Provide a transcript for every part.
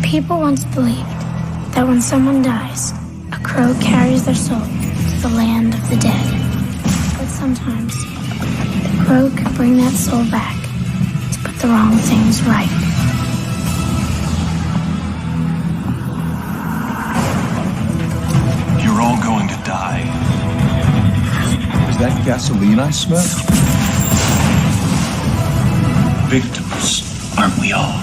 People once believed that when someone dies, a crow carries their soul to the land of the dead. But sometimes, the crow can bring that soul back to put the wrong things right. You're all going to die. Is that gasoline I smell? Victims, aren't we all?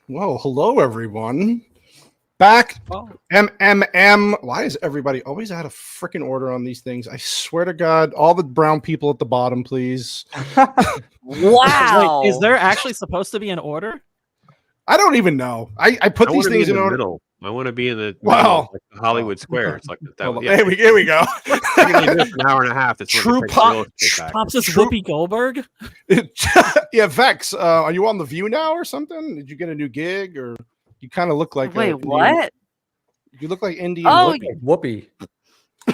Whoa, hello everyone. Back. MMM. Why is everybody always out of freaking order on these things? I swear to God, all the brown people at the bottom, please. Wow. Wait, is there actually supposed to be an order? I don't even know. I put these things in order. Middle. I want to be in the Wow. like the Hollywood Square. It's like that. Yeah. Here we go. We're gonna do this for an hour and a half. That's True pop. Pops is Whoopi Goldberg. Yeah, Vex. Are you on The View now or something? Did you get a new gig, or you kind of look like? Wait, what? You look like Indian. Oh, Whoopi.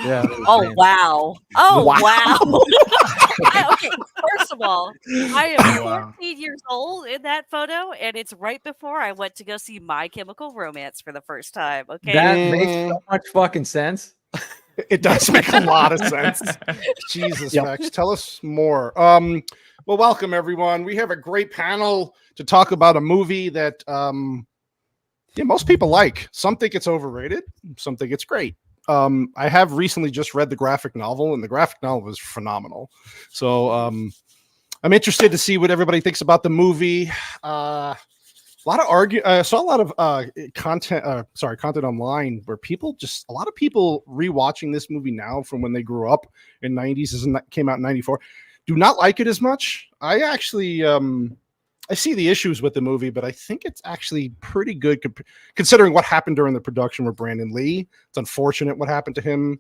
Yeah. Oh wow. Oh wow. Okay, first of all, I am Wow. 14 years old in that photo, and it's right before I went to go see My Chemical Romance for the first time. Okay. That makes so much fucking sense. It does make a lot of sense. Jesus, Vex, tell us more. Well, welcome everyone. We have a great panel to talk about a movie that most people like. Some think it's overrated. Some think it's great. I have recently just read the graphic novel, and the graphic novel is phenomenal. So I'm interested to see what everybody thinks about the movie. A lot of saw a lot of content online where a lot of people rewatching this movie now from when they grew up in 90s, came out in 94, do not like it as much. I actually I see the issues with the movie, but I think it's actually pretty good considering what happened during the production with Brandon Lee. It's unfortunate what happened to him.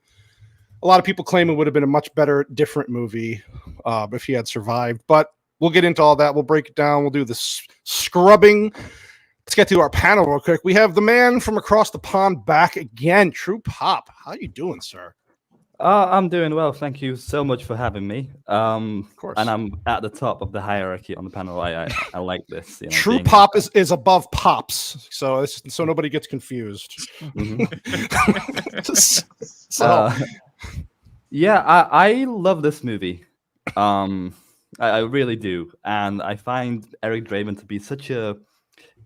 A lot of people claim it would have been a much better, different movie if he had survived. But we'll get into all that. We'll break it down. We'll do this scrubbing. Let's get to our panel real quick. We have the man from across the pond back again, True Pop. How you doing, sir? I'm doing well. Thank you so much for having me. Of course. And I'm at the top of the hierarchy on the panel. I like this. You know, True Pop is above Pops, so nobody gets confused. Yeah, I love this movie. I really do, and I find Eric Draven to be such a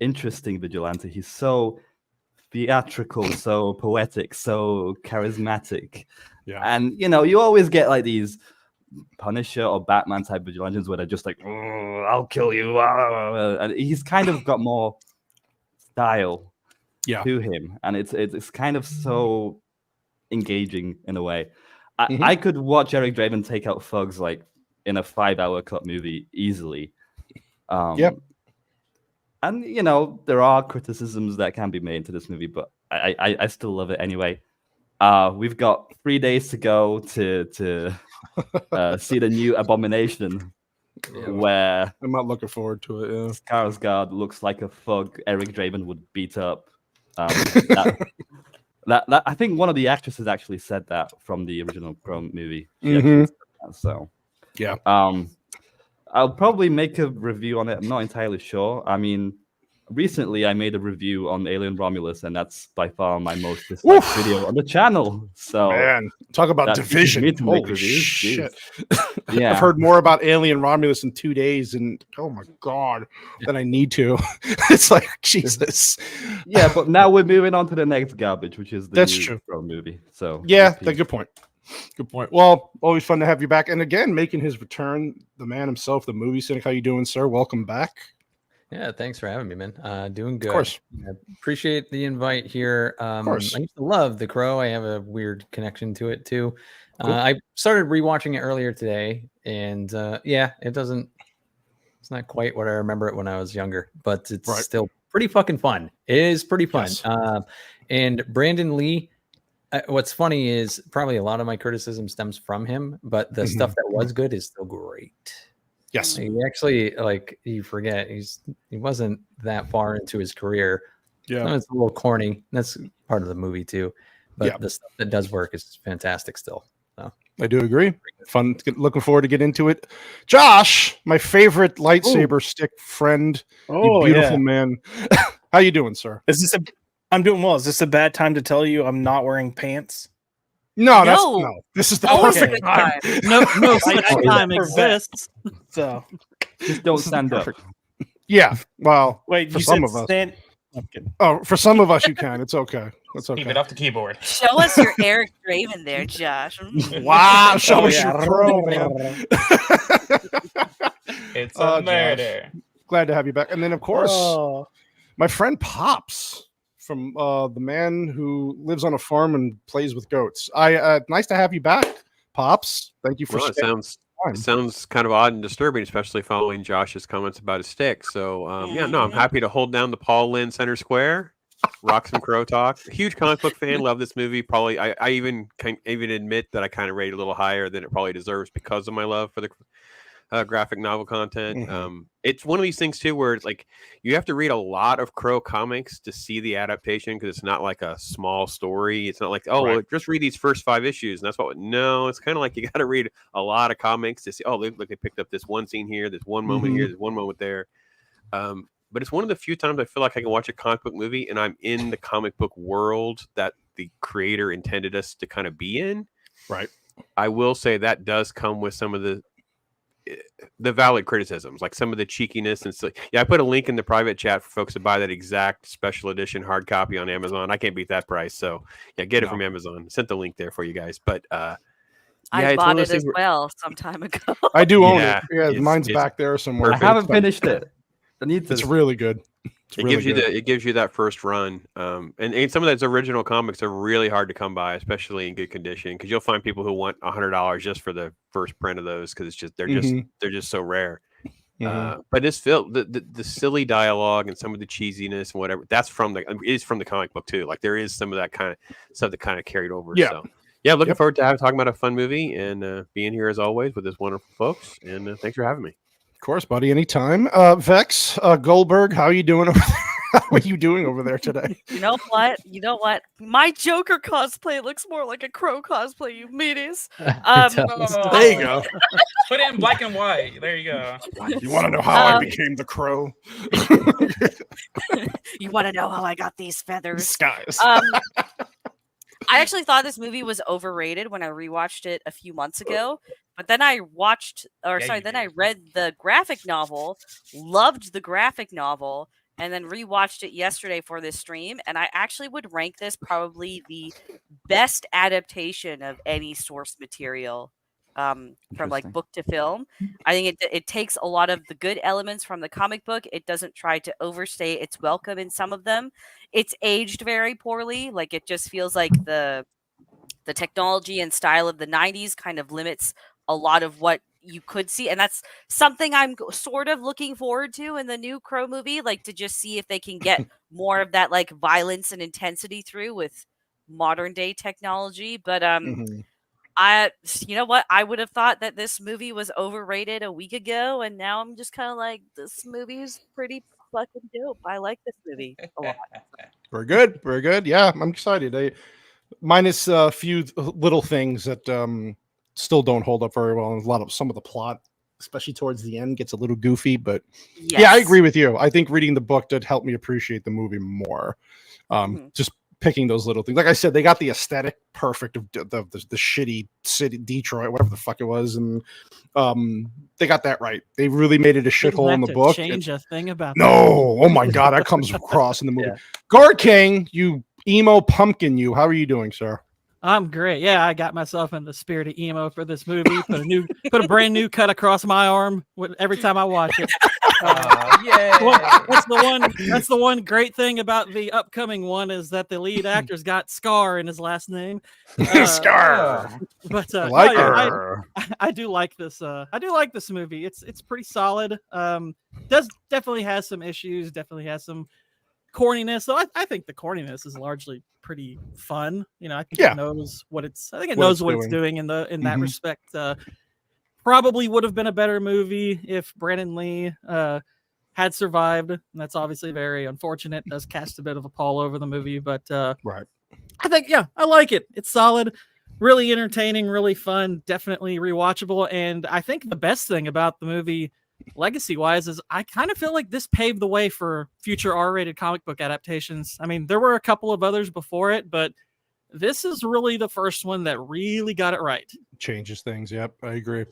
interesting vigilante. He's so theatrical, so poetic, so charismatic. Yeah. And you always get like these Punisher or Batman type vigilantes where they're just like, I'll kill you. And he's kind of got more style to him. And it's kind of so engaging in a way. I could watch Eric Draven take out thugs like in a 5-hour cut movie easily. Yep. And there are criticisms that can be made to this movie, but I still love it anyway. We've got 3 days to go to see the new Abomination. where I'm not looking forward to it. Yeah. Skarsgård looks like a thug Eric Draven would beat up. That I think one of the actresses actually said that from the original Crow movie. She actually said that, so yeah. I'll probably make a review on it. I'm not entirely sure. I mean, recently I made a review on Alien Romulus, and that's by far my most disliked video on the channel. So man, talk about division. Holy shit. Yeah. I've heard more about Alien Romulus in 2 days, and oh my god, than I need to. It's like Jesus. Yeah, but now we're moving on to the next garbage, which is the That's new true. Crow movie. So yeah, that's a good point. Good point. Well, always fun to have you back. And again, making his return, the man himself, the movie cynic. How you doing, sir? Welcome back. Yeah, thanks for having me, man. Doing good. Of course. I appreciate the invite here. Of course. I used to love The Crow. I have a weird connection to it too. Cool. I started rewatching it earlier today, and it's not quite what I remember it when I was younger, but it's still pretty fucking fun. It is pretty fun. Yes. And Brandon Lee, what's funny is probably a lot of my criticism stems from him, but the stuff that was good is still great. Yes. He actually, like, you forget he wasn't that far into his career. Yeah. It's a little corny. That's part of the movie too. But the stuff that does work is fantastic still. So. I do agree. Fun. Looking forward to get into it. Josh, my favorite lightsaber stick friend. You beautiful man. How you doing, sir? I'm doing well. Is this a bad time to tell you I'm not wearing pants? No. This is the perfect time. No such time exists. So just don't stand up. Yeah. Well, wait. For You some said of us. stand. I'm kidding. Oh, for some of us, you can. It's okay. It's okay. Keep it off the keyboard. Show us your Eric Draven there, Josh. Wow. Show us your pro, man. It's a murder. Josh. Glad to have you back. And then, of course, my friend Pops from the man who lives on a farm and plays with goats. Nice to have you back, Pops. Thank you for it sounds kind of odd and disturbing, especially following Josh's comments about his stick. So, I'm happy to hold down the Paul Lynn Center Square, rock some Crow talk. Huge comic book fan, love this movie. Probably, I even admit that I kind of rate it a little higher than it probably deserves because of my love for the graphic novel content. It's one of these things too where it's like you have to read a lot of Crow comics to see the adaptation, because it's not like a small story. It's not like well, just read these first 5 issues and that's what. No, it's kind of like you got to read a lot of comics to see. Oh, look, they picked up this one scene here, this one moment here, this one moment there. But it's one of the few times I feel like I can watch a comic book movie and I'm in the comic book world that the creator intended us to kind of be in. Right. I will say that does come with some of the valid criticisms, like some of the cheekiness and stuff. Yeah, I put a link in the private chat for folks to buy that exact special edition hard copy on Amazon. I can't beat that price, so yeah, get it from Amazon. Sent the link there for you guys. But I bought it as well some time ago. I do own it. Yeah, mine's back there somewhere. I haven't finished it. It's really good. It gives you that first run, and some of those original comics are really hard to come by, especially in good condition, because you'll find people who want $100 just for the first print of those, because it's just they're just so rare. But it's filled the silly dialogue and some of the cheesiness and whatever that's from is from the comic book too. Like there is some of that kind of stuff that kind of carried over. Yeah. So yeah, looking forward to talking about a fun movie and being here as always with this wonderful folks. And thanks for having me. Of course, buddy. Anytime. Vex Goldberg, how are you doing over there? How are you doing over there today? You know what? My Joker cosplay looks more like a Crow cosplay, you meanies. There you go. Put it in black and white. There you go. You want to know how I became the Crow? You want to know how I got these feathers? Skies. I actually thought this movie was overrated when I rewatched it a few months ago, but then I I read the graphic novel, loved the graphic novel, and then rewatched it yesterday for this stream, and I actually would rank this probably the best adaptation of any source material from like book to film. I think it takes a lot of the good elements from the comic book. It doesn't try to overstay its welcome in some of them. It's aged very poorly. Like it just feels like the technology and style of the 90s kind of limits a lot of what you could see, and that's something I'm sort of looking forward to in the new Crow movie, like to just see if they can get more of that like violence and intensity through with modern day technology. But You know what? I would have thought that this movie was overrated a week ago, and now I'm just kind of like, this movie's pretty fucking dope. I like this movie a lot. Very good, very good. Yeah, I'm excited. Minus a few little things that still don't hold up very well, and some of the plot, especially towards the end, gets a little goofy. But yeah, I agree with you. I think reading the book did help me appreciate the movie more. Just picking those little things. Like I said, they got the aesthetic perfect of the shitty city, Detroit, whatever the fuck it was, and they got that right. They really made it a shithole in the book. Change a thing about no, oh my god, that comes across in the movie. Guard King, you emo pumpkin, you. How are you doing, sir? I'm great. Yeah, I got myself in the spirit of emo for this movie. Put a brand new cut across my arm every time I watch it. That's the one great thing about the upcoming one is that the lead actor's got Scar in his last name. Scar. But I do like this. I do like this movie. It's pretty solid. Definitely has some issues. Definitely has some corniness. So I think the corniness is largely pretty fun. I think it knows what it's. I think it knows what it's doing in that respect. Probably would have been a better movie if Brandon Lee had survived. And that's obviously very unfortunate. It does cast a bit of a pall over the movie, but right. I think I like it. It's solid, really entertaining, really fun, definitely rewatchable. And I think the best thing about the movie, legacy-wise, is I kind of feel like this paved the way for future R-rated comic book adaptations. I mean, there were a couple of others before it, but this is really the first one that really got it right. Changes things. Yep, I agree.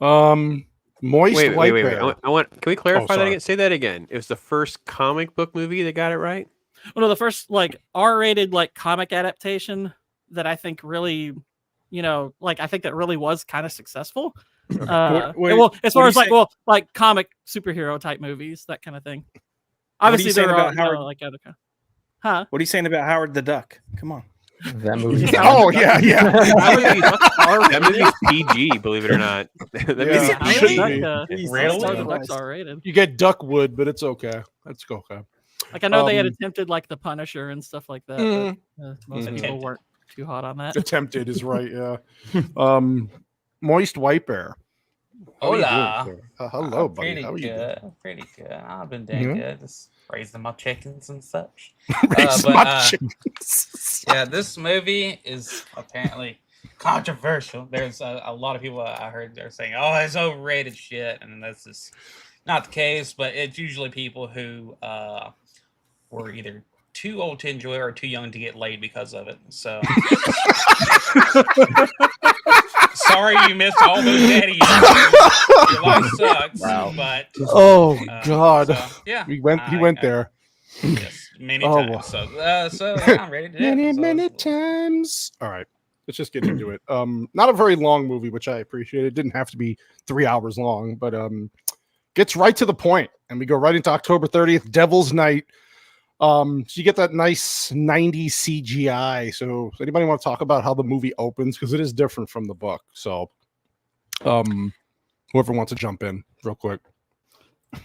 Moist White Bear. Can we clarify that again? Say that again. It was the first comic book movie that got it right? Well, no, the first R-rated comic adaptation that I think really, I think that really was kind of successful. As far as comic superhero type movies, that kind of thing. Obviously, there are Howard. Huh? What are you saying about Howard the Duck? Come on. That movie. Oh yeah. That movie's PG, believe it or not. R-rated. You get Duckwood, but it's okay. That's okay. I know they had attempted the Punisher and stuff like that. But, most people weren't too hot on that. Attempted is right. Yeah. Moist White Bear. Hola. Hello, buddy. How are you doing? Pretty good. I've been doing good. Just raising my chickens and such. Yeah, this movie is apparently controversial. There's a lot of people I heard they're saying, "Oh, it's overrated shit," and that's just not the case. But it's usually people who were either too old to enjoy or too young to get laid because of it. So. Sorry you missed all those daddy years. Your life sucks. Wow. But God. So, yeah. He went there. Yes, many times. So yeah, I'm ready to do it. Many times. All right. Let's just get into it. Not a very long movie, which I appreciate. It didn't have to be 3 hours long, but gets right to the point, and we go right into October 30th, Devil's Night. So you get that nice 90s CGI. So anybody want to talk about how the movie opens? Because it is different from the book. So whoever wants to jump in real quick.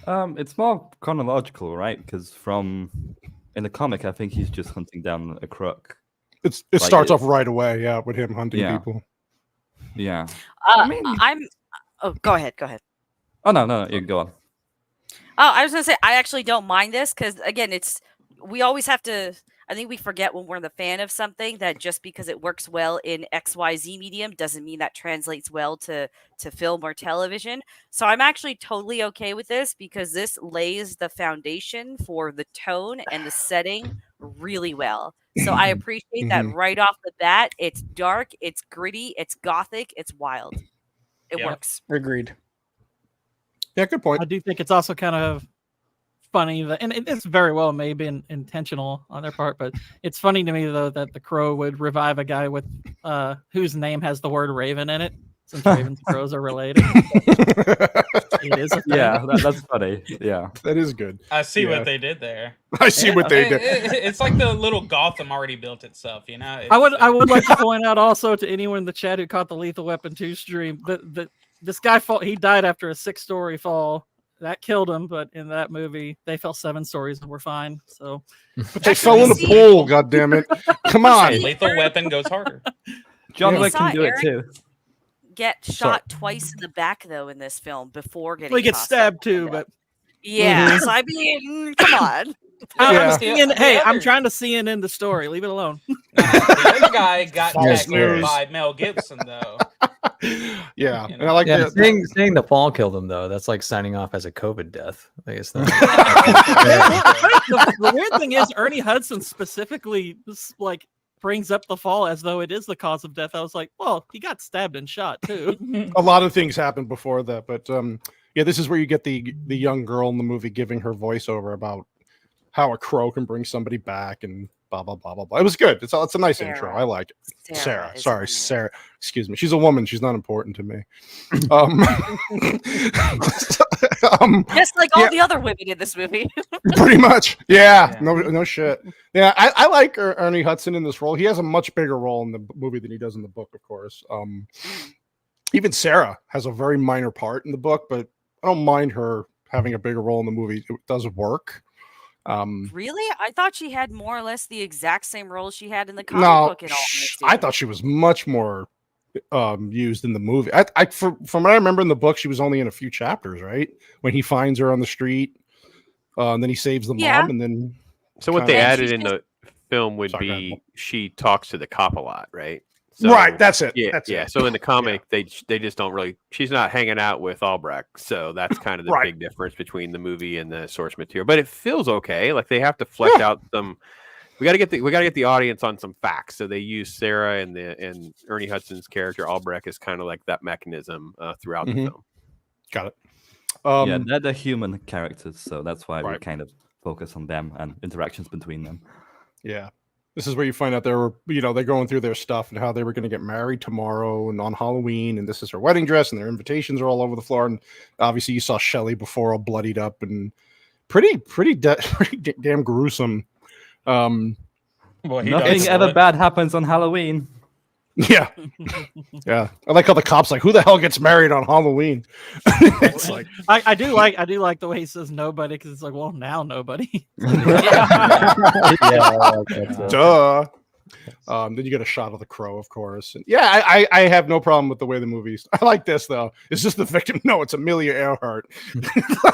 It's more chronological, right? Because in the comic, I think he's just hunting down a crook. It starts off right away, with him hunting people. Yeah. Go ahead. Oh no, you go on. Oh, I was gonna say I actually don't mind this because again, we always have to. I think we forget when we're the fan of something that just because it works well in XYZ medium doesn't mean that translates well to film or television. So I'm actually totally okay with this because this lays the foundation for the tone and the setting really well. So I appreciate that right off the bat. It's dark, it's gritty, it's gothic, it's wild. It works. Agreed. Yeah, good point. I do think it's also kind of funny that, and it's very well maybe intentional on their part, but it's funny to me though that the Crow would revive a guy with whose name has the word Raven in it, since ravens and crows are related. It is a thing. Yeah, that's funny. Yeah, that is good. I see what they did there. I see what they did. It's like the little Gotham already built itself, I would like to point out also to anyone in the chat who caught the Lethal Weapon 2 stream that this guy he died after a 6-story fall. That killed him, but in that movie, they fell 7 stories and were fine. So, but they fell in the pool. God damn it! Come on, Lethal Weapon goes harder. John We Wick saw can do Eric it too. Get shot twice in the back though in this film before getting. Well, he gets tossed stabbed out the too, window. but Yeah, so I mean, come on. I'm trying to CNN the story. Leave it alone. The other guy got False tagged news. by Mel Gibson though. Yeah, You and I like Yeah, that. saying the fall killed him though. That's like signing off as a COVID death. I guess the weird thing is Ernie Hudson specifically like brings up the fall as though it is the cause of death. I was like, well, he got stabbed and shot too. A lot of things happened before that, but yeah, this is where you get the young girl in the movie giving her voiceover about how a crow can bring somebody back and blah blah blah blah blah. It was good. It's a nice intro. I like it. Sarah. Sorry, Sarah. Excuse me. She's a woman. She's not important to me. Just like all the other women in this movie. Pretty much. Yeah. No shit. Yeah, I like Ernie Hudson in this role. He has a much bigger role in the movie than he does in the book, of course. Even Sarah has a very minor part in the book, but I don't mind her having a bigger role in the movie. It does work. Really? I thought she had more or less the exact same role she had in the comic book. In all honesty. I thought she was much more used in the movie. From what I remember in the book, she was only in a few chapters, right? When he finds her on the street, and then he saves the mom, and then. So what they added in the film would be she talks to the cop a lot, right? So, right, that's it. Yeah, that's it. So in the comic, they just don't really. She's not hanging out with Albrecht, so that's kind of the big difference between the movie and the source material. But it feels okay. Like they have to flesh out some. We got to get the audience on some facts. So they use Sarah and Ernie Hudson's character Albrecht as kind of like that mechanism throughout the film. Got it. Yeah, they're the human characters, so that's why we kind of focus on them and interactions between them. Yeah. This is where you find out they're going through their stuff and how they were going to get married tomorrow and on Halloween, and this is her wedding dress, and their invitations are all over the floor. And obviously, you saw Shelley before, all bloodied up and pretty damn gruesome. Nothing ever bad happens on Halloween. Yeah, yeah. I like how the cops like, who the hell gets married on Halloween? It's like I do like the way he says nobody, because it's like, well, now nobody. Duh. Then you get a shot of the crow, of course. And yeah, I have no problem with the way the movie's. I like this though. Is this the victim? No, it's Amelia Earhart.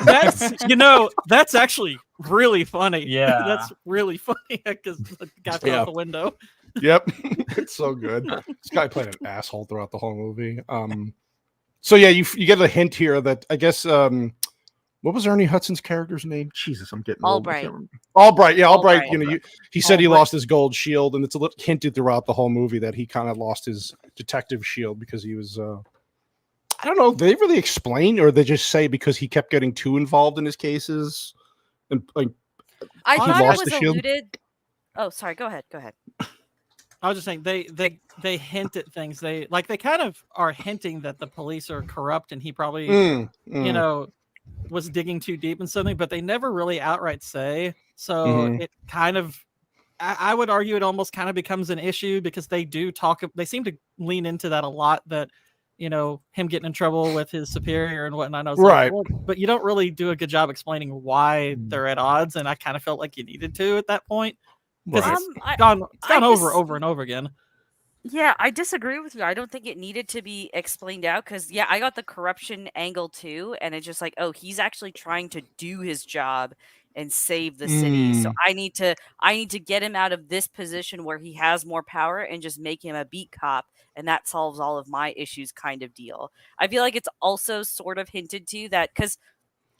That's actually really funny. Yeah, that's really funny because the guy fell out the window. Yep, it's so good. This guy played an asshole throughout the whole movie. So yeah, you get a hint here that I guess what was Ernie Hudson's character's name? Jesus, I'm getting Albright. Albright, yeah, Albright. He said he Albright. lost his gold shield, and it's a little hinted throughout the whole movie that he kind of lost his detective shield because he was. I don't know. They really explain, or they just say because he kept getting too involved in his cases, and like I thought lost it the was shield. alluded. Oh, sorry. Go ahead. I was just saying they hint at things. They kind of are hinting that the police are corrupt, and he probably was digging too deep in something, but they never really outright say. So it kind of, I would argue, it almost kind of becomes an issue because they do talk. They seem to lean into that a lot. That him getting in trouble with his superior and whatnot. I was like, well, but you don't really do a good job explaining why they're at odds, and I kind of felt like you needed to at that point. Because it's gone over and over again. Yeah, I disagree with you. I don't think it needed to be explained out because, yeah, I got the corruption angle too, and it's just like, oh, he's actually trying to do his job and save the city. So I need to get him out of this position where he has more power and just make him a beat cop, and that solves all of my issues, kind of deal. I feel like it's also sort of hinted to that because.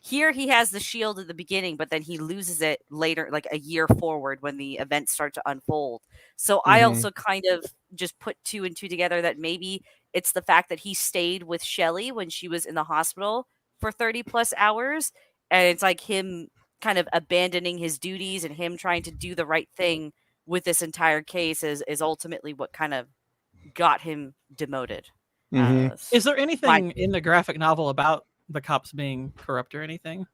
Here he has the shield at the beginning, but then he loses it later, like a year forward when the events start to unfold. So I also kind of just put 2 and 2 together that maybe it's the fact that he stayed with Shelley when she was in the hospital for 30 plus hours. And it's like him kind of abandoning his duties and him trying to do the right thing with this entire case is ultimately what kind of got him demoted. Is there anything in the graphic novel about the cops being corrupt or anything?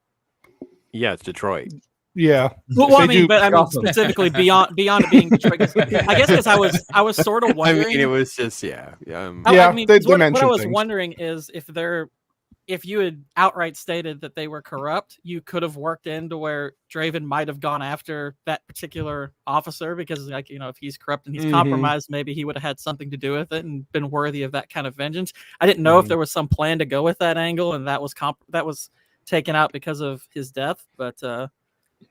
Yeah, it's Detroit. Yeah. Well, I mean specifically beyond it being Detroit. I guess because I was sort of wondering. I mean, it was just what I was wondering is if they're if you had outright stated that they were corrupt, you could have worked into where Draven might have gone after that particular officer because, like, you know, if he's corrupt and he's compromised, maybe he would have had something to do with it and been worthy of that kind of vengeance. I didn't know if there was some plan to go with that angle, and that was taken out because of his death. But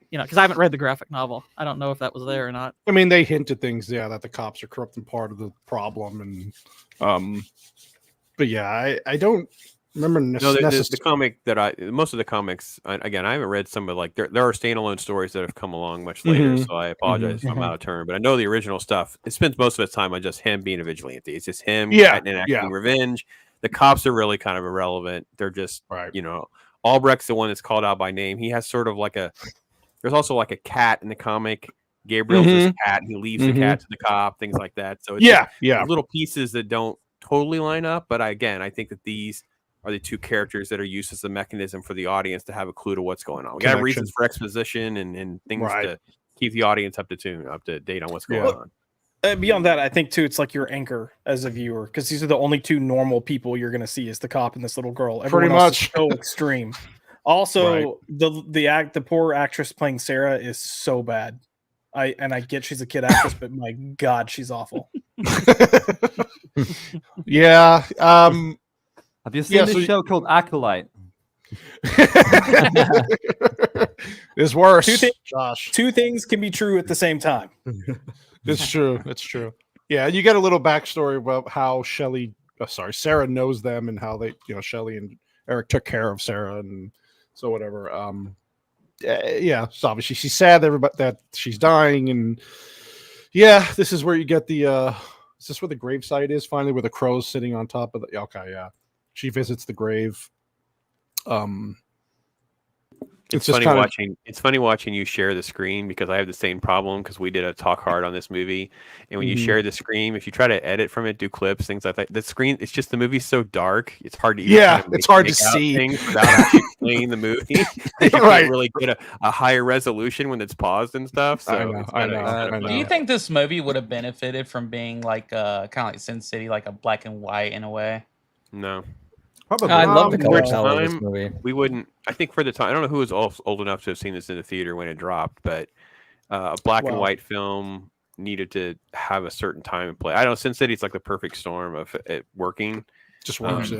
you know, because I haven't read the graphic novel, I don't know if that was there or not. I mean, they hinted things, that the cops are corrupt and part of the problem, and but yeah, I don't remember. The comic that most of the comics, again, I haven't read some of, like, there are standalone stories that have come along much later, so I apologize if I'm out of turn, but I know the original stuff, it spends most of its time on just him being a vigilante. It's just him enacting revenge. The cops are really kind of irrelevant. They're just, you know, Albrecht's the one that's called out by name. He has sort of like there's also like a cat in the comic. Gabriel's his cat. He leaves the cat to the cop, things like that. So it's little pieces that don't totally line up. But I think that these are the two characters that are used as a mechanism for the audience to have a clue to what's going on. We got reasons for exposition and things to keep the audience up to date on what's going on. Beyond that, I think too, it's like your anchor as a viewer, because these are the only two normal people you're going to see, is the cop and this little girl. Everyone else is so extreme. Also, the poor actress playing Sarah is so bad. I get she's a kid actress, but my God, she's awful. Yeah. Have you seen this show called Acolyte? It's worse. Two things can be true at the same time. It's true. It's true. Yeah, you get a little backstory about how Sarah knows them, and how they, Shelley and Eric took care of Sarah, and so whatever. So obviously she's sad that she's dying, and this is where you get the. Is this where the gravesite is? Finally, where the crow's sitting on top of the. Okay, yeah. She visits the grave. It's funny watching you share the screen, because I have the same problem, because we did a talk hard on this movie, and when you share the screen, if you try to edit from it, do clips, things like that, the screen, it's just, the movie's so dark, it's hard to it's hard to see things without actually playing the movie. You can't really get a higher resolution when it's paused and stuff. So I know. Do you think this movie would have benefited from being like kind of like Sin City, like a black and white in a way? No. Probably. I love the color palette of this movie. We wouldn't. I think for the time, I don't know who was old enough to have seen this in the theater when it dropped, but a black and white film needed to have a certain time and play. I don't know. Sin City's like the perfect storm of it working. Just works,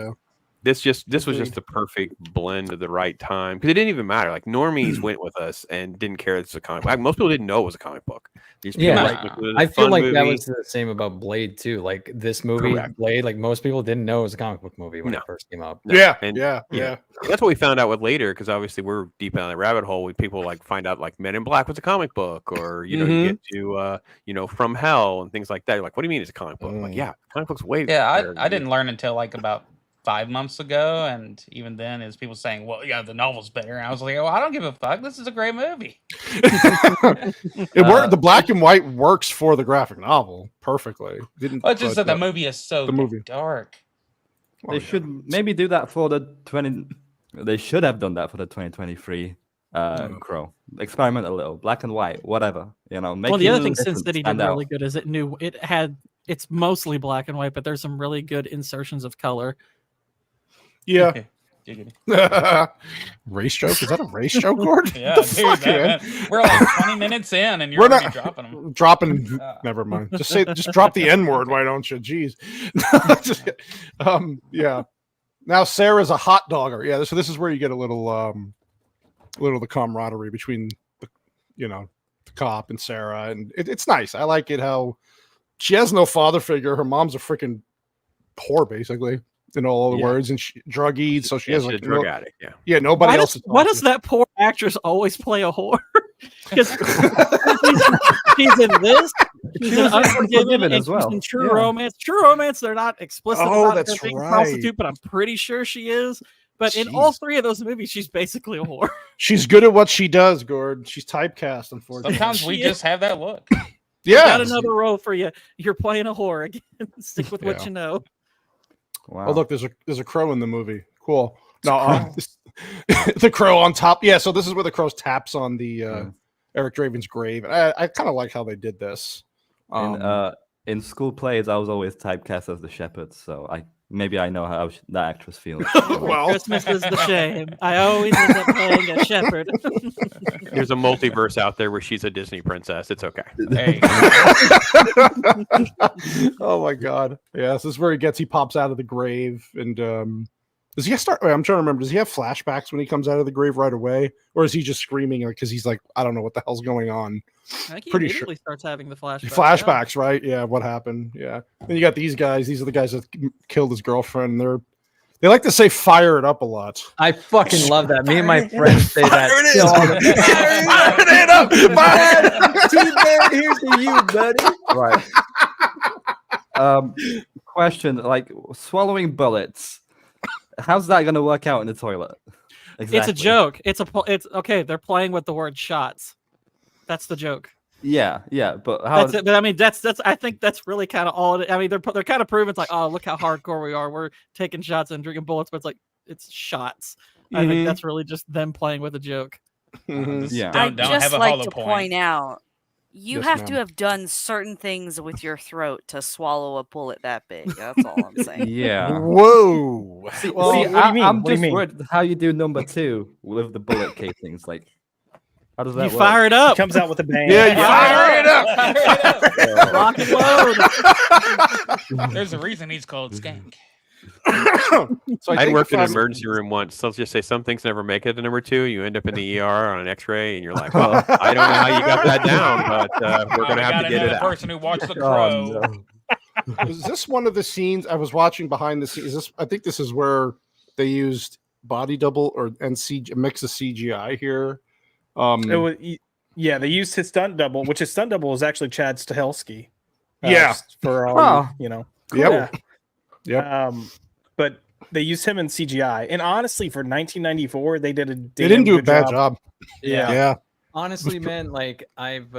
This was just the perfect blend of the right time, because it didn't even matter. Like, normies went with us and didn't care it's a comic book. Most people didn't know it was a comic book. I feel like that was the same about Blade too. Like, this movie, Blade, like, most people didn't know it was a comic book movie when it first came out. Yeah. That's what we found out with later, because obviously we're deep down the rabbit hole when people like find out like Men in Black was a comic book, or you get to From Hell and things like that. You're like, what do you mean it's a comic book? Like, comic books way. Yeah, I didn't learn until like about 5 months ago, and even then is people saying, well, the novel's better, and I was like, well, I don't give a fuck, this is a great movie. It worked. The black and white works for the graphic novel perfectly. It's just that the movie is so dark. They should maybe do that for the they should have done that for the 2023 Crow. Experiment a little, black and white, whatever, well, the other thing Sin City did really good is it's mostly black and white, but there's some really good insertions of color. Yeah. Race joke? Is that a race joke, Gord? Yeah, dude, we're like 20 minutes in, and you're already dropping them. Never mind. Just drop the N word. Why don't you? Jeez. Yeah. Now Sarah's a hot dogger. Yeah. So this is where you get a little the camaraderie between the cop and Sarah, and it's nice. I like it how she has no father figure. Her mom's a freaking whore, basically. In all the words, and drug eats, so she has like a drug addict. Yeah. Nobody else. Why does that poor actress always play a whore? Because she's in this. She's in Unforgiven as well. She's in True Romance. True Romance. They're not explicit about her being a prostitute, but I'm pretty sure she is. But in all three of those movies, she's basically a whore. She's good at what she does, Gord. She's typecast, unfortunately. Sometimes we just have that look. Yeah. Got another role for you. You're playing a whore again. Stick with what you know. Wow. Oh, look, there's a crow in the movie. Cool. No, the crow on top. Yeah, so this is where the crow taps on the Eric Draven's grave. I kind of like how they did this. In school plays, I was always typecast as the shepherd, so I Maybe I know how that actress feels. Well, Christmas is the shame. I always end up playing a shepherd. There's a multiverse out there where she's a Disney princess. It's okay. Hey, Oh my god. Yeah, this is where he pops out of the grave and does he start? Wait, I'm trying to remember. Does he have flashbacks when he comes out of the grave right away, or is he just screaming because he's like, I don't know what the hell's going on? I think he Pretty immediately starts having the flashbacks. Flashbacks, right? Yeah, what happened? Yeah. Then you got these guys. These are the guys that killed his girlfriend. They like to say "fire it up" a lot. I fucking love that. Me and my friends say that. Fire it up! Here's to you, buddy. Right. Question: like swallowing bullets. How's that going to work out in the toilet? Exactly. It's a joke. It's okay. They're playing with the word shots. That's the joke. Yeah, but how? That's it. But I mean, that's. I think that's really kind of all. I mean, they're kind of proving it's like, oh, look how hardcore we are. We're taking shots and drinking bullets, but it's like it's shots. I think that's really just them playing with a joke. Yeah, I just have a like hollow to point. point out, you Yes, have to ma'am. have done certain things with your throat to swallow a bullet that big. That's all I'm saying. yeah. Whoa. See, what do you mean? I'm What do you just mean? worried how you do number 2 with the bullet casings. Like, how does that You work? fire it up. Comes out with a bang. Yeah, you fire it up. Lock and load. there's a reason he's called Skank. So I think worked if in an I'm- emergency room once. So let's just say some things never make it to number 2. You end up in the ER on an X-ray, and you're like, "Well, I don't know how you got that down, but we're gonna have to get it The out." person who watched the Oh, Crow. no. Is this one of the scenes I was watching behind the scenes? I think this is where they used body double and a mix of CGI here. Yeah, they used his stunt double, which his stunt double was actually Chad Stahelski. Yeah. For all you know. Yep. Yeah. But they used him in CGI, and honestly, for 1994, they did a. They didn't do a bad job. Yeah. Honestly, man, like I've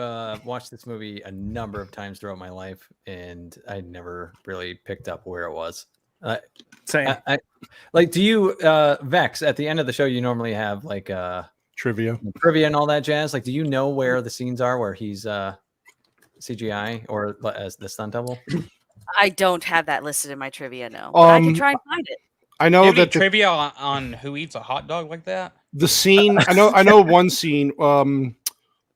watched this movie a number of times throughout my life, and I never really picked up where it was. Same. Like, do you, Vex? At the end of the show, you normally have like trivia and all that jazz. Like, do you know where the scenes are where he's CGI or as the stunt double? I don't have that listed in my trivia, no. But I can try and find it. I know Maybe that trivia on who eats a hot dog like that. the scene. I know one scene.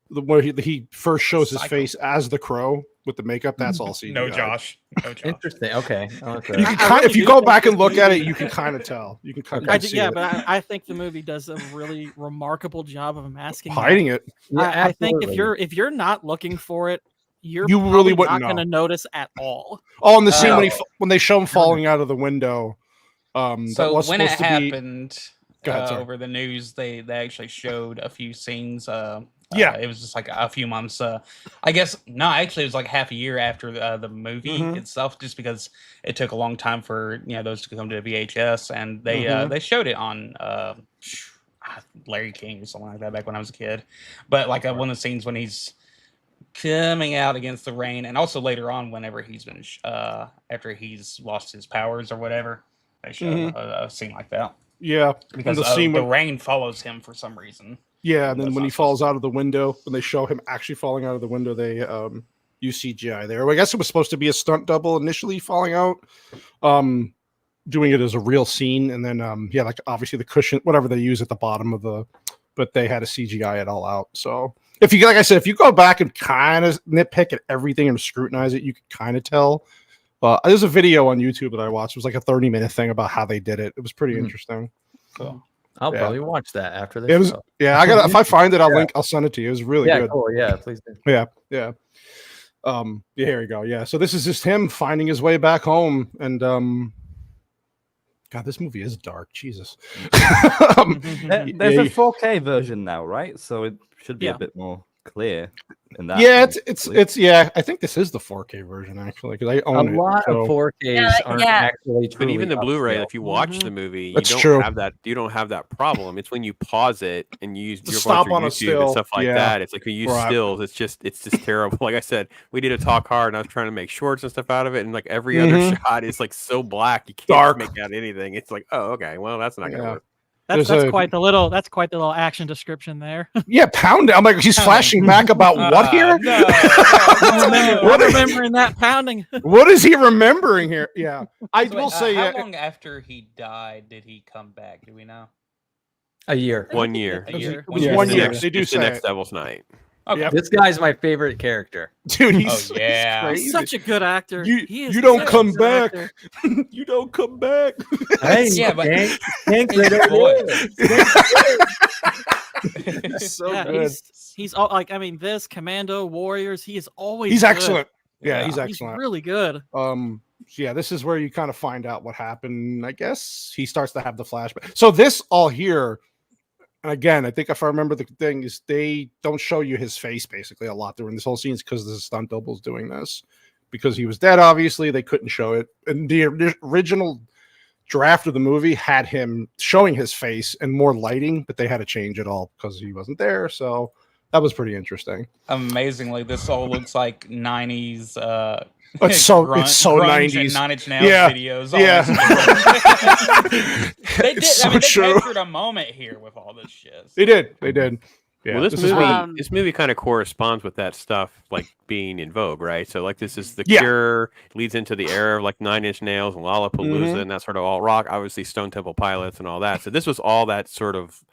Where he first shows his face as the Crow with the makeup. That's all CGI. No, Josh. Interesting. Okay. You can if you go back and look at it, you can kind of tell. You can kind of see it. But I think the movie does a really remarkable job of masking Hiding it. I think if you're not looking for it, you really wouldn't not know. going to notice at all. Oh, in the scene when they show him falling out of the window. That So was when it supposed to be- happened Go ahead, sorry. over the news, they actually showed a few scenes. Yeah. It was just like a few months. I guess no, actually, it was like half a year after the movie itself, just because it took a long time for those to come to VHS, and they showed it on Larry King or something like that back when I was a kid. But like one of the scenes when he's coming out against the rain, and also later on, whenever he's been after he's lost his powers or whatever, they show a scene like that. Yeah, because the scene the when- rain follows him for some reason. Yeah, and then when he falls out of the window, when they show him actually falling out of the window, they use CGI there. Well, I guess it was supposed to be a stunt double initially falling out, doing it as a real scene, and then like obviously the cushion, whatever they use at the bottom of but they had to CGI it all out. So if you, like I said, if you go back and kind of nitpick at everything and scrutinize it, you can kind of tell. There's a video on YouTube that I watched. It was like a 30-minute thing about how they did it. It was pretty interesting. So I'll probably watch that after this. it was, show. yeah, I got. If I find it, I'll send it to you. It was really good. Cool. Yeah, please do. Yeah. Here we go. Yeah. So this is just him finding his way back home, and God, this movie is dark. Jesus. There's a 4K version now, right? So it should be a bit more clear in that. Yeah, it's yeah. I think this is the 4K version actually because I own A lot of 4Ks aren't actually But truly even the Blu-ray, upscale. if you watch the movie, That's you true. don't have that. You don't have that problem. It's when you pause it and you The you're stop going on through a YouTube and still, stuff like yeah. that. It's like we use Right. stills. It's just terrible. Like I said, we did a talk hard, and I was trying to make shorts and stuff out of it, and like every other shot is like so black you can't Dark. make out anything. It's like, oh, okay, well, that's not gonna Yeah. work. That's quite the little action description there. Yeah, pounding. I'm like, he's flashing back about what here? I'm remembering that pounding. What is he remembering here? Yeah, I will say. How long after he died did he come back? Do we know? A year. 1 year. It was 1 year. They do the say next it. Devil's Night. Okay. Yep. This guy's my favorite character. Dude, he's He's such a good actor. You don't come back. You don't come back. Hey, yeah, but so good. He's all like, I mean, this Commando Warriors. He is always. He's good. excellent. Yeah, he's excellent. He's really good. Yeah, this is where you kind of find out what happened. I guess he starts to have the flashback. So this all here. And again, I think if I remember the thing is they don't show you his face basically a lot during this whole scene because the stunt double's doing this because he was dead. Obviously, they couldn't show it. And the original draft of the movie had him showing his face and more lighting, but they had to change it all because he wasn't there. So that was pretty interesting. Amazingly, this all looks like 90s. It's so 90s. 9 Inch Nails videos. Yeah. They did. So they true. captured a moment here with all this shit. They did. Yeah, well, this movie kind of corresponds with that stuff, like being in vogue, right? So, like, this is the Cure, leads into the era of like 9 Inch Nails and Lollapalooza and that sort of alt rock. Obviously, Stone Temple Pilots and all that. So, this was all that sort of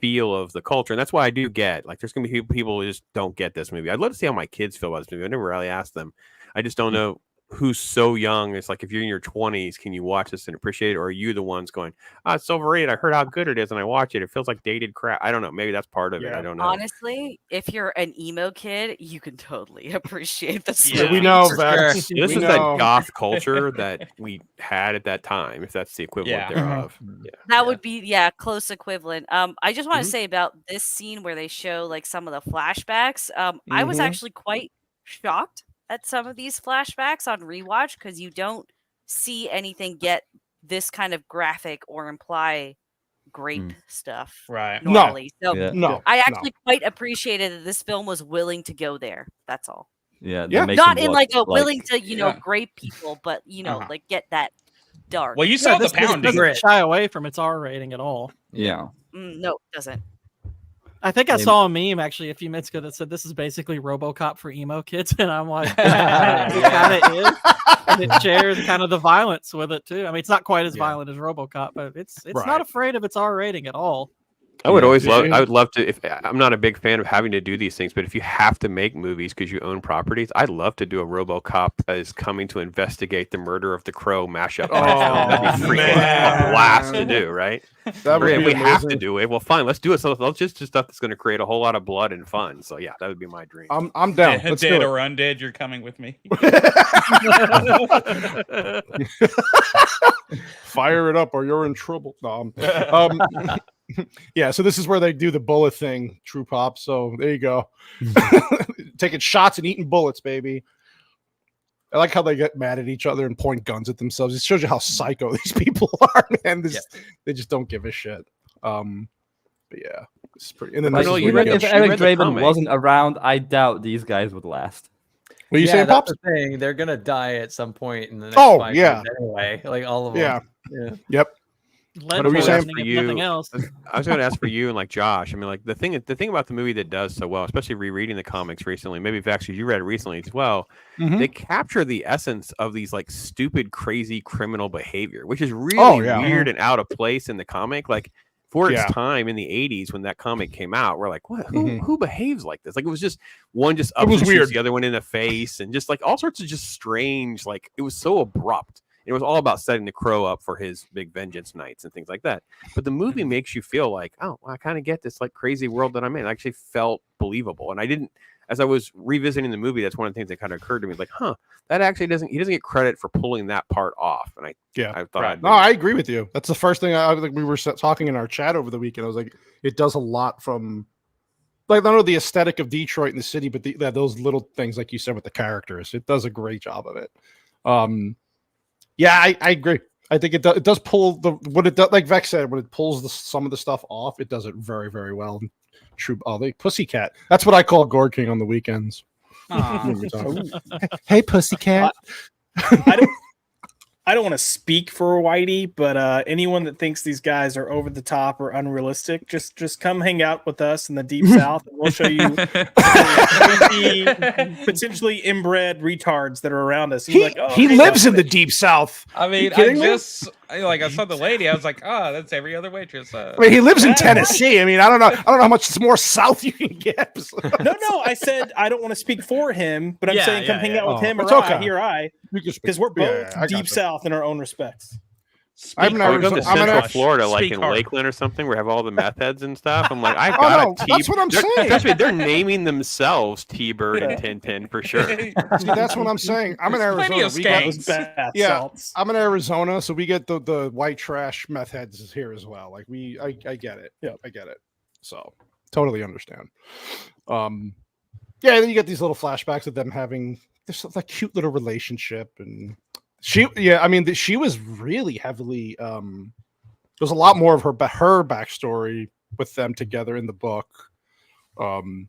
feel of the culture, and that's why I do get like there's gonna be people who just don't get this movie. I'd love to see how my kids feel about this movie. I never really asked them. I just don't know who's so young. It's like if you're in your 20s, can you watch this and appreciate it, or are you the ones going, it's overrated? I heard how good it is, and I watch it. It feels like dated crap. I don't know. Maybe that's part of it. I don't know. Honestly, if you're an emo kid, you can totally appreciate this. Yeah, we know that. This is that goth culture that we had at that time, if that's the equivalent thereof. Yeah. That would be close equivalent. I just want to say about this scene where they show like some of the flashbacks. I was actually quite shocked at some of these flashbacks on rewatch because you don't see anything get this kind of graphic or imply grape stuff normally. I actually quite appreciated that this film was willing to go there. That's all. Yeah. Not in like a willing to grape people, but like get that dark. Well, you saw the pounding. Doesn't shy away from its R rating at all. Yeah. No, it doesn't. I think I saw a meme actually a few minutes ago that said this is basically RoboCop for emo kids, and I'm like, it kind of is, and it shares kind of the violence with it too. I mean, it's not quite as violent as RoboCop, but it's not afraid of its R rating at all. I would love to. If I'm not a big fan of having to do these things, but if you have to make movies because you own properties, I'd love to do a RoboCop as coming to investigate the murder of the Crow mashup. That'd be freaking a blast to do, right? We have to do it. Well, fine, let's do it. So let's just do stuff that's going to create a whole lot of blood and fun. So yeah, that would be my dream. I'm down. Let's dead do or undead, you're coming with me. Fire it up, or you're in trouble. Yeah, so this is where they do the bullet thing, True Pop. So there you go. Taking shots and eating bullets, baby. I like how they get mad at each other and point guns at themselves. It shows you how psycho these people are, man. They just don't give a shit. But yeah, it's pretty. And then if Eric Draven wasn't around, I doubt these guys would last. What you saying, Pops? The thing. They're gonna die at some point in the next 5 years anyway. Like all of them. Yeah. Yep. What are you saying for you? Nothing else. I was going to ask for you and like Josh. I mean, like the thing about the movie that does so well, especially rereading the comics recently, maybe if actually you read it recently as well, they capture the essence of these like stupid, crazy criminal behavior, which is really weird and out of place in the comic. Like for its time in the 80s when that comic came out, we're like, what? Who behaves like this? Like it was just one just up and shoots the other one in the face, and just like all sorts of just strange. Like it was so abrupt. It was all about setting the Crow up for his big vengeance nights and things like that. But the movie makes you feel like, oh, I kind of get this like crazy world that I'm in. I actually felt believable. And I didn't, as I was revisiting the movie, that's one of the things that kind of occurred to me. Like, that actually he doesn't get credit for pulling that part off. And I thought, I agree with you. That's the first thing we were talking in our chat over the weekend. I was like, it does a lot from, like, not only the aesthetic of Detroit and the city, but those little things, like you said, with the characters. It does a great job of it. Yeah, I agree. I think it does pull what it does. Like Vex said, when it pulls some of the stuff off, it does it very, very well. True. The Pussycat. That's what I call Gore King on the weekends. Hey, Pussycat. I don't want to speak for Whitey, but anyone that thinks these guys are over the top or unrealistic, just come hang out with us in the Deep South, and we'll show you potentially inbred retards that are around us. He lives in the Deep South. I mean, I saw the lady. I was like, that's every other waitress. I mean, he lives in Tennessee. I mean, I don't know how much more south you can get. No, I said I don't want to speak for him, but I'm saying come hang out with him or because we're both Deep South in our own respects. We go to Central Florida, like in Lakeland or something, where we have all the meth heads and stuff. I'm like, I got that's what I'm saying. Trust me, they're naming themselves T-Bird and Tintin for sure. See, that's what I'm saying. I'm in Arizona. I'm in Arizona, so we get the white trash meth heads here as well. Like I get it. Yeah, I get it. So totally understand. Then you get these little flashbacks of them having this like cute little relationship and. She was really heavily. There's a lot more of her backstory with them together in the book. The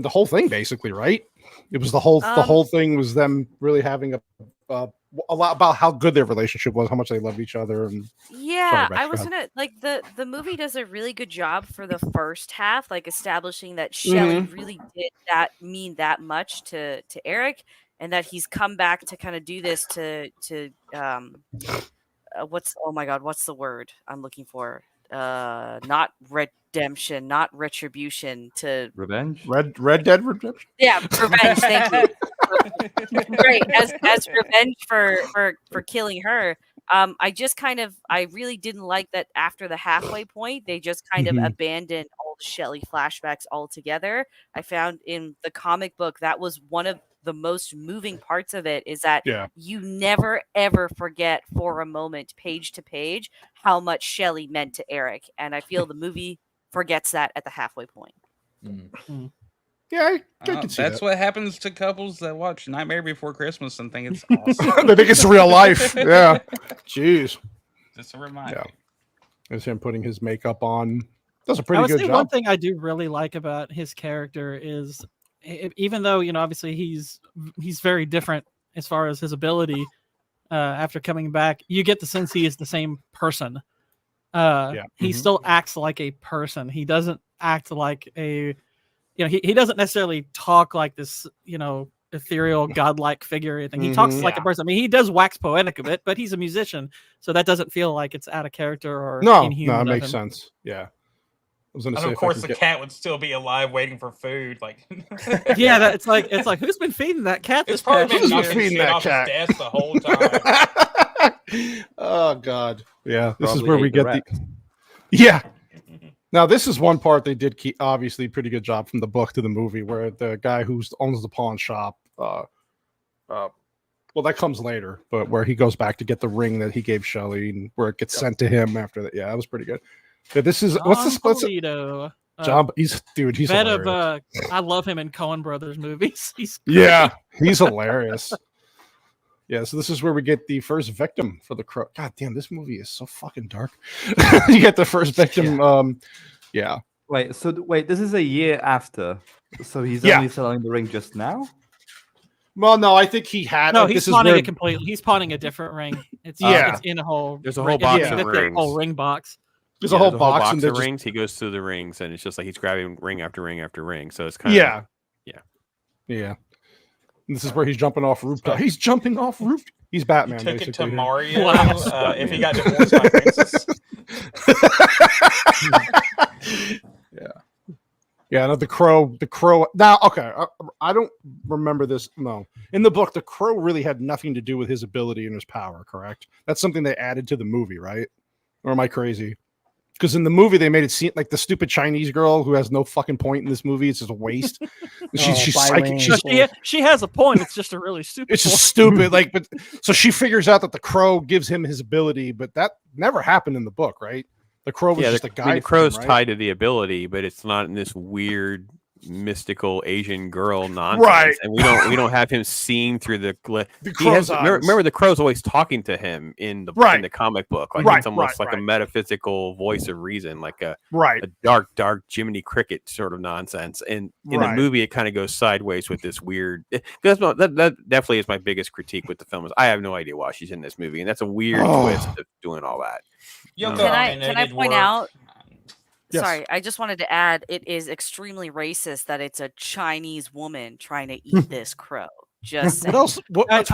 whole thing basically, right? It was the whole thing was them really having a lot about how good their relationship was, how much they love each other, and I was gonna the movie does a really good job for the first half, like establishing that Shelley really did mean that much to Eric. And that he's come back to kind of do this to what's the word I'm looking for? Not redemption, not retribution, to revenge. Red Dead Redemption. Yeah, revenge. Thank you. Great, as revenge for killing her. I really didn't like that after the halfway point, they just kind of abandoned all the Shelley flashbacks altogether. I found in the comic book that was one of the most moving parts of it, is that you never ever forget for a moment, page to page, how much Shelley meant to Eric. And I feel the movie forgets that at the halfway point. Yeah, I can see that's that. what happens to couples that watch Nightmare Before Christmas and think it's awesome. They think it's real life. Yeah. Jeez. Just a reminder. Yeah. There's him putting his makeup on. Does a pretty good job. One thing I do really like about his character is, even though obviously he's very different as far as his ability, after coming back, you get the sense he is the same person. He still acts like a person. He doesn't act like a, he doesn't necessarily talk like this, ethereal godlike figure or anything. He talks like a person. I mean, he does wax poetic a bit, but he's a musician, so that doesn't feel like it's out of character or inhuman. No, it makes sense. Yeah. And of course, the cat would still be alive, waiting for food. Like, it's like who's been feeding that cat? It's probably been feeding that cat his desk the whole time. Oh God, yeah. This is where we get the. Yeah. Now this is one part they did keep obviously pretty good job from the book to the movie, where the guy who owns the pawn shop. Well, that comes later, but where he goes back to get the ring that he gave Shelley, and where it gets sent to him after that. Yeah, that was pretty good. But this is what's the split? John, he's hilarious. I love him in Coen Brothers movies. He's hilarious. Yeah, so this is where we get the first victim for the Crow. God damn, this movie is so fucking dark. You get the first victim. Wait, this is a year after, so he's only selling the ring just now. Well, no, I think he had. No, he's pawning it completely. He's pawning a different ring. It's in a whole. There's a whole box of rings. Whole ring box. There's a whole box of rings. He goes through the rings, and it's just like he's grabbing ring after ring after ring. So it's kind of yeah. And this is where he's jumping off rooftop. He's jumping off roof. He's Batman. He took basically. it to Mario. If he got divorced by Princess. Yeah. No, the crow. Now, okay, I don't remember this. No, in the book, the crow really had nothing to do with his ability and his power. Correct? That's something they added to the movie, right? Or am I crazy? Because in the movie they made it seem like the stupid Chinese girl who has no fucking point in this movie. It's just a waste. She's psychic. She has a point. It's just a really stupid. It's just stupid. But so she figures out that the crow gives him his ability, but that never happened in the book, right? The crow was just a guy. The crow's tied to the ability, but it's not in this weird mystical Asian girl nonsense, Right. and we don't have him seeing through the crow's eyes. Remember the crow's always talking to him in the comic book, like it's almost like a metaphysical voice of reason, like a dark Jiminy Cricket sort of nonsense. And in the movie, it kind of goes sideways with this weird. That definitely is my biggest critique with the film. Is I have no idea why she's in this movie, and that's a weird twist of doing all that. Can I point out? Yes. Sorry, I just wanted to add it is extremely racist that it's a Chinese woman trying to eat this crow. Just what else?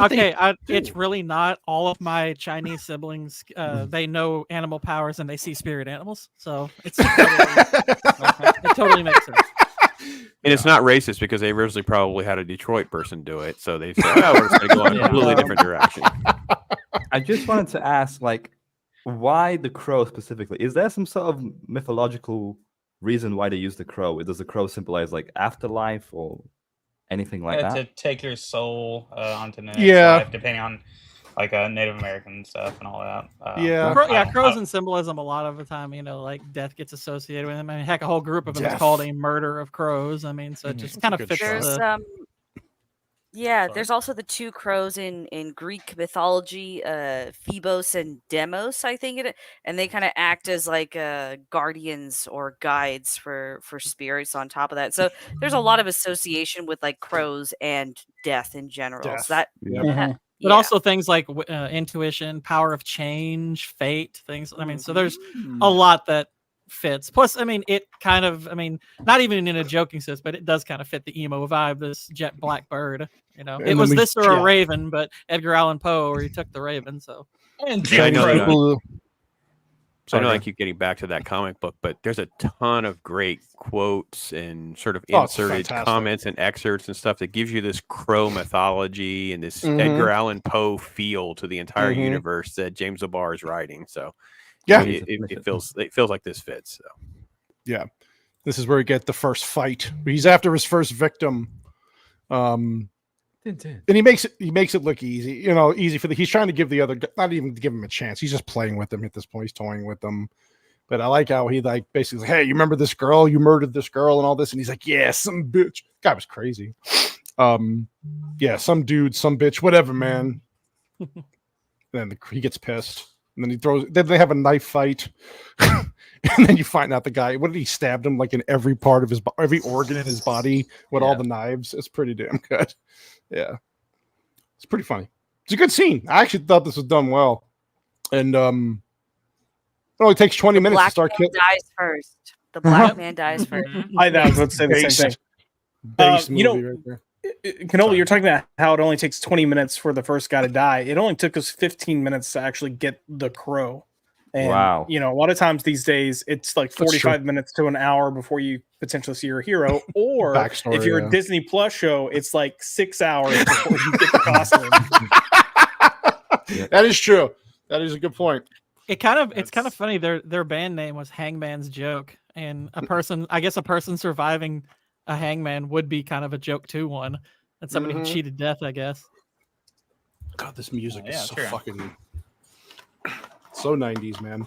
It's really not. All of my Chinese siblings, they know animal powers and they see spirit animals, so it's it totally makes sense. And it's not racist because they originally probably had a Detroit person do it, so they said, "Oh, we're just going to go in a completely different direction." I just wanted to ask, like, why the crow specifically? Is there some sort of mythological reason why they use the crow? Does the crow symbolize like afterlife or anything like that? To take your soul onto the next life, depending on like Native American stuff and all that. Crows in symbolism a lot of the time, like death gets associated with them. I mean, heck, a whole group of them is called a murder of crows. I mean, so it just kind of fits. There's also the two crows in Greek mythology, Phoebos and Demos, I think and they kind of act as like guardians or guides for spirits on top of that. So there's a lot of association with like crows and death in general. So that, but also things like intuition, power of change, fate, things. I mean, so there's a lot that fits. Plus, I mean, it kind of, not even in a joking sense, but it does kind of fit the emo vibe, this jet black bird. It was this or a raven, but Edgar Allan Poe, where he took the raven. So, I know I keep getting back to that comic book, but there's a ton of great quotes and sort of inserted comments and excerpts and stuff that gives you this crow mythology and this Edgar Allan Poe feel to the entire universe that James O'Barr is writing. So, it feels like this fits. So. Yeah, this is where we get the first fight. He's after his first victim. And he makes it look easy, easy for he's trying to give the other, not even to give him a chance. He's just playing with them at this point. He's toying with them. But I like how he like basically, hey, you remember this girl? You murdered this girl and all this. And he's like, yeah, some bitch. Guy was crazy. Some dude, some bitch, whatever, man. Then he gets pissed. And then then they have a knife fight. And then you find out the guy, what did he stabbed him like in every part of every organ in his body with all the knives? It's pretty damn good. Yeah. It's pretty funny. It's a good scene. I actually thought this was done well. And it only takes 20 minutes to start killing. Dies first. The black man dies first. I was about to say the same thing. Base movie right there. Cannoli, you're talking about how it only takes 20 minutes for the first guy to die. It only took us 15 minutes to actually get the crow. And, wow. A lot of times these days, it's like 45 minutes to an hour before you potentially see your hero. Or if you're a Disney Plus show, it's like 6 hours before you get the costume. That is true. That is a good point. It's kind of funny. Their band name was Hangman's Joke. And a person surviving a hangman would be kind of a joke to one. And somebody who cheated death, I guess. God, this music is so fucking... So 90s, man.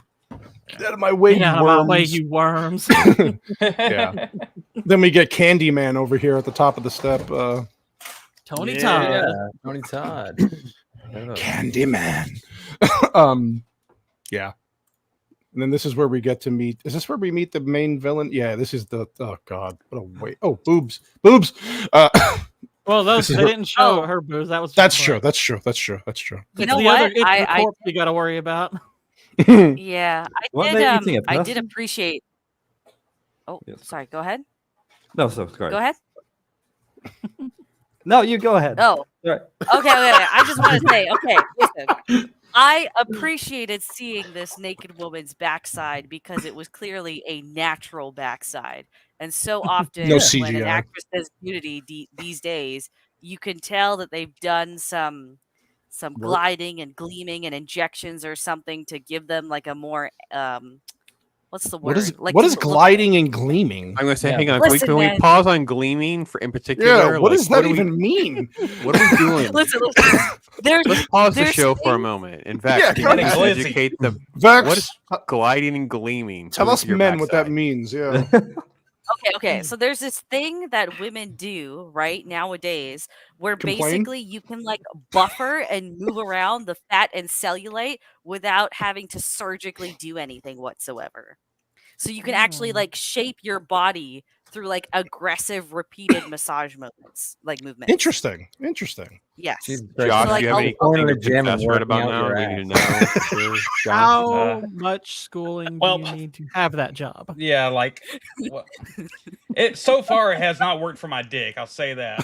Get out of my way, you worms. Yeah. Then we get Candyman over here at the top of the step. Tony Todd. Tony Todd. Candyman. Yeah. And then this is where we get to meet. Is this where we meet the main villain? Yeah, this is the. Oh God! What a wait! Oh, boobs. Well, they didn't show her boobs. That's true. That's true. You know what? The corpse you got to worry about. Yeah, I did appreciate. Oh, sorry. Go ahead. No, sorry. Go ahead. No, you go ahead. Oh, right. Okay. I just want to say, listen. I appreciated seeing this naked woman's backside because it was clearly a natural backside. And so often when an actress says nudity these days, you can tell that they've done some gliding and gleaming and injections or something to give them like a more what's the word? What is gliding and gleaming? I'm going to say, hang on. Can we pause on gleaming in particular? Yeah, what does that even mean? What are we doing? Listen. Let's pause the show for a moment. In fact, can you educate what is gliding and gleaming? Tell us men what that means. Yeah. Okay. So there's this thing that women do right nowadays where basically you can like buffer and move around the fat and cellulite without having to surgically do anything whatsoever. So you can actually like shape your body through like aggressive repeated massage movements. Interesting. Yes. Josh, So, do you have anything to confess right about now? We need to know. for sure. Josh? How much schooling do you need to have that job? Yeah, like it so far it has not worked for my dick. I'll say that.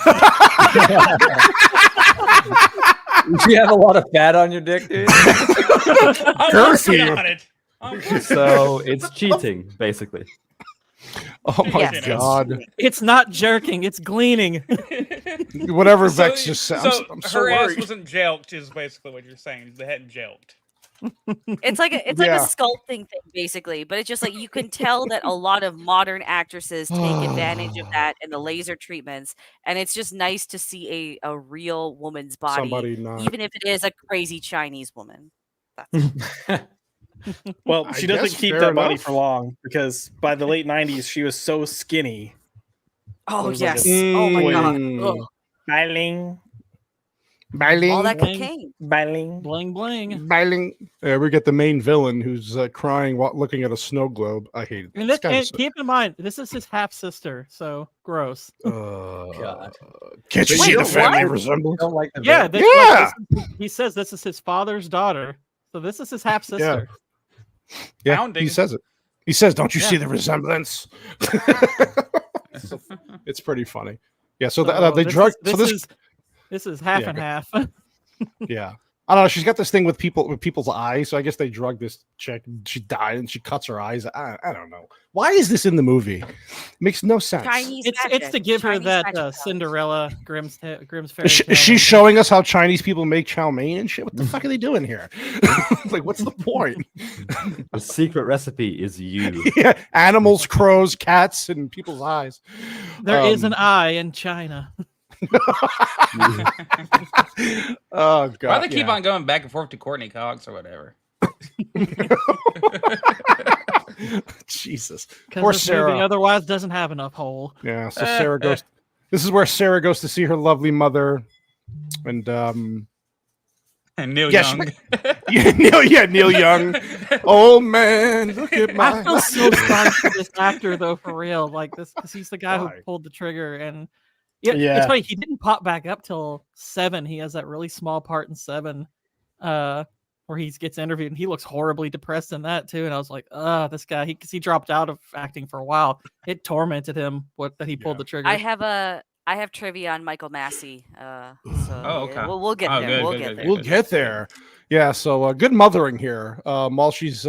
Do you have a lot of fat on your dick, dude? I'm working on it. So it's cheating, basically. Oh my god! It's not jerking; it's gleaning. Whatever Vex just said. So I'm so her ass worried. wasn't jelked, is basically what you're saying. They hadn't jelked. It's like a sculpting thing, basically, but it's just like you can tell that a lot of modern actresses take advantage of that and the laser treatments, and it's just nice to see a real woman's body, even if it is a crazy Chinese woman. Well, she doesn't keep that body for long because by the late 90s, she was so skinny. Oh, yes. Oh, my God. Biling. All that cocaine. Biling. Bling, bling. Biling. We get the main villain who's crying while looking at a snow globe. I hate it. And keep in mind, this is his half sister, so gross. God. Can't you see the family resemblance? He says this is his father's daughter, so this is his half sister. Yeah, he says it. He says, "Don't you see the resemblance?" It's pretty funny. Yeah, so they drug. This is half and half. Yeah, I don't know. She's got this thing with people's eyes. So I guess they drugged this chick. She died, and she cuts her eyes. I don't know. Why is this in the movie? It makes no sense. It's to give her that Cinderella Grimm's fairy tale. She's showing us how Chinese people make chow mein and shit. What the fuck are they doing here? Like, what's the point? The secret recipe is you. Yeah, animals, crows, cats, and people's eyes. There is an eye in China. Oh god! Why they keep on going back and forth to Courtney Cox or whatever? Jesus, poor Sarah. Movie otherwise doesn't have enough hole. Yeah, so Sarah goes. This is where Sarah goes to see her lovely mother, and Neil Young. Neil Young. Oh man, look at my. I feel so sorry for this actor though, for real. Like this, because he's the guy who pulled the trigger and. Yeah, it's funny. He didn't pop back up till 7. He has that really small part in 7, where he gets interviewed, and he looks horribly depressed in that too. And I was like, this guy, because he dropped out of acting for a while. It tormented him that he pulled the trigger. I have trivia on Michael Massey. Okay. We'll get there. We'll get there. Yeah. So good mothering here. While she's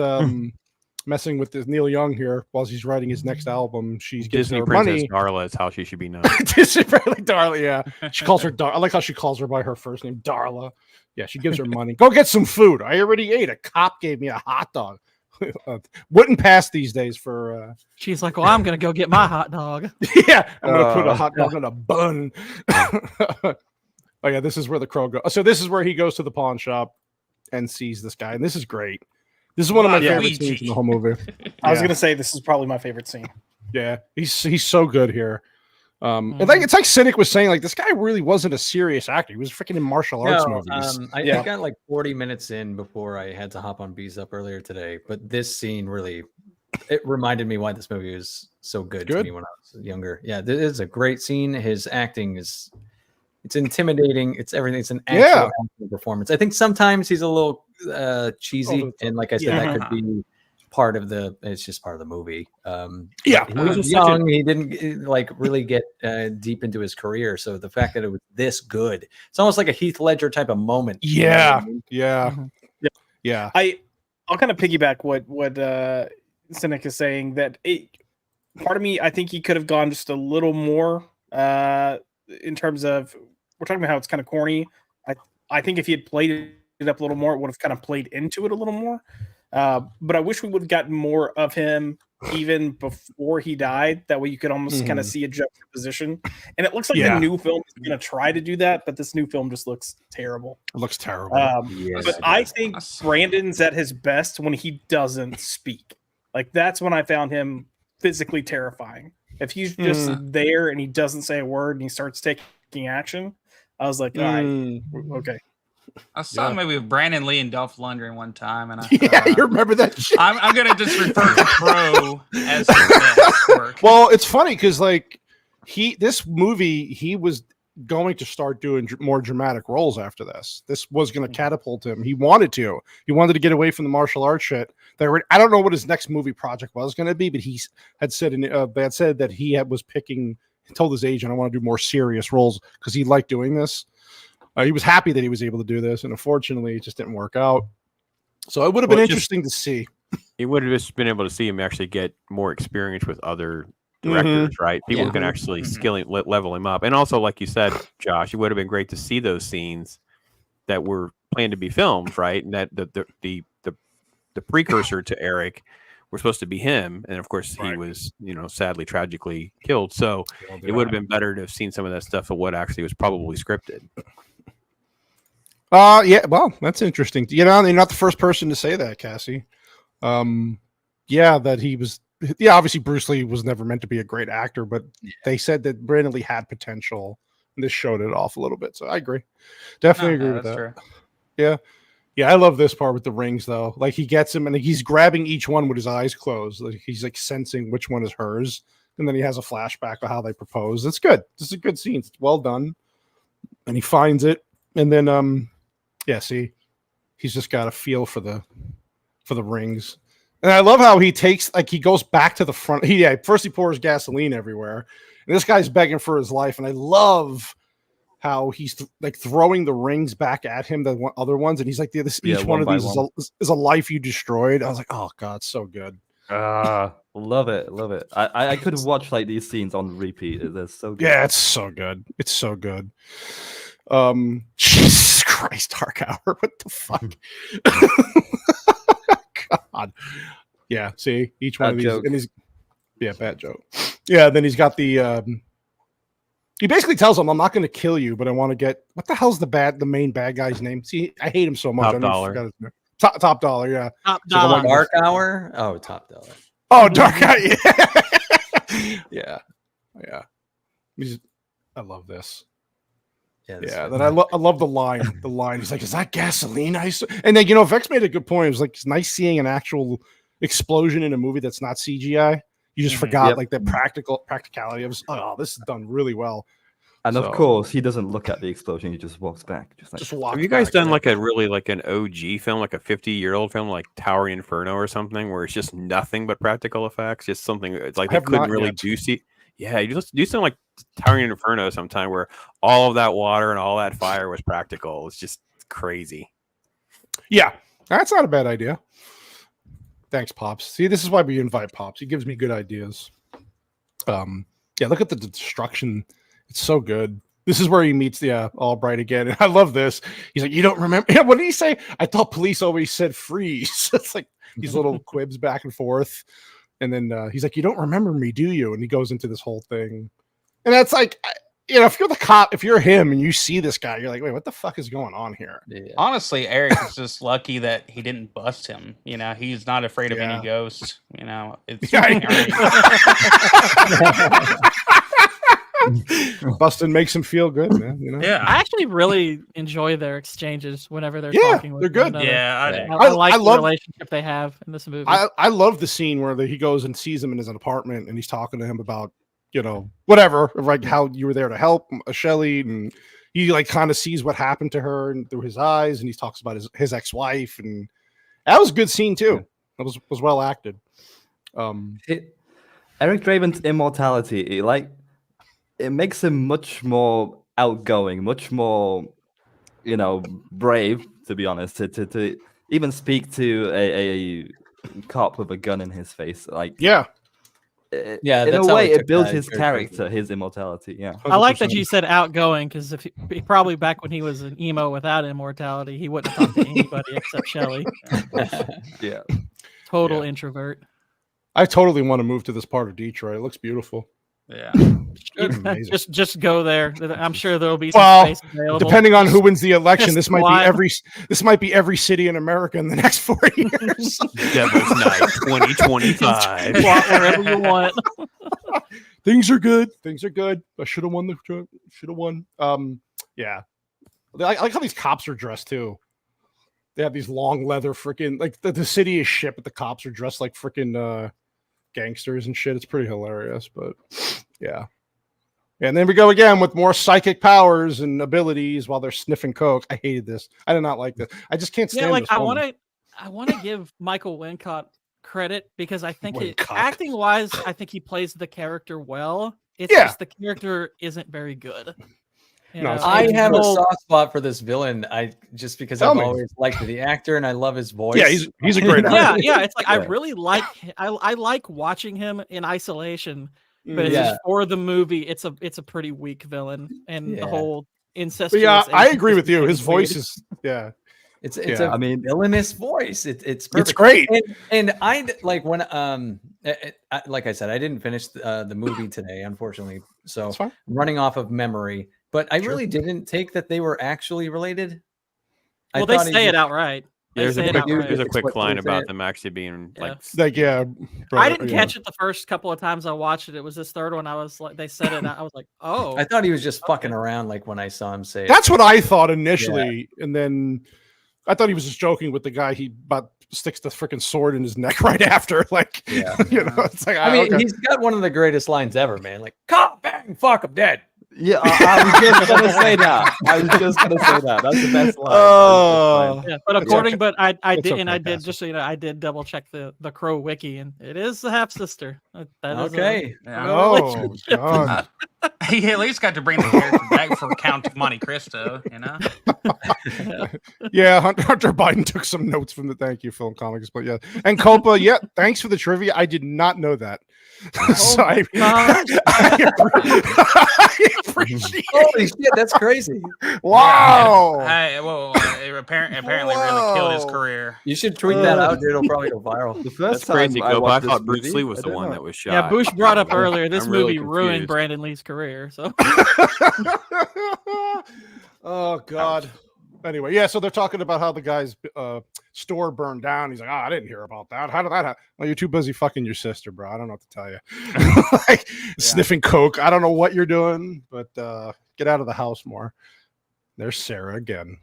messing with this Neil Young here while he's writing his next album. She's Disney her Princess money. Darla is how she should be known. Disney Darla, yeah. She calls her Darla. I like how she calls her by her first name, Darla. Yeah, she gives her money. Go get some food. I already ate. A cop gave me a hot dog. Wouldn't pass these days for. She's like, well, I'm gonna go get my hot dog. Yeah, I'm gonna put a hot dog in a bun. Oh yeah, this is where the crow goes. So this is where he goes to the pawn shop and sees this guy, and this is great. This is one of my favorite scenes in the whole movie. I was gonna say this is probably my favorite scene. Yeah, he's so good here. And it's like Cynic was saying, like this guy really wasn't a serious actor. He was freaking in martial arts movies. I got like 40 minutes in before I had to hop on Bees Up earlier today. But this scene really, it reminded me why this movie was so good to me when I was younger. Yeah, this is a great scene. His acting it's intimidating. It's everything. It's an actual acting performance. I think sometimes he's a little cheesy, and like I said, that could be part of it's just part of the movie. He was young. He didn't like really get deep into his career. So the fact that it was this good, it's almost like a Heath Ledger type of moment. Yeah. I'll kind of piggyback what Cynic is saying, that part of me, I think he could have gone just a little more in terms of, we're talking about how it's kind of corny. I think if he had played it up a little more, it would have kind of played into it a little more. But I wish we would have gotten more of him even before he died. That way you could almost kind of see a juxtaposition. And it looks like the new film is going to try to do that, but this new film just looks terrible. It looks terrible. But I think Brandon's at his best when he doesn't speak. Like, that's when I found him physically terrifying. If he's just there and he doesn't say a word and he starts taking action, I was like, all right, okay. I saw a movie with Brandon Lee and Dolph Lundgren one time, and you remember that shit? I'm gonna just refer to Crow as his work. Well, it's funny because like this movie, he was going to start doing more dramatic roles after this. This was going to catapult him. He wanted to get away from the martial arts shit. I don't know what his next movie project was going to be, but he had said that he was picking. He told his agent, "I want to do more serious roles," because he liked doing this. He was happy that he was able to do this, and unfortunately, it just didn't work out. So it would have been interesting to see. It would have just been able to see him actually get more experience with other directors, right? People who can actually level him up. And also, like you said, Josh, it would have been great to see those scenes that were planned to be filmed, right? And that the precursor to Eric were supposed to be him, and of course he was, sadly tragically killed. So it would have been better to have seen some of that stuff of what actually was probably scripted. Yeah, well, that's interesting. You're not the first person to say that, Cassie. That he was. Yeah, obviously Bruce Lee was never meant to be a great actor, but they said that Brandon Lee had potential, and this showed it off a little bit. So I agree, definitely agree with that. True. Yeah, I love this part with the rings though. Like he gets him, and he's grabbing each one with his eyes closed. Like he's like sensing which one is hers, and then he has a flashback of how they propose. It's good. This is a good scene. It's well done, and he finds it, and then see, he's just got a feel for the rings. And I love how he goes back to the front. First he pours gasoline everywhere, and this guy's begging for his life. And I love how he's throwing the rings back at him, the other ones, and he's like, each one of these is a life you destroyed. I was like, oh god, so good. Love it. I could watch these scenes on repeat. They're so good. Yeah, it's so good. It's so good. Jesus Christ, Dark Hour. What the fuck? God. Yeah, see, each one of these, and he's bad joke. Yeah, then he's got the he basically tells him, I'm not going to kill you, but I want to get, what the hell's the main bad guy's name? See, I hate him so much. Top Dollar. Top Dollar, yeah. Top Dollar. Dark Hour? Oh, Top Dollar. Oh, Dark Hour, yeah. Yeah. I love this. Yeah, then I love the line. The line, he's like, "Is that gasoline?" And then Vex made a good point. It was like it's nice seeing an actual explosion in a movie that's not CGI. You just forgot the practicality of this is done really well. And of course, he doesn't look at the explosion. He just walks back. Have you guys done an OG film, like a 50-year-old film, like Towering Inferno or something, where it's just nothing but practical effects? Just something. It's like they couldn't really do. Yeah, you just do something like Towering Inferno sometime where all of that water and all that fire was practical. It's just crazy. Yeah, that's not a bad idea. Thanks, Pops. See, this is why we invite Pops. He gives me good ideas. Look at the destruction. It's so good. This is where he meets the Albright again. And I love this. He's like, you don't remember? Yeah, what did he say? I thought police always said freeze. It's like these little quibs back and forth. And then he's like, you don't remember me, do you? And he goes into this whole thing. And that's like, if you're the cop, if you're him and you see this guy, you're like, wait, what the fuck is going on here? Yeah. Honestly, Eric is just lucky that he didn't bust him. He's not afraid of any ghost. It's Bustin makes him feel good, man. Yeah, I actually really enjoy their exchanges whenever they're talking. With they're good. Another. Yeah, I like the relationship they have in this movie. I love the scene where he goes and sees him in his apartment and he's talking to him about whatever, like how you were there to help Shelley, and he kind of sees what happened to her and through his eyes, and he talks about his ex-wife, and that was a good scene too. That was well acted. Eric Draven's immortality, it makes him much more outgoing, much more, brave, to be honest, to even speak to a cop with a gun in his face. In a way, it builds his character, his immortality. Yeah, 100%. I like that you said outgoing, because if he probably back when he was an emo without immortality, he wouldn't talk to anybody except Shelley. Yeah, total introvert. I totally want to move to this part of Detroit. It looks beautiful. Yeah, just go there. I'm sure there'll be some space available. Depending on who wins the election, this might be every city in America in the next 4 years. Devil's Night 2025. Wherever you want. Things are good. Things are good. I should have won. Should have won. Yeah. I like how these cops are dressed too. They have these long leather freaking like the city is shit, but the cops are dressed like freaking gangsters and shit. It's pretty hilarious, but yeah. And then we go again with more psychic powers and abilities while they're sniffing coke. I hated this. I did not like this. I just can't stand. Yeah, like this I woman. want to give Michael Wincott credit because I think acting wise, I think he plays the character well. It's just the character isn't very good. I have a soft spot for this villain. Just because I've always liked the actor and I love his voice. Yeah, he's a great actor. Yeah. It's like I really like. I like watching him in isolation, but it's just for the movie, it's a pretty weak villain, and the whole incestuous. Yeah, I agree with you. His voice is It's a villainous voice. It's perfect. It's great. And I like when like I said, I didn't finish the movie today, unfortunately. So I'm running off of memory. But I really didn't take that they were actually related. Well, they say it outright. There's a quick line about them actually being like I didn't catch it the first couple of times I watched it. It was this third one. I was like, they said it. And I was like, oh. I thought he was just fucking around. Like when I saw him say it. That's what I thought initially, and then I thought he was just joking with the guy. He sticks the freaking sword in his neck right after. Like, it's like I mean, he's got one of the greatest lines ever, man. Like, cop bang, fuck, I'm dead. Yeah, I was just gonna say that. That's the best line. But I did just so you know, I did double check the Crow wiki, and it is the half sister. Okay. God. He at least got to bring the character back for Count of Monte Cristo, you know. Yeah, Hunter Biden took some notes from the Thank You Film Comics, but yeah, and Copa, thanks for the trivia. I did not know that. So I appreciate. Holy shit, that's crazy! Wow. It apparently really killed his career. You should tweet that out, dude. It'll probably go viral. The first That's crazy. I thought movie, Bruce Lee was the one that was shot. Yeah, Bush brought up earlier. This really movie ruined confused. Brandon Lee's career. So. Oh God. Anyway, so they're talking about how the guy's store burned down. He's like, I didn't hear about that. How did that happen? Well, you're too busy fucking your sister, bro. I don't know what to tell you. Sniffing coke. I don't know what you're doing, but get out of the house more. There's Sarah again.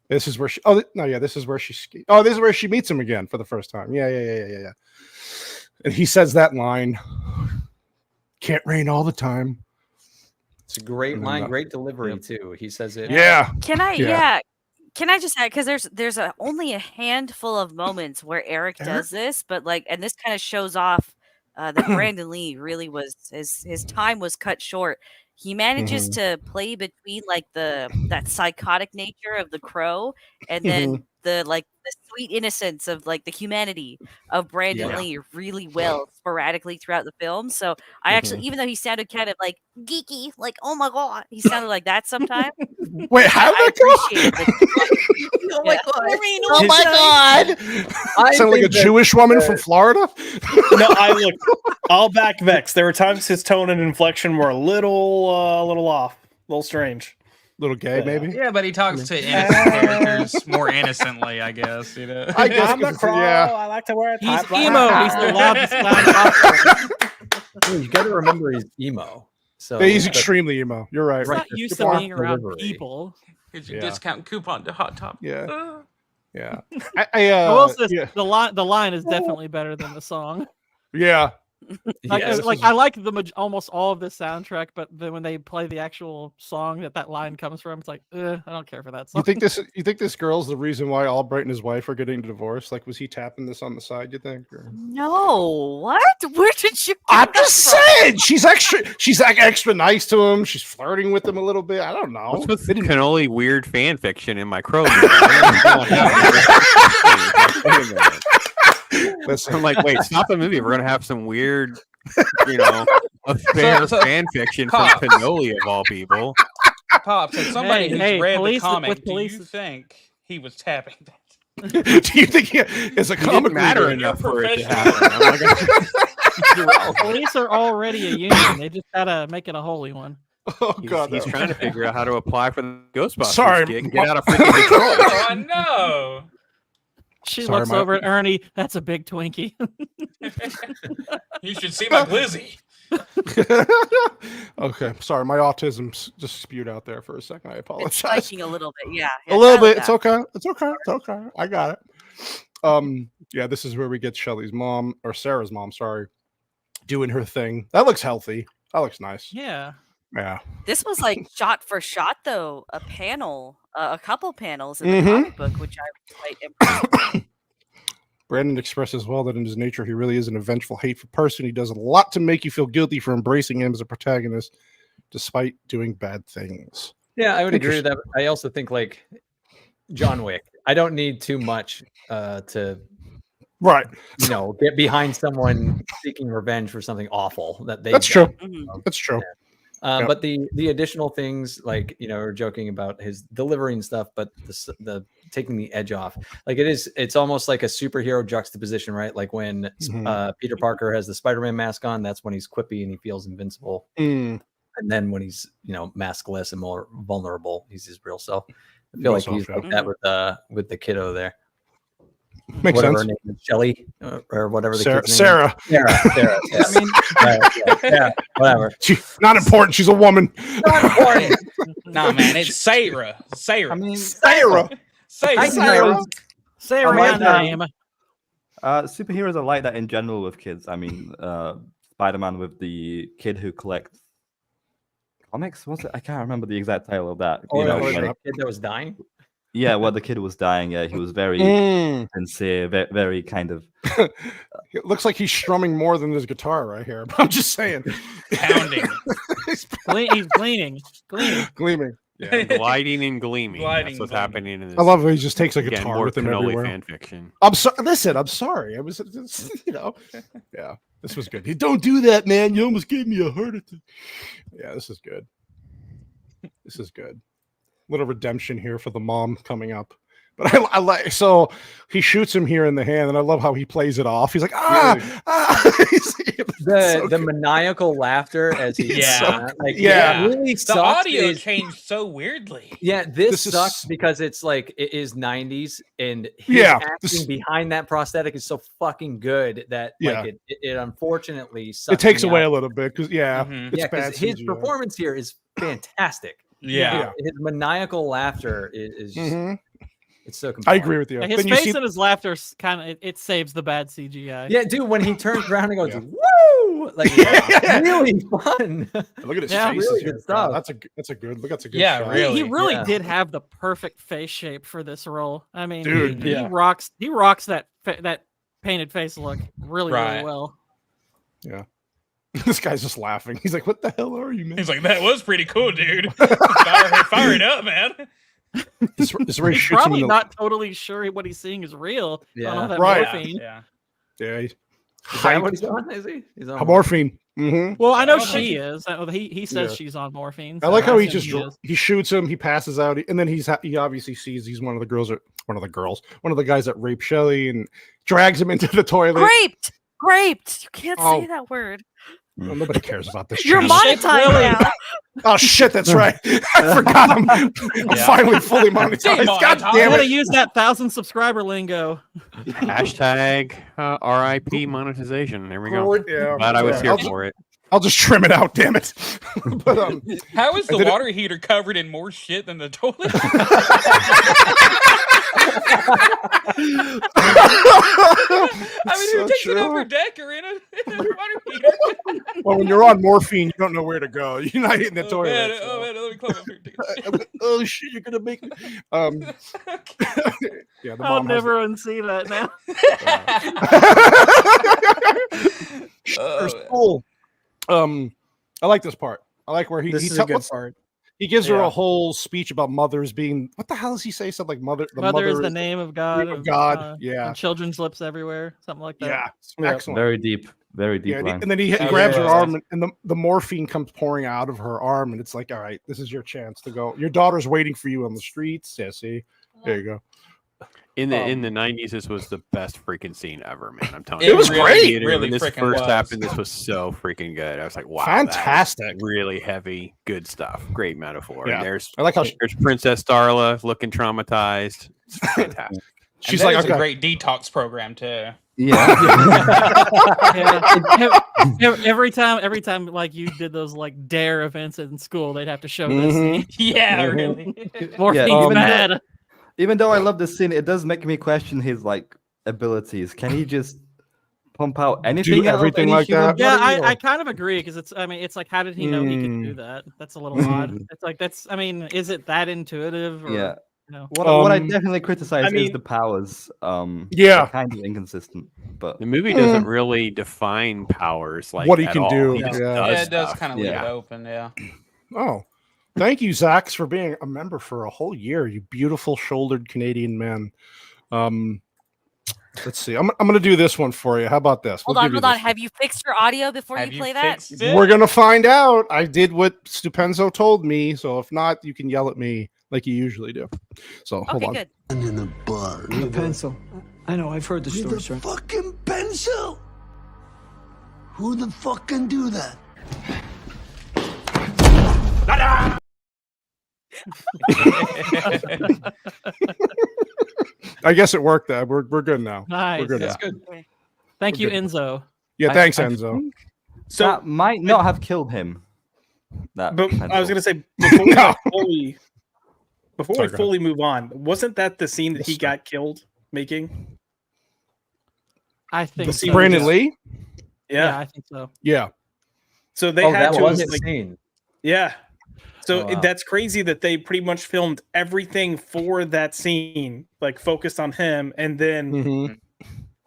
This is where she. This is where she. This is where she meets him again for the first time. Yeah. And he says that line. Can't rain all the time. It's a great line, great delivery too. He says it. Yeah. Can I just add, because there's only a handful of moments where Eric does this, but and this kind of shows off that Brandon Lee really was his time was cut short. He manages to play between that psychotic nature of the Crow and then the sweet innocence of the humanity of Brandon Lee really well sporadically throughout the film. So I actually, even though he sounded kind of geeky, oh my god, he sounded like that sometimes. Wait, how did that go? Oh my god! Oh my god! I sound like a Jewish woman from Florida. No, I'll back Vex. There were times his tone and inflection were a little off, a little strange. Little gay, maybe. Yeah, but he talks to innocent characters more innocently, I guess. You know, I guess I'm a Crow. I like to wear a He's top. emo. He's the loudest. You got to remember he's emo. So he's extremely emo. You're right. He's not used to being around people. Here's your discount coupon to Hot Top. Yeah. The line is definitely better than the song. Yeah. I like almost all of the soundtrack, but then when they play the actual song that line comes from, it's like, I don't care for that song. You think this girl's the reason why Albright and his wife are getting divorced? Was he tapping this on the side? You think? Or? No. What? Where did you? I'm just saying. She's extra nice to him. She's flirting with him a little bit. I don't know. What's with cannoli weird fan fiction in my Crow? Listen, I'm like, wait, stop the movie. We're gonna have some weird, affair fan fiction from Cannoli of all people. Pops, as somebody who's read the comic, do you think he was tapping that? Do you think it's a comic matter enough for it to happen? Police are already a union. They just gotta make it a holy one. Oh God, he's trying to figure out how to apply for the Ghostbusters gig and get out of freaking Detroit. Oh, I know. She looks over at Ernie. That's a big Twinkie. You should see my glizzy. Okay, sorry, my autism just spewed out there for a second. I It's apologize. spiking a little bit. Yeah. A little bit. It's okay. It's okay. It's okay. I got it. Yeah, this is where we get Shelly's mom or Sarah's mom, sorry, doing her thing. That looks healthy. That looks nice. Yeah. Yeah. This was like shot for shot, though. A couple panels in the comic book, which I was quite impressed with. Brandon expresses well that in his nature, he really is an vengeful, hateful person. He does a lot to make you feel guilty for embracing him as a protagonist, despite doing bad things. Yeah, I would agree with that. I also think like John Wick. I don't need too much to, right? You know, get behind someone seeking revenge for something awful that they. That's true. That's true. Yeah. But the additional things, like, you know, we're joking about his delivery and stuff, but the taking the edge off, like it's almost like a superhero juxtaposition, right? Like when Peter Parker has the Spider-Man mask on, that's when he's quippy and he feels invincible. And then when he's, you know, maskless and more vulnerable, he's his real self. I feel like he's like that with the kiddo there. Makes whatever sense. Her name is, Shelly or whatever the kid's name is. Sarah. Yeah, I mean, yeah, whatever. Not important. She's a woman. Not important. Nah, man, it's Sarah. Sarah. I mean, Sarah. Sarah. Superheroes are like that in general with kids. I mean, Spider-Man with the kid who collects comics. What's it? I can't remember the exact title of that. Or the kid that was dying. Yeah, well, the kid was dying. Yeah, he was very sincere, very kind of. It looks like he's strumming more than his guitar right here. But I'm just saying, pounding. He's gleaming. Yeah, gliding and gleaming. Gliding, That's what's happening in this. I love how he just takes a Again, guitar more with him cannoli everywhere. fan fiction. I'm sorry. Listen, I'm sorry. I was, you know, yeah, this was good. Don't do that, man. You almost gave me a heart attack. Yeah, this is good. This is good. Little redemption here for the mom coming up. But I like, so he shoots him here in the hand, and I love how he plays it off. He's like, the maniacal laughter as he really the audio changed so weirdly. Yeah, this sucks because it's like it is 90s, and his acting behind that prosthetic is so fucking good that like it unfortunately sucks. It takes away a little bit because because his performance here is fantastic. His maniacal laughter is it's so compelling. I agree with you. Yeah, his face and his laughter kind of it saves the bad CGI. Yeah, dude, when he turns around and goes, "Woo!" Like really fun. Look at his face. Really good stuff. That's a good look. That's a good. Yeah, shot. really. He really did have the perfect face shape for this role. I mean, dude, he rocks. He rocks that painted face look really well. Yeah. This guy's just laughing. He's like, "What the hell are you, man?" He's like, "That was pretty cool, dude. Fire it up, man." This He's probably not totally sure what he's seeing is real. Yeah, morphine. Yeah. Is that what he's on? Is he? He's on morphine. Well, I know she is. He says she's on morphine. I like how he just he shoots him. He passes out, and then he obviously sees he's one of the guys that raped Shelly and drags him into the toilet. Raped. You can't say that word. Well, nobody cares about this. You're monetized now. Oh shit, that's right. I forgot. I'm finally fully monetized. God damn it! I'm gonna use that 1,000 subscriber lingo. Hashtag RIP monetization. There we go. Yeah, glad I was here for it. I'll just trim it out, damn it. But how is the water heater covered in more shit than the toilet? I mean, who takes an overdecker in a water heater? Well, when you're on morphine, you don't know where to go. You're not hitting the toilet. Man, let me climb up here. Oh shit, you're gonna make me. Yeah, I'll never unsee that now. Cool. I like this part. I like where This is a good part. He gives her a whole speech about mothers being. What the hell does he say? Something like mother. Mother is the name of God. Yeah. Children's lips everywhere. Something like that. Yeah. Excellent. Very deep line. And then he grabs her arm, and the morphine comes pouring out of her arm, and it's like, all right, this is your chance to go. Your daughter's waiting for you on the streets. Yeah, see, there you go. In the 90s, this was the best freaking scene ever, man. I'm telling you. It was great. When this first happened, this was so freaking good. I was like, wow. Fantastic. Really heavy, good stuff. Great metaphor. Yeah. And I like how there's Princess Darla looking traumatized. It's fantastic. She's like, a great detox program too. Every time, like you did those like dare events in school, they'd have to show this scene. Yeah, really. Even though I love this scene, it does make me question his like abilities. Can he just pump out anything? Everything like that? Yeah, I kind of agree because it's like, how did he know he could do that? That's a little odd. It's like is it that intuitive? Or, yeah. No. What I definitely criticize is the powers. Yeah, kind of inconsistent. But the movie doesn't really define powers like what he can do. It does kind of leave it open. Yeah. Oh, thank you, Zach, for being a member for a whole year. You beautiful shouldered Canadian man. Let's see. I'm going to do this one for you. How about this? Hold on. Have you fixed your audio before you play that? We're going to find out. I did what Stupenzo told me. So if not, you can yell at me like you usually do. So hold on. Good. In a bar. The pencil. I know. I've heard the story, sir. Fucking pencil. Who the fuck can do that? I guess it worked. That we're good now. Nice. We're good. That's good. Thank you, Enzo. Yeah, thanks, Enzo. So that might not have killed him. But I was gonna say before we fully move on, wasn't that the scene that he got killed making? I think so. Brandon Lee. Yeah, I think so. Yeah. So they had that to was his scene. Yeah. So wow. that's crazy that they pretty much filmed everything for that scene, like focused on him, and then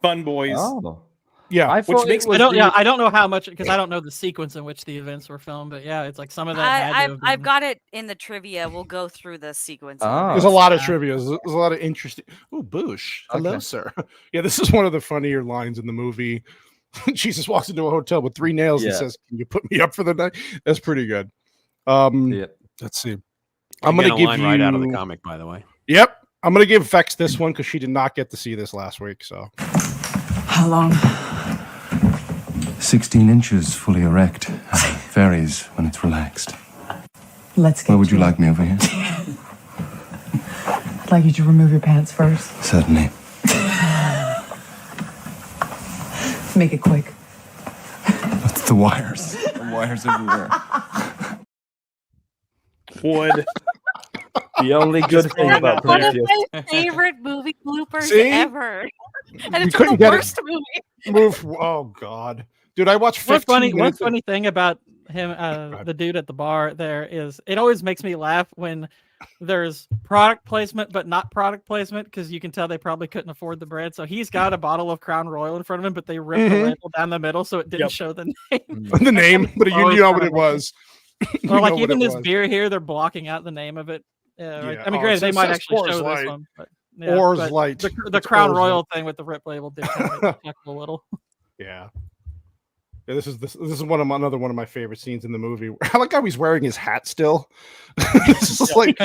Fun Boys. Oh. Yeah, I don't know how much because I don't know the sequence in which the events were filmed, but yeah, it's like some of that. I've got it in the trivia. We'll go through the sequence. There's a lot of trivia. There's a lot of interesting. Oh, Boosh, hello, sir. Yeah, this is one of the funnier lines in the movie. Jesus walks into a hotel with 3 nails and says, "Can you put me up for the night?" That's pretty good. Let's see. I'm going to give you right out of the comic, by the way. Yep, I'm going to give Vex this one because she did not get to see this last week. So, how long? 16 inches, fully erect. Varies when it's relaxed. Let's get. Where would you like me over here? I'd like you to remove your pants first. Certainly. Make it quick. That's the wires. The wires everywhere. Wood. The only good thing about one of my favorite movie bloopers ever, and it's couldn't the get worst movie. Oh God, dude! I watched 15 one minutes. funny thing about him, the dude at the bar there is it always makes me laugh when there's product placement but not product placement because you can tell they probably couldn't afford the bread. So he's got a bottle of Crown Royal in front of him, but they ripped the label down the middle so it didn't show the name. The name, but you know what it was. Or like even this beer here, they're blocking out the name of it. Right? I mean, granted, they might actually show this one. But, Oars Light. The Crown Royal thing with the rip label did kind of affect a little. Yeah. Yeah, this is another one of my favorite scenes in the movie. I like how he's wearing his hat still. It's just like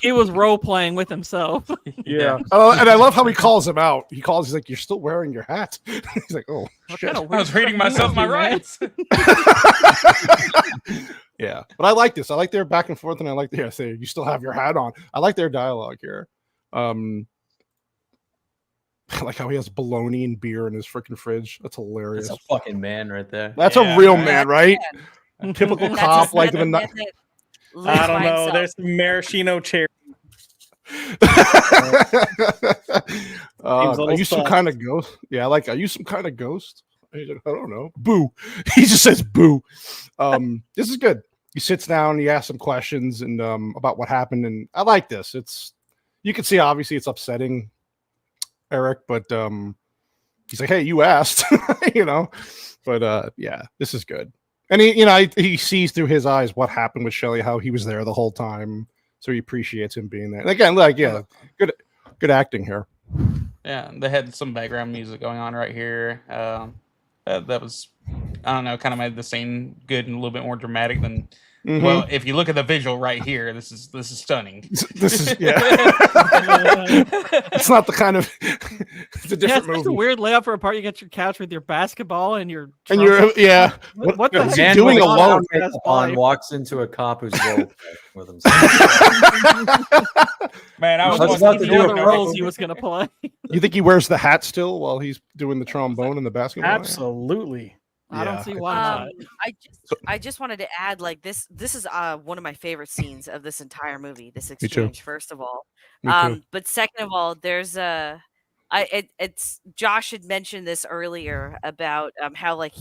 he was role playing with himself. Yeah. And I love how he calls him out. He's like, "You're still wearing your hat." He's like, "Oh shit." I was reading myself my rights. Yeah, but I like this. I like their back and forth, and I like the say, "You still have your hat on." I like their dialogue here. I like how he has bologna and beer in his freaking fridge. That's hilarious. That's a fucking man right there. That's a real man, right? Typical cop, like the I don't know. There's some maraschino cherry. Are you some kind of ghost? Yeah, like, are you some kind of ghost? I don't know. Boo. He just says boo. This is good. He sits down, he asks some questions and about what happened, and I like this. You can see obviously it's upsetting Eric, but he's like, "Hey, you asked," you know. But yeah, this is good. And he sees through his eyes what happened with Shelley, how he was there the whole time, so he appreciates him being there. And again, like, yeah, good acting here. Yeah, they had some background music going on right here. That was, I don't know, kind of made the scene good and a little bit more dramatic than Well, if you look at the visual right here, this is stunning. This is it's not the kind of it's a different movie. It's a weird layout for a part. You got your couch with your basketball and your What the man heck doing with alone? on walks into a cop who's role with himself. Man, I was about to do the roles he was going to play. You think he wears the hat still while he's doing the trombone and the basketball? Absolutely. I don't see why not. I just wanted to add, like, this is one of my favorite scenes of this entire movie. This too. exchange, first of all, Me too. but second of all, there's it's Josh had mentioned this earlier about how like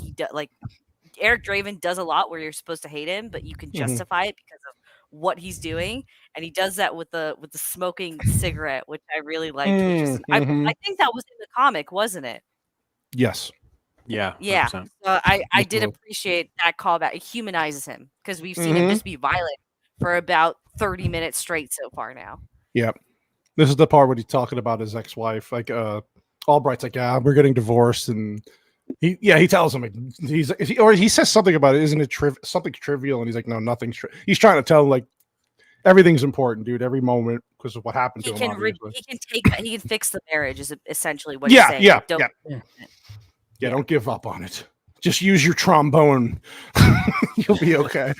Eric Draven does a lot where you're supposed to hate him, but you can justify it because of what he's doing, and he does that with the smoking cigarette, which I really liked. Which is, I think that was in the comic, wasn't it? Yes. Yeah. Yeah. 100%. So I did appreciate that callback. It humanizes him because we've seen him just be violent for about 30 minutes straight so far now. Yep. This is the part where he's talking about his ex-wife. Like Albright's like, yeah, we're getting divorced, and he tells him, like, he says something about it, isn't it something trivial? And he's like, no, nothing's he's trying to tell him, like, everything's important, dude, every moment, because of what happened to him. He can fix the marriage is essentially what he's saying. Don't give up on it. Just use your trombone. You'll be okay.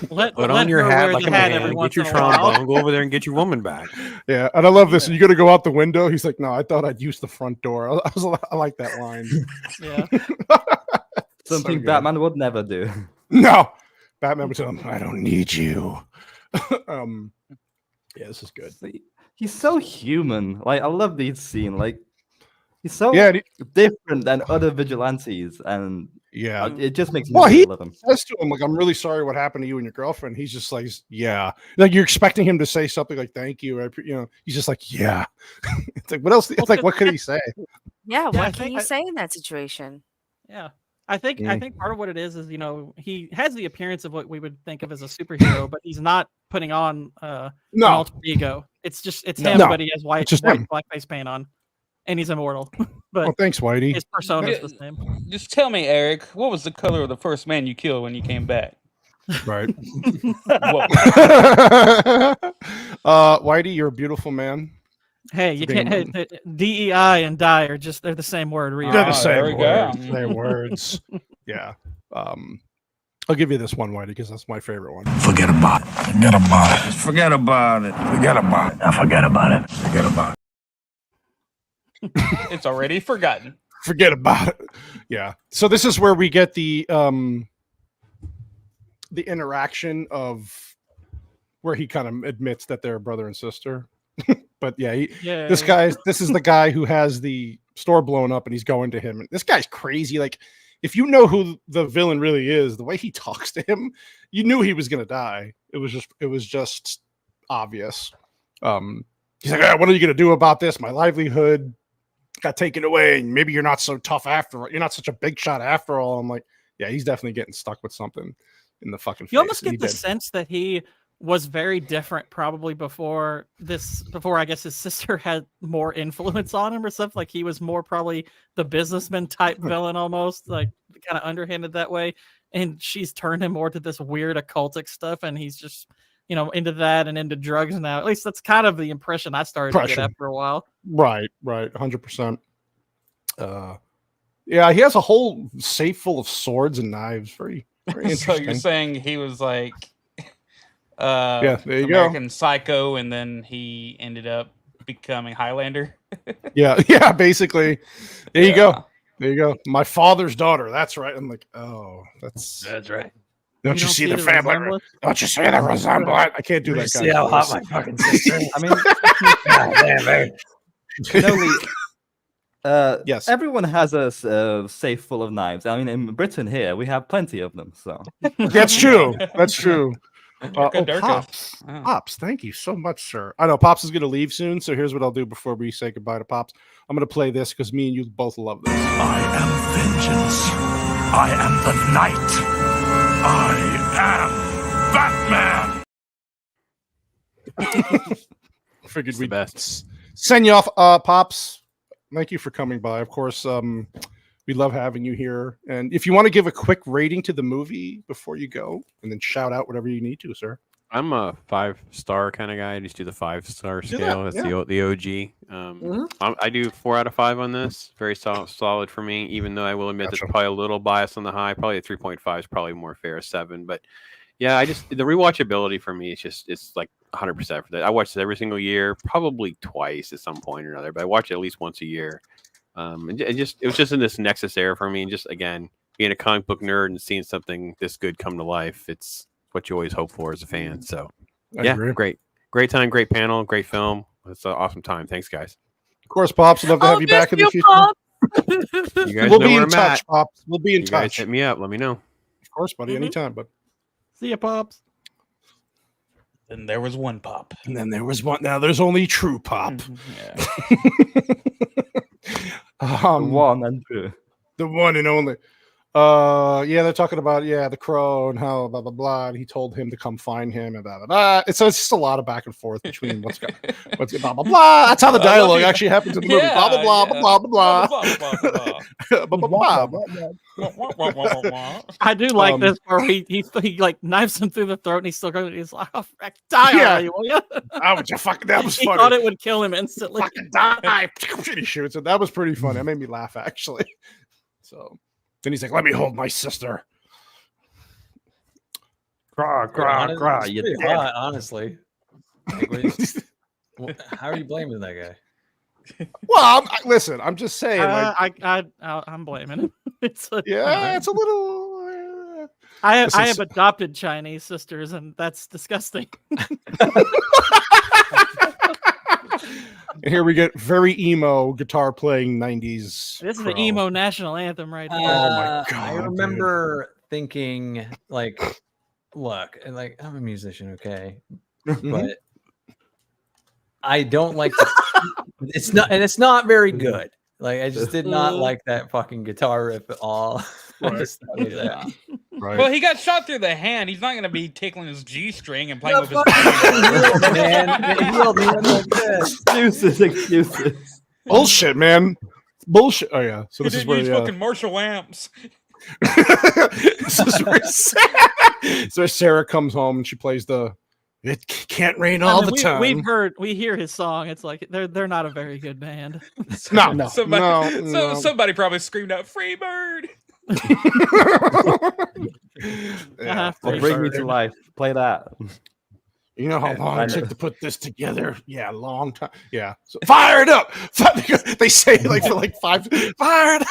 Put on your hat like a man. Get your trombone. Go over there and get your woman back. Yeah, and I love this. You're gonna go out the window. He's like, "No, I thought I'd use the front door." I like that line. Yeah, something so Batman would never do. No, Batman would tell him, "I don't need you." Yeah, this is good. He's so human. Like, I love this scene. Like, he's so different than other vigilantes, and it just makes me love him. Says to him, like, "I'm really sorry what happened to you and your girlfriend." He's just like, "Yeah," like you're expecting him to say something like "Thank you," he's just like, "Yeah." It's like, what else? It's like, what could he say? Yeah, what can you say in that situation? Yeah, I think part of what it is he has the appearance of what we would think of as a superhero, but he's not putting on an alter ego. It's him, but he has white blackface paint on. And he's immortal. But thanks, Whitey. His persona is the same. Just tell me, Eric, what was the color of the first man you killed when you came back? Right. Whitey, you're a beautiful man. Hey, you can't. DEI and die are they're the same word. They're the same words. Same words. Yeah. I'll give you this one, Whitey, because that's my favorite one. Forget about it. Forget about it. Forget about it. Forget about it. Now forget about it. Forget about it. It's already forgotten. Forget about it. Yeah. So this is where we get the interaction of where he kind of admits that they're brother and sister. But this is the guy who has the store blown up, and he's going to him. And this guy's crazy. Like, if you know who the villain really is, the way he talks to him, you knew he was gonna die. It was just obvious. He's like, what are you gonna do about this? My livelihood got taken away, and maybe you're not so tough after all. You're not such a big shot after all. I'm like, yeah, he's definitely getting stuck with something in the fucking face. You almost get the sense that he was very different probably before I guess his sister had more influence on him or something. Like, he was more probably the businessman type villain, almost like kind of underhanded that way. And she's turned him more to this weird occultic stuff, and he's just into that and into drugs now. At least that's kind of the impression I started to get after a while. Right, 100%. Yeah, he has a whole safe full of swords and knives. Very interesting. So you're saying he was like, there you American Psycho, and then he ended up becoming Highlander. yeah, basically. There you go. My father's daughter. That's right. I'm like, oh, that's right. Don't you see the family? Don't you see the resemblance? I can't do that. See how hot my fucking sister is? I mean, yes. Everyone has a safe full of knives. I mean, in Britain here, we have plenty of them. So that's true. That's true. Pops, thank you so much, sir. I know Pops is going to leave soon, so here's what I'll do before we say goodbye to Pops. I'm going to play this because me and you both love this. I am vengeance. I am the night. I am Batman. Figured we'd send you off, Pops. Thank you for coming by. Of course, we We love having you here. And if you want to give a quick rating to the movie before you go, and then shout out whatever you need to, sir. I'm a 5-star kind of guy. I just do the 5-star scale. That's the OG. I do 4 out of 5 on this. Very solid for me. Even though I will admit there's probably a little bias on the high. Probably a 3.5 is probably more fair. 7, but yeah, the rewatchability for me is it's like 100% for that. I watch it every single year, probably twice at some point or another, but I watch it at least once a year. It was just in this Nexus era for me, and just again being a comic book nerd and seeing something this good come to life. It's what you always hope for as a fan. So great time, great panel, great film. It's an awesome time. Thanks, guys. Of course, Pops. I'd love to have you back in the future. You guys we'll know be where in I'm touch, at. Pops. We'll be in You touch. guys hit me up. Let me know. Of course, buddy. Anytime, but See ya, Pops. Then there was one Pop. And then there was one. Now there's only true Pop. The one and two. The one and only. They're talking about the Crow and how blah blah blah. And he told him to come find him and blah blah blah. It's just a lot of back and forth between what's blah blah blah. That's how the dialogue actually happens in the movie. Blah blah blah blah blah blah blah. I do like this where he like knives him through the throat and he's still going. He's like, "Oh, die already, will you?" That was he funny. thought it would kill him instantly. Fucking die! He shoots it. That was pretty funny. That made me laugh actually. So. Then he's like, "Let me hold my sister." Cry. Pretty hot, honestly. How are you blaming that guy? Well, listen. I'm just saying. I'm blaming him. It's a little. I have adopted Chinese sisters, and that's disgusting. And here we get very emo guitar playing 90s. This is the emo national anthem right here. Oh my god! I remember thinking, like, look, and like I'm a musician, okay, but I don't like. It's not very good. Like I just did not like that fucking guitar riff at all. Right. Well, he got shot through the hand. He's not going to be tickling his G string and playing with his Excuses. Bullshit, man. Bullshit. Oh yeah. So this is where fucking Marshall amps. This is where Sarah comes home and she plays the "It Can't Rain All the Time." We hear his song. It's like they're not a very good band. No. Somebody probably screamed out "Free Bird." Bring me to life. Play that. You know how long it took to put this together? Yeah, a long time. Yeah. So, fire it up. They say it like for like 5. Fire it up.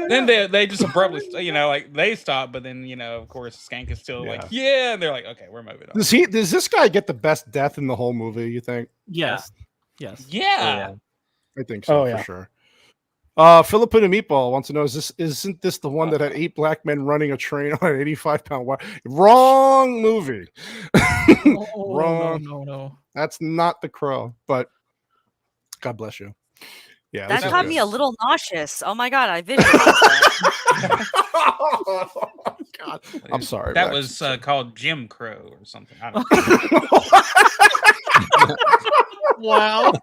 Then they just abruptly, like they stop, but then of course Skank is still like, yeah, and they're like, okay, we're moving on. Does this guy get the best death in the whole movie? You think? Yes. Yeah. I think so for sure. Philippine Meatball wants to know: isn't this the one that had 8 black men running a train on an 85-pound wire? Wrong movie. Wrong. No. That's not The Crow. But God bless you. Yeah, that caught me a little nauseous. Oh my god, I visualized that. Oh god, I'm sorry. That was called Jim Crow or something. I don't know. Wow.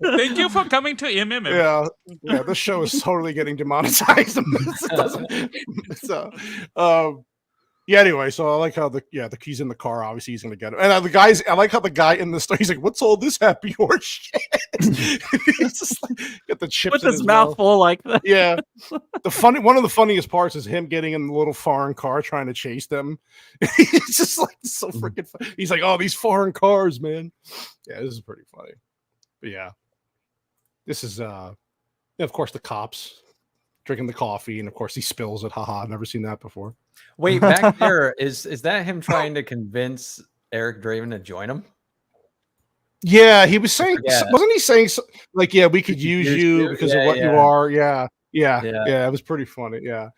Thank you for coming to MMM. Yeah, this show is totally getting demonetized. Anyway, so I like how the key's in the car. Obviously, he's gonna get it. And I like how the guy in the store, he's like, "What's all this happy horse shit?" He's just like, get the chips with in his mouth full like that. Yeah. One of the funniest parts is him getting in the little foreign car trying to chase them. He's just like so freaking funny. He's like, "Oh, these foreign cars, man." Yeah, this is pretty funny. But yeah, this is of course the cops drinking the coffee, and of course he spills it. Haha, I've never seen that before. Wait, back there, is that him trying to convince Eric Draven to join him? Yeah, he was saying, wasn't he saying like, "Yeah, we could use you because of what you are"? Yeah. It was pretty funny. Yeah,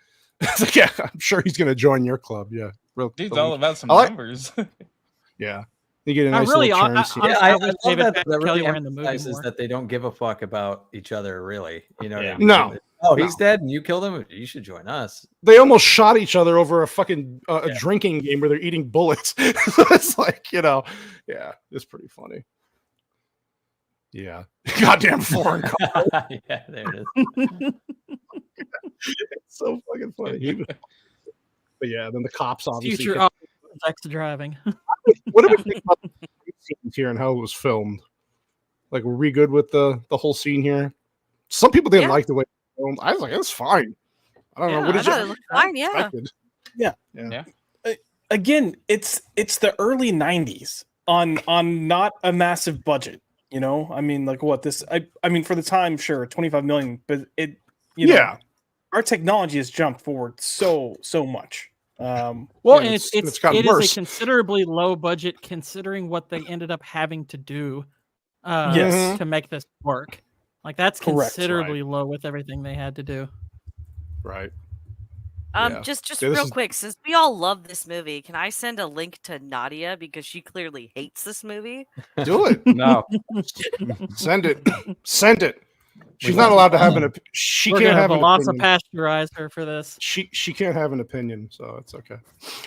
yeah, I'm sure he's gonna join your club. Yeah, Dude's all about some numbers. Yeah. You get a nice little turn. I love that really emphasizes that they don't give a fuck about each other, really. You know what I mean? No. Oh, he's dead and you killed him? You should join us. They almost shot each other over a fucking a drinking game where they're eating bullets. So it's like, it's pretty funny. Yeah. Goddamn foreign car. Yeah, there it is. It's so fucking funny. But yeah, then the cops obviously. Future sex driving. What do we think about the scenes here and how it was filmed? Like, were we good with the whole scene here? Some people didn't like the way it was filmed. I was like, it's fine. I don't know. What did you? It looked fine. Yeah. Yeah. Again, it's the early '90s on not a massive budget. You know, I mean, like what this? I mean, for the time, sure, 25 million, but it. You know, our technology has jumped forward so much. Well, and it is a considerably low budget considering what they ended up having to do to make this work. Like that's considerably low with everything they had to do. Right. Just real quick, since we all love this movie, can I send a link to Nadia because she clearly hates this movie? Do it. No. Send it. Send it. She's not allowed to have an opinion. She We're can't gonna have an lots opinion. of pasteurize her for this. She can't have an opinion, so it's okay.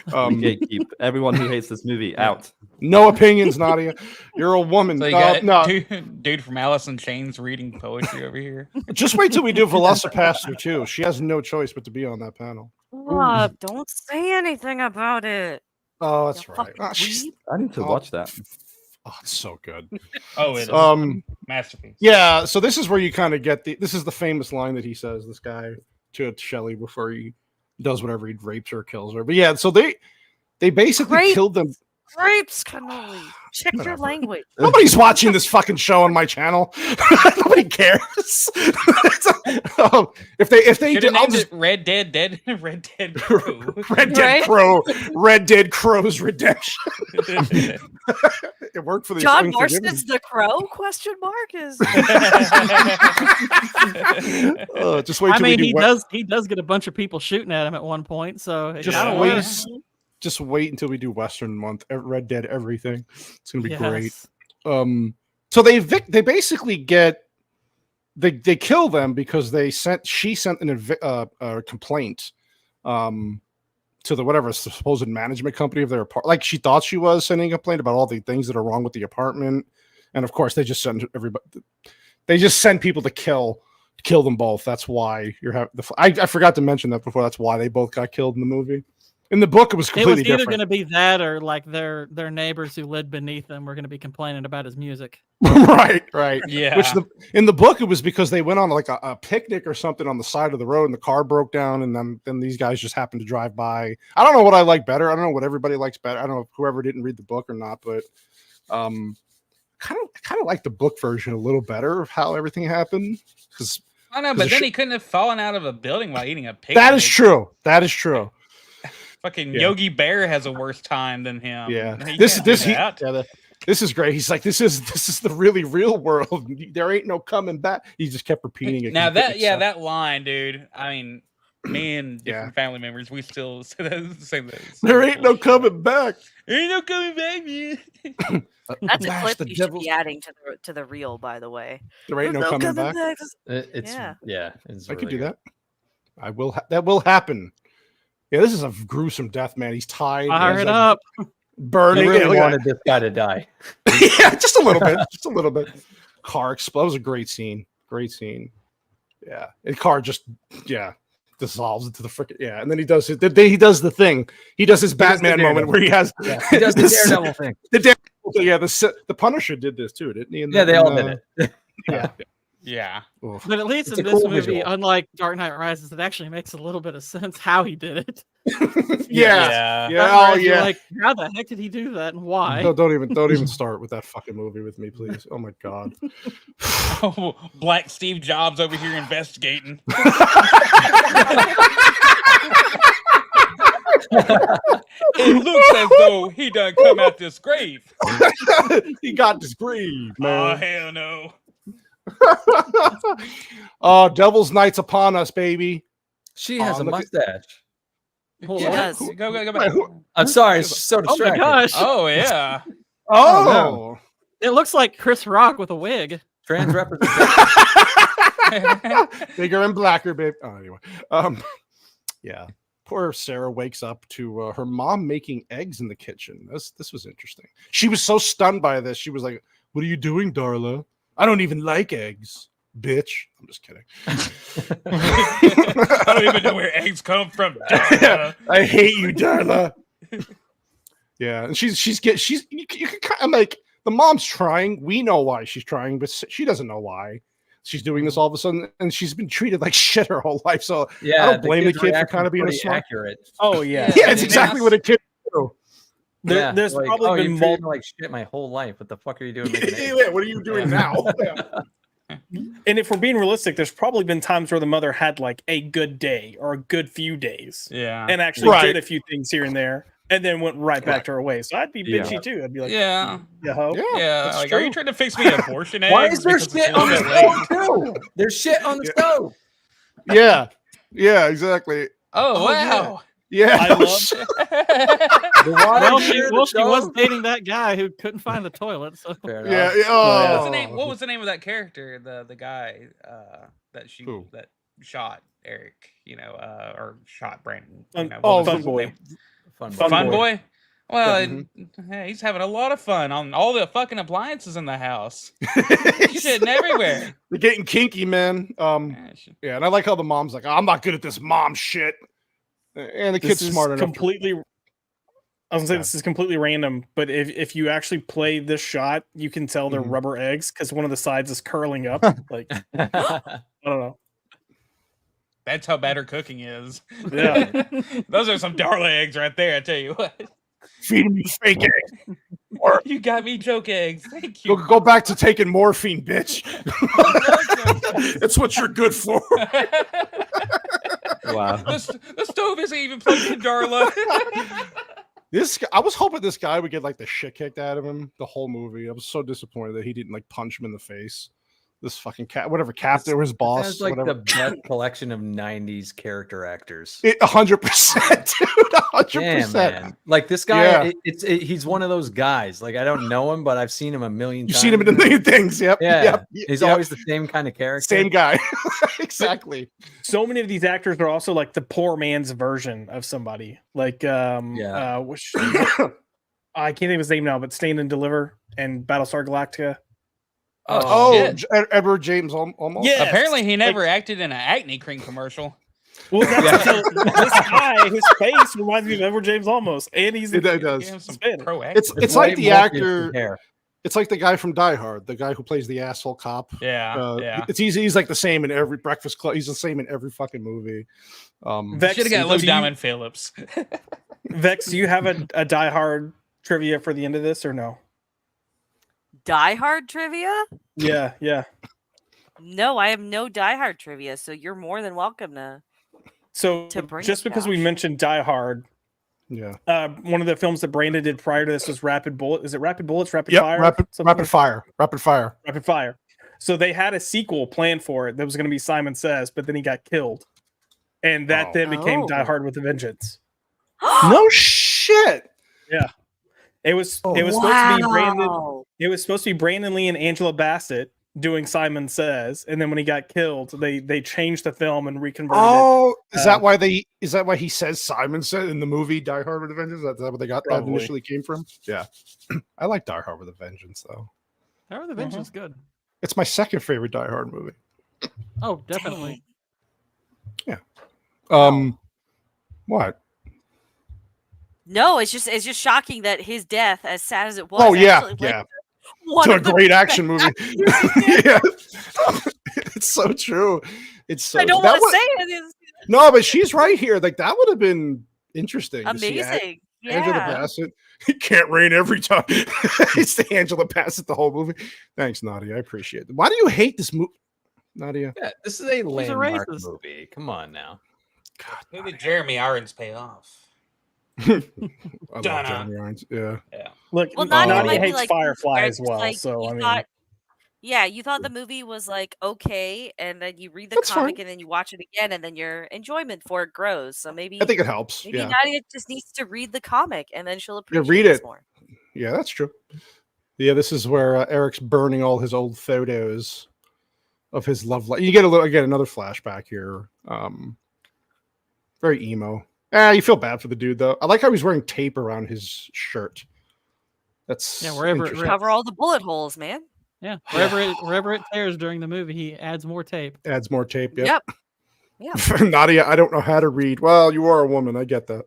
Gatekeep everyone who hates this movie out. No opinions, Nadia. You're a woman. So you got No. dude from Alice in Chains reading poetry over here. Just wait till we do Velocipaster too. She has no choice but to be on that panel. Don't say anything about it. Oh, that's right. I need to watch that. Oh, it's so good. Oh, it is. Masterpiece. Yeah, so this is where you kind of get this is the famous line that he says, this guy, to Shelley before he does whatever, he rapes her or kills her. But yeah, so they basically killed them. Grapes, cannoli. Check your language. Nobody's watching this fucking show on my channel. Nobody cares. If they do, I'll just Red Dead Crow. Red Dead Crow. Red Dead Crow's Redemption. It worked for the John Marston's The Crow? Question mark is. Just wait. I mean, he does get a bunch of people shooting at him at one point. So just wait until we do Western month. Red Dead everything. It's gonna be great. So they basically get they kill them because she sent a complaint to the whatever supposed management company of their apartment. Like she thought she was sending a complaint about all the things that are wrong with the apartment, and of course they just send everybody. They just send people to kill them both. That's why you're having I forgot to mention that before. That's why they both got killed in the movie. In the book, it was completely different. It was either going to be that or like their neighbors who lived beneath them were going to be complaining about his music. Right. Yeah. Which in the book, it was because they went on like a picnic or something on the side of the road and the car broke down. And then these guys just happened to drive by. I don't know what I like better. I don't know what everybody likes better. I don't know if whoever didn't read the book or not, but kind of like the book version a little better of how everything happened. Because I know, but then he couldn't have fallen out of a building while eating a pig. That is true. Fucking Yogi Bear has a worse time than him. Yeah, this is great. He's like, this is the really real world. There ain't no coming back. He just kept repeating it. Now that line, dude. I mean, me and different family members, we still say that. There ain't no coming back. Ain't no coming back, man. That's a clip you should be adding to the reel, by the way. There ain't no coming back. I could do that. I will. That will happen. Yeah, this is a gruesome death, man. He's tied. Fire it up. Burning. I really wanted this guy to die. Yeah, just a little bit. Car explodes. That was a great scene. Yeah, and car just dissolves into the freaking and then he does the thing. He does his Batman moment where he has he does the Daredevil thing. The Punisher did this too, didn't he? They all did it. Yeah. But at least in this movie, unlike Dark Knight Rises, it actually makes a little bit of sense how he did it. Yeah. Like, how the heck did he do that and why? No, don't even start with that fucking movie with me, please. Oh my god. Black Steve Jobs over here investigating. It looks as though he done come out this grave. He got this grave, man. Oh hell no. Oh, Devil's Night's upon us, baby. She has a mustache. Yes. Go back. I'm sorry, it's so distracting. Oh my gosh. Oh yeah. Oh. It looks like Chris Rock with a wig. Trans representation. Bigger and blacker, babe. Oh, anyway. Yeah. Poor Sarah wakes up to her mom making eggs in the kitchen. This was interesting. She was so stunned by this. She was like, "What are you doing, Darla?" I don't even like eggs, bitch. I'm just kidding. I don't even know where eggs come from. Darla. I hate you, Darla. Yeah, and she's you can kind of like the mom's trying. We know why she's trying, but she doesn't know why she's doing this all of a sudden, and she's been treated like shit her whole life. So Yeah, I don't blame the kid for kind of being a smart. accurate. Oh yeah, Yeah, it's exactly what a kid would do. There's like, probably been you've treated me like shit my whole life. What the fuck are you doing? making eggs? Yeah, what are you doing now? And if we're being realistic, there's probably been times where the mother had like a good day or a good few days, and actually did a few things here and there, and then went right back to her way. So I'd be bitchy too. I'd be like, yeah, yeah. Like, are you trying to fix me an abortion egg? Why is there shit on the stove too? There's shit on the stove. Yeah, exactly. Oh wow. Yeah, I love The water she was dating that guy who couldn't find the toilet. So yeah. What's the name? What was the name of that character? The guy that shot Eric, or shot Brandon. Fun Boy. Fun Boy. Well, yeah, he's having a lot of fun on all the fucking appliances in the house. Shitting everywhere. They're getting kinky, man. Yeah, and I like how the mom's like, I'm not good at this mom shit. And the kid's smart enough. Completely. I was gonna say this is completely random, but if you actually play this shot, you can tell they're rubber eggs because one of the sides is curling up. Like I don't know. That's how bad her cooking is. Yeah, those are some Darla eggs right there. I tell you what. Feeding me fake eggs. Or you got me joke eggs. Thank you. Go back to taking morphine, bitch. That's what you're good for. Wow. The stove isn't even plugged in, Darla. I was hoping this guy would get like the shit kicked out of him the whole movie. I was so disappointed that he didn't like punch him in the face. This fucking whatever captain or his boss. That's like whatever. the best collection of '90s character actors. 100%, dude. 100%. Man. Like this guy, he's one of those guys. Like I don't know him, but I've seen him a million times. You've seen him in a million things. Yep. Yeah. He's always the same kind of character. Same guy. Exactly. So many of these actors are also like the poor man's version of somebody. Like which I can't think of his name now, but Stand and Deliver and Battlestar Galactica. Edward James almost. Yeah. Apparently, he never acted in an acne cream commercial. Well, that's this guy, his face reminds me of Edward James almost, and he's it does. It's like the actor. It's like the guy from Die Hard, the guy who plays the asshole cop. Yeah. It's easy. He's like the same in every Breakfast Club. He's the same in every fucking movie. Vex, should have got Lou Diamond Phillips. Vex, do you have a Die Hard trivia for the end of this or no? Die Hard trivia? Yeah. No, I have no Die Hard trivia, so you're more than welcome to. Bring just because we mentioned Die Hard, one of the films that Brandon did prior to this was Rapid Bullet. Is it Rapid Bullets? Rapid Fire? Rapid Fire. So they had a sequel planned for it that was going to be Simon Says, but then he got killed, and that then became Die Hard with a Vengeance. No shit. Yeah. It was supposed to be Brandon. It was supposed to be Brandon Lee and Angela Bassett doing Simon Says, and then when he got killed, they changed the film and reconverted it. Is that why he says Simon Said in the movie Die Hard with a Vengeance? Is that what they got that initially came from? Yeah. I like Die Hard with a Vengeance though. Die Hard with a Vengeance is good. It's my second favorite Die Hard movie. Oh, definitely. Yeah. What? No, it's just shocking that his death, as sad as it was. Oh yeah. It's a great action movie. Yeah. It's so true. It's so. I don't want to say it. No, but she's right here. Like that would have been interesting. Amazing. Angela Bassett. He can't rain every time. It's the Angela Bassett the whole movie. Thanks, Nadia. I appreciate it. Why do you hate this movie, Nadia? Yeah, this is a landmark movie. Come on now. God, who did Jeremy Irons pay off? I love Jeremy Irons. Yeah. Look, Nadia hates Firefly as well. Like, so I mean, you thought the movie was like okay, and then you read the comic, and then you watch it again, and then your enjoyment for it grows. So maybe I think it helps. Maybe Nadia just needs to read the comic, and then she'll appreciate it more. Yeah, that's true. Yeah, this is where Eric's burning all his old photos of his love life. You get another flashback here. Very emo. You feel bad for the dude though. I like how he's wearing tape around his shirt. That's wherever cover all the bullet holes, man. Yeah, wherever it tears during the movie, he adds more tape. Adds more tape. Yep. Yep. Nadia, I don't know how to read. Well, you are a woman. I get that.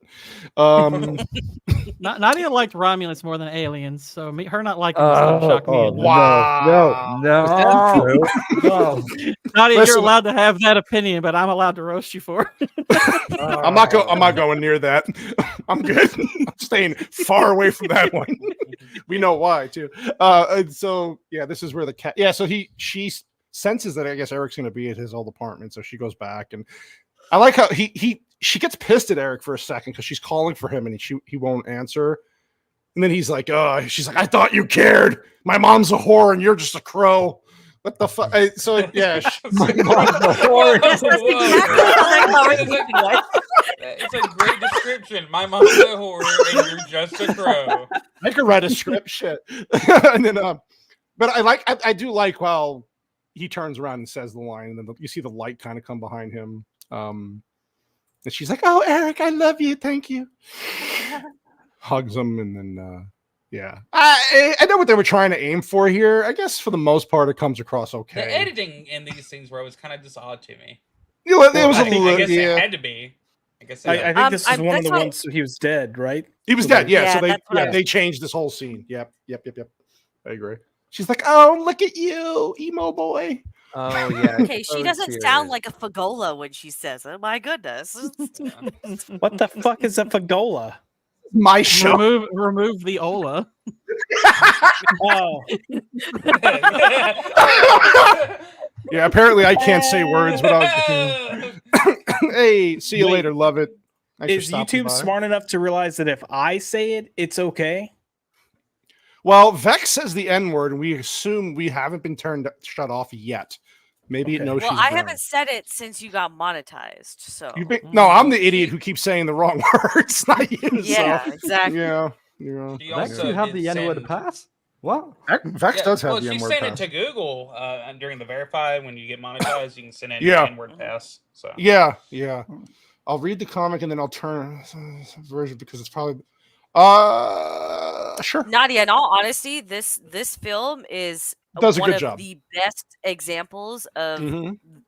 Nadia liked Romulans more than aliens, so her not liking this doesn't shock me. Wow. No. Nadia, Listen, you're allowed to have that opinion, but I'm allowed to roast you for it. I'm not going near that. I'm good. I'm staying far away from that one. We know why too. And so yeah, this is where the cat. Yeah, so she senses that I guess Eric's going to be at his old apartment, so she goes back, and I like how she gets pissed at Eric for a second because she's calling for him and he won't answer, and then he's like, "Oh," she's like, "I thought you cared. My mom's a whore and you're just a crow." What the fuck? So yeah, my mom's a whore. It's a great description. My mom's a whore and you're just a crow. I could write a script, shit. And then, but I do like while he turns around and says the line, and then you see the light kind of come behind him. And she's like, "Oh, Eric, I love you. Thank you." Hugs him, and then, yeah. I know what they were trying to aim for here. I guess for the most part, it comes across okay. The editing in these things were always kind of just odd to me. You know, it was I guess it had to be. I think this is one of the ones he was dead, right? He was dead, yeah. So they changed this whole scene. Yep. I agree. She's like, "Oh, look at you, emo boy." Oh yeah. Okay, she doesn't sound like a fagola when she says it. My goodness. What the fuck is a fagola? My show. Remove the Ola. Oh. Yeah, apparently I can't say words without. Hey, see you later. Love it. Is YouTube smart enough to realize that if I say it, it's okay? Well, Vex says the N word, and we assume we haven't been shut off yet. Maybe it knows she's I burned. haven't said it since you got monetized. So no, I'm the idiot who keeps saying the wrong words, not you. Yeah, so, exactly. Yeah. Vex, you have the N word pass? What? Vex does have the N N word pass. She pass. sent it to Google during the verify when you get monetized. You can send in Yeah. the N word pass. So Yeah. I'll read the comic and then I'll turn version because it's probably sure. Nadia, in all honesty, this film is Does a one good of job. the best examples of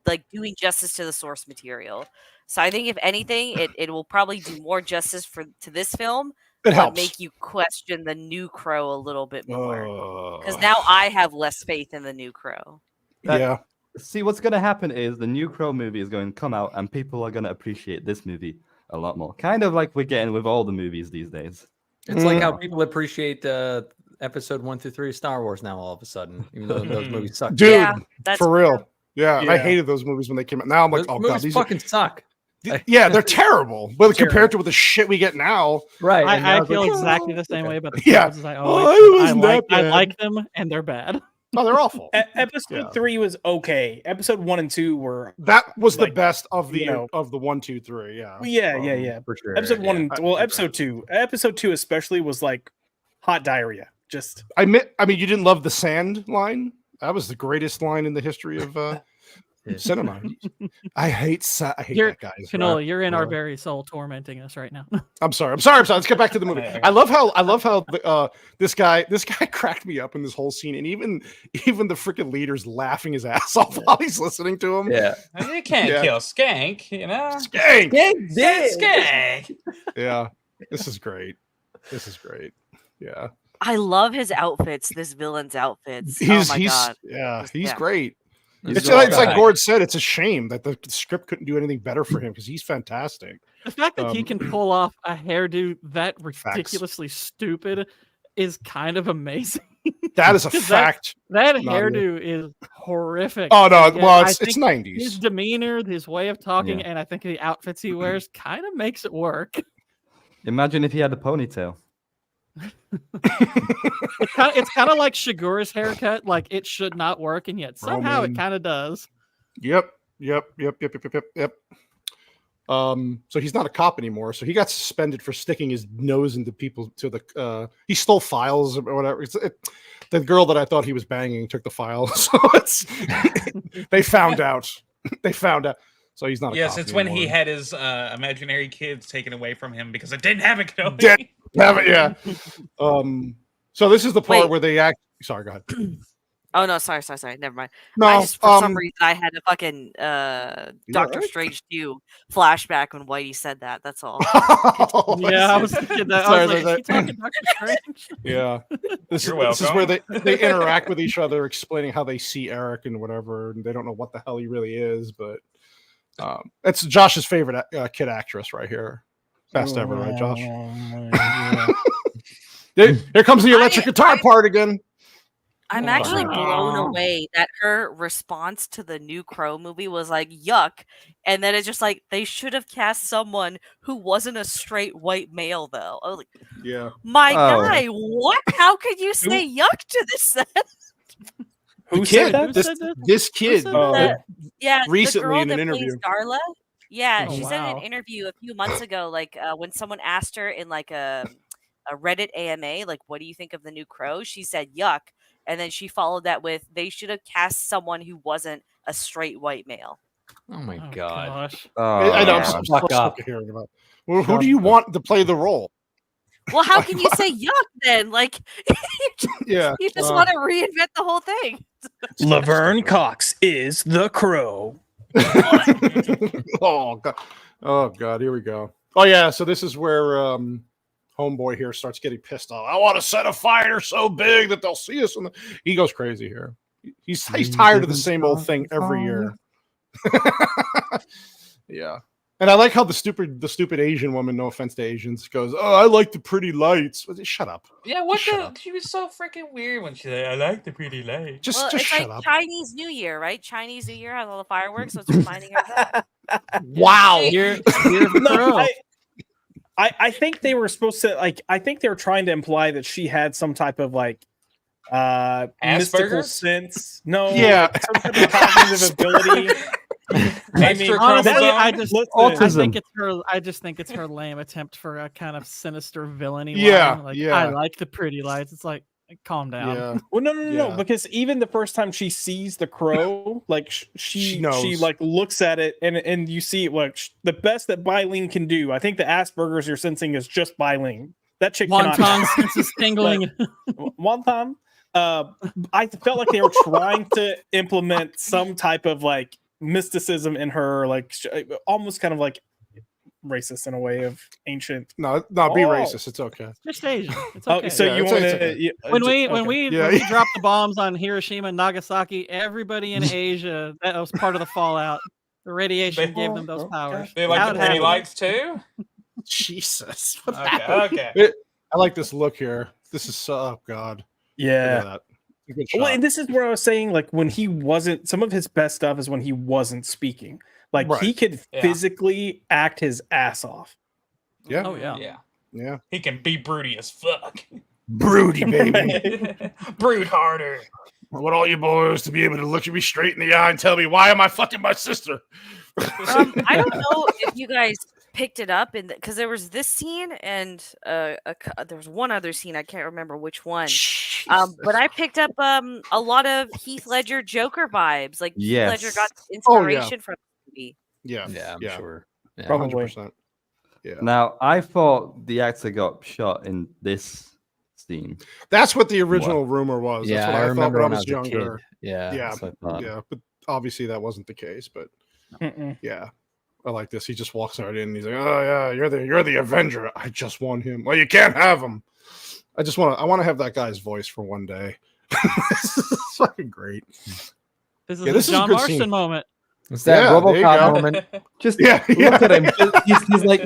like doing justice to the source material. So I think if anything, it will probably do more justice to this film. It helps. Make you question the new Crow a little bit more because now I have less faith in the new Crow. Yeah. See, what's going to happen is the new Crow movie is going to come out and people are going to appreciate this movie a lot more. Kind of like we're getting with all the movies these days. It's like how people appreciate episode 1 through 3 of Star Wars now all of a sudden, even though those movies suck. Dude, for real. Yeah, I hated those movies when they came out. Now I'm like, those oh god, these fucking suck. Yeah, they're terrible. But compared to the shit we get now, right? I feel exactly the same way about the yeah. I like them, and they're bad. No, they're awful. Episode 3 was okay. Episode 1 and 2 were the best of the of the 1, 2, 3. Yeah. Yeah. For sure. Episode 1 and episode 2. Episode 2 especially was like hot diarrhea. Just I mean, you didn't love the sand line? That was the greatest line in the history of cinema. I hate that guy. Canola, you're in our very soul, tormenting us right now. I'm sorry. Let's get back to the movie. I love how this guy cracked me up in this whole scene, and even the freaking leader's laughing his ass off while he's listening to him. Yeah, you can't kill Skank, you know. Skank. Yeah, this is great. Yeah, I love his outfits. This villain's outfits. He's great. It's like Gord said. It's a shame that the script couldn't do anything better for him because he's fantastic. The fact that he can pull off a hairdo that ridiculously stupid is kind of amazing. That is a fact. That hairdo is horrific. Oh no! Well, it's 90s. His demeanor, his way of talking, and I think the outfits he wears kind of makes it work. Imagine if he had a ponytail. It's kind of like Shigura's haircut. Like it should not work, and yet somehow it kind of does. Yep. So he's not a cop anymore. So he got suspended for sticking his nose into people he stole files or whatever. The girl that I thought he was banging took the files. So they found out. So he's not a cop it's anymore. when he had his imaginary kids taken away from him because I didn't have it going. Yeah. So this is the part where they act. Sorry, go ahead. Oh no, sorry. Never mind. No, I just for some reason I had a fucking Doctor right? Strange 2 flashback when Whitey said that. That's all. Yeah, I was thinking that. I was like, is she talking Doctor Strange? Yeah. This You're is where welcome. they interact with each other, explaining how they see Eric and whatever, and they don't know what the hell he really is, but it's Josh's favorite kid actress right here. Best ever, right, Josh? Here comes the electric guitar part again. I'm actually blown away that her response to the new Crow movie was like, yuck. And then it's just like, they should have cast someone who wasn't a straight white male, though. I was like, yeah. My guy, what? How could you say yuck to this then? Who said that? This kid. Yeah, recently the girl in an that interview. plays Darla. Yeah, Oh, she said in wow. an interview a few months ago, like when someone asked her in like a Reddit AMA, like, what do you think of the new Crow? She said yuck. And then she followed that with, they should have cast someone who wasn't a straight white male. Oh my god. Gosh. I know. I'm so Fuck sick up. of hearing about. Well, who do you want to play the role? Well, how can you say yuck then? Like, Yeah. you just want to reinvent the whole thing. Laverne Cox is the Crow. Oh god. Oh god. Here we go. Oh yeah. So this is where homeboy here starts getting pissed off. I want to set a fire so big that they'll see us. He goes crazy here. He's tired of the same old thing every year. Yeah. And I like how the stupid Asian woman, no offense to Asians, goes, "Oh, I like the pretty lights." Shut up. Yeah, what Shut the? up. She was so freaking weird when she said, "I like the pretty light." Just It's shut like up. Chinese New Year, right? Chinese New Year has all the fireworks, so it's reminding her of that. Wow. You're the No, Crow. I think they were supposed to I think they were trying to imply that she had some type of like mystical Asperger's? sense. No, Yeah. some type of cognitive ability. I mean, Honestly, that- I just listen, think it's her. I just think it's her lame attempt for a kind of sinister villainy. Yeah, line. Like yeah. I like the pretty lights. It's like calm down. Yeah. well, no, Yeah. because even the first time she sees the crow, like she knows. like looks at it and you see like the best that Bylene can do. I think the Asperger's you're sensing is just Bylene. That chick cannot. Wonton senses tingling. Wonton. I felt like they were trying to implement some type of like mysticism in her, like almost kind of like racist in a way of ancient. No, be racist. It's okay. Just Asian. It's okay. Oh, so Yeah, you it's want okay. to when we dropped the bombs on Hiroshima and Nagasaki, everybody in Asia, that was part of the fallout. The radiation gave them those powers. They like How the it pretty happened. lights too. Jesus. What Okay, happened? okay. I like this look here. This is oh god. yeah. Look at that. Good Well, shot. and this is where I was saying, like, when he wasn't, some of his best stuff is when he wasn't speaking. Like, Right. he could Yeah. physically act his ass off. Yeah. Oh yeah. Yeah, Yeah. he can be broody as fuck. Broody, baby. Brood harder. I want all you boys to be able to look at me straight in the eye and tell me, why am I fucking my sister? I don't know if you guys picked it up because there was this scene and there was one other scene, I can't remember which one. But I picked up a lot of Heath Ledger Joker vibes. Like Yes. Heath Ledger got Oh, yeah. inspiration from the movie. Yeah. Yeah, I'm sure. Yeah. Probably. 100%. Yeah. Now, I thought the actor got shot in this scene. That's what the original rumor was. Yeah, That's what I I, thought remember when I when I was was a kid. younger. Yeah, Yeah. that's what I thought. Yeah. But obviously that wasn't the case. But Mm-mm. yeah. I like this. He just walks right in and he's like, "Oh yeah, you're the Avenger. I just want him." Well, you can't have him. I want to have that guy's voice for one day. This is fucking great. This is Yeah, a this is a John good Marston scene. moment. It's that Yeah, there you RoboCop go. moment. Just Yeah, look at him. He's like,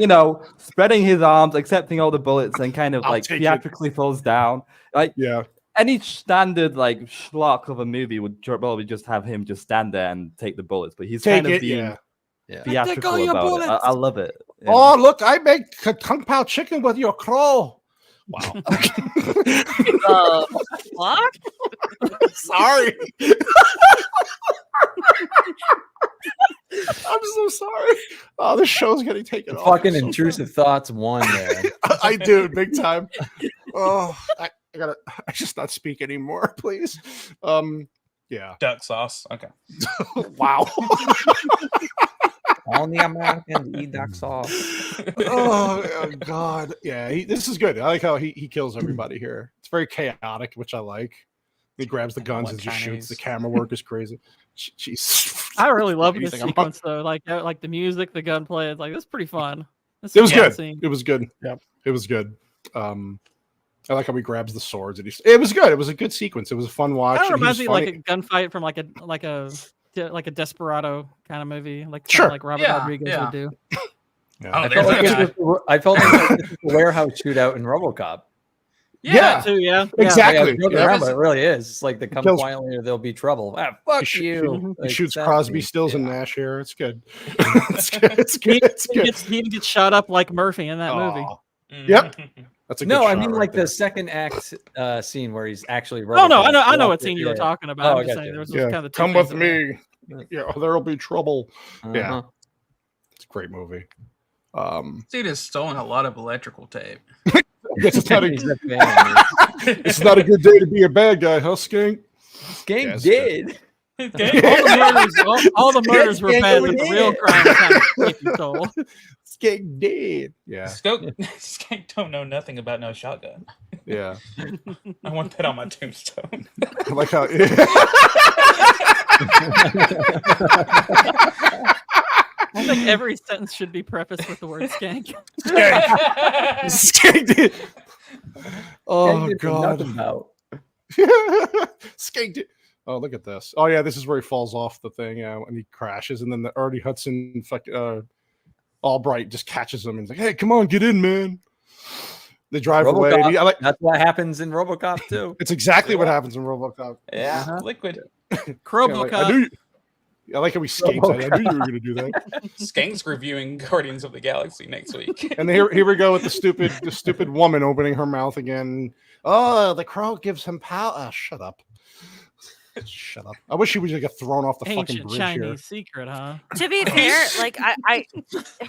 spreading his arms, accepting all the bullets, and kind of I'll like take it. theatrically falls down. Like Yeah. any standard like schlock of a movie would probably just have him just stand there and take the bullets, but he's Take kind of it. being Yeah. theatrical all your about it. bullets. I love it. Yeah. Oh, look, I make kung pao chicken with your crow. Wow. What? Sorry. I'm so sorry. Oh, this show's getting taken off. Fucking I'm so intrusive thoughts one there. sorry. I do, big time. Oh, I just not speak anymore, please. Yeah. Duck sauce. Okay. Wow. Only Americans eat duck sauce. Oh God. Yeah, this is good. I like how he kills everybody here. It's very chaotic, which I like. He grabs the guns and just shoots. The camera work is crazy. Jeez. I really love this sequence though. Like the music, the gunplay. It's like that's pretty fun. It was good. It was good. Yep. It was good. I like how he grabs the swords. And it was good. It was a good sequence. It was a fun watch. It reminds me of like a gunfight from like a Desperado kind of movie, like Robert Rodriguez would do. Yeah. I felt like this was the warehouse shootout in RoboCop. Yeah, too. Yeah, exactly. It really is. It's like they come quietly or there'll be trouble. Fuck you. He shoots Crosby, Stills, and Nash here. It's good. It's good. He gets shot up like Murphy in that movie. Yep. That's a good I mean like the second act scene where he's actually. Oh no, I know what scene you were talking about. I'm just saying there was kind of come with me. Yeah, there'll be trouble. Yeah, it's a great movie. Dude has stolen a lot of electrical tape. It's not a good day to be a bad guy, huh, Skank? Skank did. All the murders were bad, but the real crime kind of he stole. Skank did. Yeah. Skank don't know nothing about no shotgun. Yeah. I want that on my tombstone. I like how. I think every sentence should be prefaced with the word skank. Skank did. Oh God. Skank did. Oh, look at this. Oh yeah, this is where he falls off the thing, and he crashes, and then the Ernie Hudson Albright just catches him and he's like, "Hey, come on, get in, man." They drive away. That's what happens in RoboCop too. It's exactly what happens in RoboCop. Yeah, Liquid. RoboCop. I like how we skanked. I knew you were going to do that. Skank's reviewing Guardians of the Galaxy next week. And here we go with the stupid woman opening her mouth again. Oh, the crow gives him power. Shut up. Shut up. I wish she would get thrown off the fucking bridge Chinese here. secret, huh? To be fair, like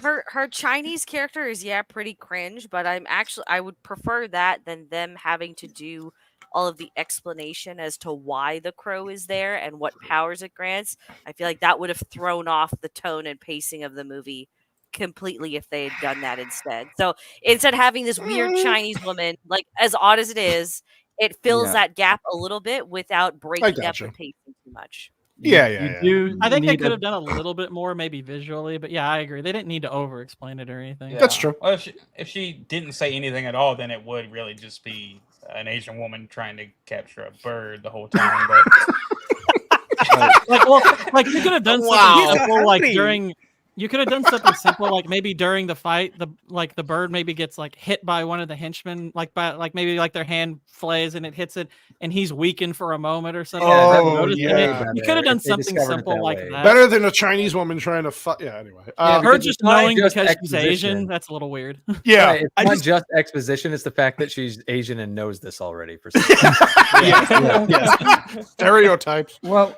her Chinese character is pretty cringe, but I would prefer that than them having to do all of the explanation as to why the crow is there and what powers it grants. I feel like that would have thrown off the tone and pacing of the movie completely if they had done that instead. So instead of having this weird Chinese woman, like as odd as it is, it fills that gap a little bit without breaking up the pacing too much. Yeah. I think they could have done a little bit more, maybe visually, but yeah, I agree. They didn't need to over-explain it or anything. Yeah. That's true. Well, if she didn't say anything at all, then it would really just be an Asian woman trying to capture a bird the whole time. But like you could have done something simple, like during. You could have done something simple, like maybe during the fight, the bird maybe gets like hit by one of the henchmen, maybe their hand flays and it hits it, and he's weakened for a moment or something. You could have done something simple like that. Better than a Chinese woman trying to fight. Yeah, anyway. Her just knowing because she's Asian, that's a little weird. Yeah, it's not just exposition; it's the fact that she's Asian and knows this already. For stereotypes. Well,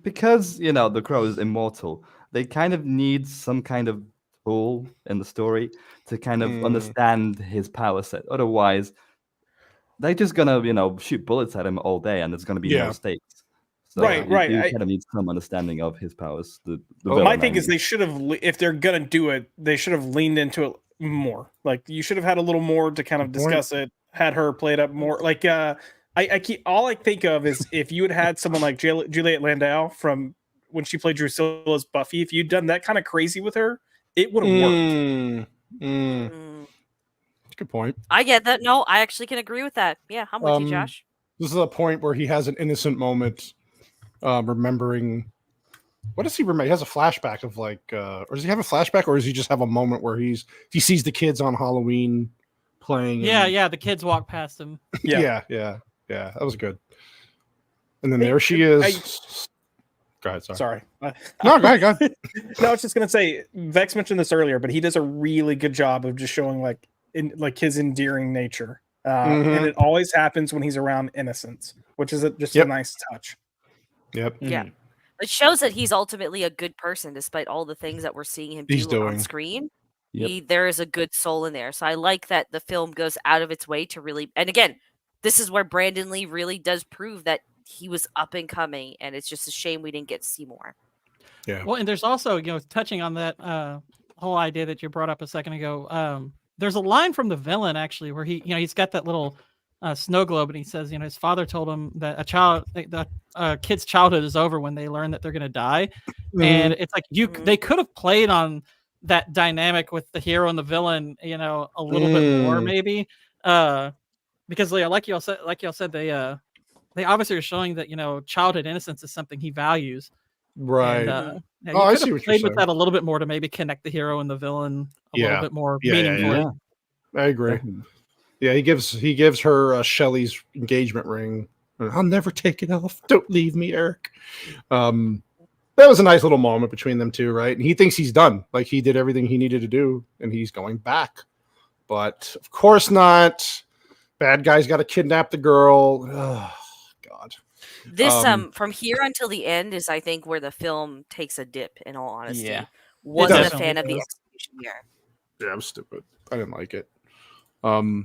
because the crow is immortal. They kind of need some kind of tool in the story to kind of understand his power set. Otherwise, they're just gonna, shoot bullets at him all day, and there's gonna be no stakes. So right. You kind of need some understanding of his powers. My thing is, they should have, if they're gonna do it, they should have leaned into it more. Like you should have had a little more to kind of discuss it. Had her played up more. Like all I think of is if you had someone like Juliette Landau from when she played Drusilla's Buffy, if you'd done that kind of crazy with her, it would have worked. Good point. I get that. No, I actually can agree with that. Yeah, I'm with you, Josh. This is a point where he has an innocent moment, remembering. What does he remember? He has a flashback of or does he have a flashback, or does he just have a moment where he sees the kids on Halloween playing? Yeah, the kids walk past him. Yeah, that was good. And then there she is. Go ahead. Sorry. No, go ahead. No, I was just gonna say, Vex mentioned this earlier, but he does a really good job of just showing his endearing nature, and it always happens when he's around innocence, which is just a nice touch. Yep. Yeah, it shows that he's ultimately a good person, despite all the things that we're seeing him do on screen. Yep. There is a good soul in there, so I like that the film goes out of its way to really. And again, this is where Brandon Lee really does prove that he was up and coming, and it's just a shame we didn't get to see more. Yeah. Well, and there's also, touching on that whole idea that you brought up a second ago. There's a line from the villain actually where he's got that little snow globe, and he says, his father told him that a kid's childhood is over when they learn that they're going to die. And it's like they could have played on that dynamic with the hero and the villain, a little bit more maybe, because like y'all said, they obviously are showing that childhood innocence is something he values. Right. And, I see what you're played with saying. that a little bit more to maybe connect the hero and the villain a little bit more meaningfully. I agree. Yeah, he gives her Shelley's engagement ring. I'll never take it off. Don't leave me, Eric. That was a nice little moment between them two, right? And he thinks he's done. Like he did everything he needed to do, and he's going back. But of course not. Bad guy's got to kidnap the girl. Oh, God. This from here until the end is, I think, where the film takes a dip. In all honesty, wasn't a fan of the execution here. Yeah, I'm stupid. I didn't like it. Oh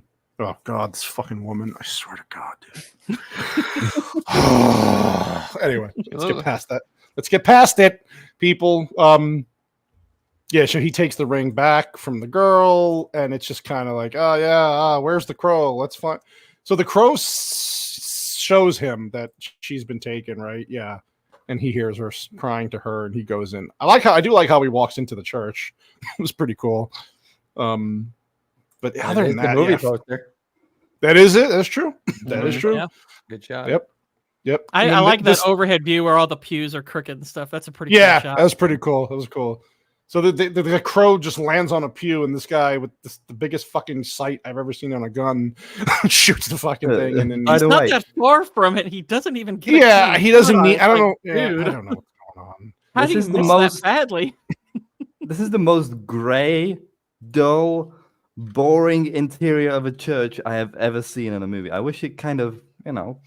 God, this fucking woman! I swear to God, dude. Anyway, let's get past that. Let's get past it, people. Yeah, so he takes the ring back from the girl, and it's just kind of like, oh yeah, where's the crow? Let's find. So the crow shows him that she's been taken, right? Yeah, and he hears her crying to her, and he goes in. I do like how he walks into the church. It was pretty cool. But other than that, the movie poster. That is it. That's true. That is true. Yeah. Good job. Yep. I like that overhead view where all the pews are crooked and stuff. That's a pretty cool shot. That was pretty cool. That was cool. So the crow just lands on a pew, and this guy with the biggest fucking sight I've ever seen on a gun shoots the fucking thing. And then he's not that far from it. He doesn't even get he doesn't need. I don't know. Yeah, I don't know what's going on. How do you miss that badly? This is the most gray, dull, boring interior of a church I have ever seen in a movie. I wish it kind of, well,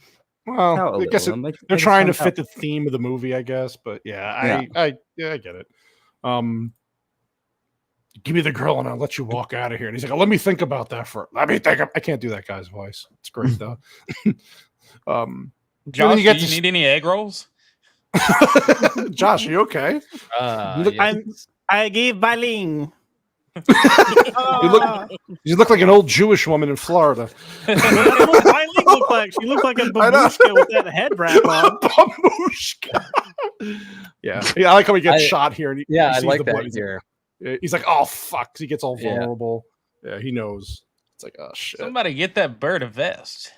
I guess they're trying to fit the theme of the movie, I guess. But I get it. Give me the girl and I'll let you walk out of here. And he's like, let me think about that let me think. I can't do that guy's voice. It's great though. Josh, do you need any egg rolls? Josh, are you okay? I gave Baling. You look like an old Jewish woman in Florida. She looks like a babushka with that head wrap on. Babushka. Yeah, I like how he gets shot here. And he I sees like the that blood. here. He's like, oh fuck. He gets all vulnerable. Yeah, he knows. It's like, oh shit. Somebody get that bird a vest.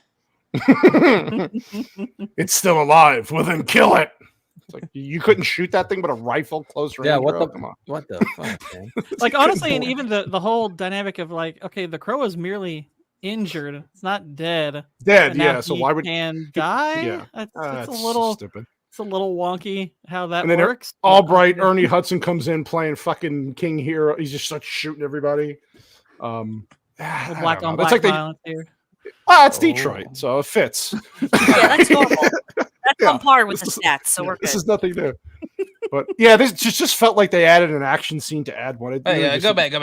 It's still alive. Well, then kill it. It's like you couldn't shoot that thing with a rifle close range. Yeah, Come on. What the fuck, man? Like honestly, and even the whole dynamic of like, okay, the crow is merely injured; it's not dead. Yeah. So why would can die? Yeah, it's a little stupid. It's a little wonky how that and then works. Albright, Ernie Hudson comes in playing fucking King Hero. He just starts shooting everybody. Black on black violence here. It's Detroit, so it fits. Yeah, that's normal. That's on par with the stats, so we're good. This is nothing new. But yeah, this just felt like they added an action scene to add one. Go back. How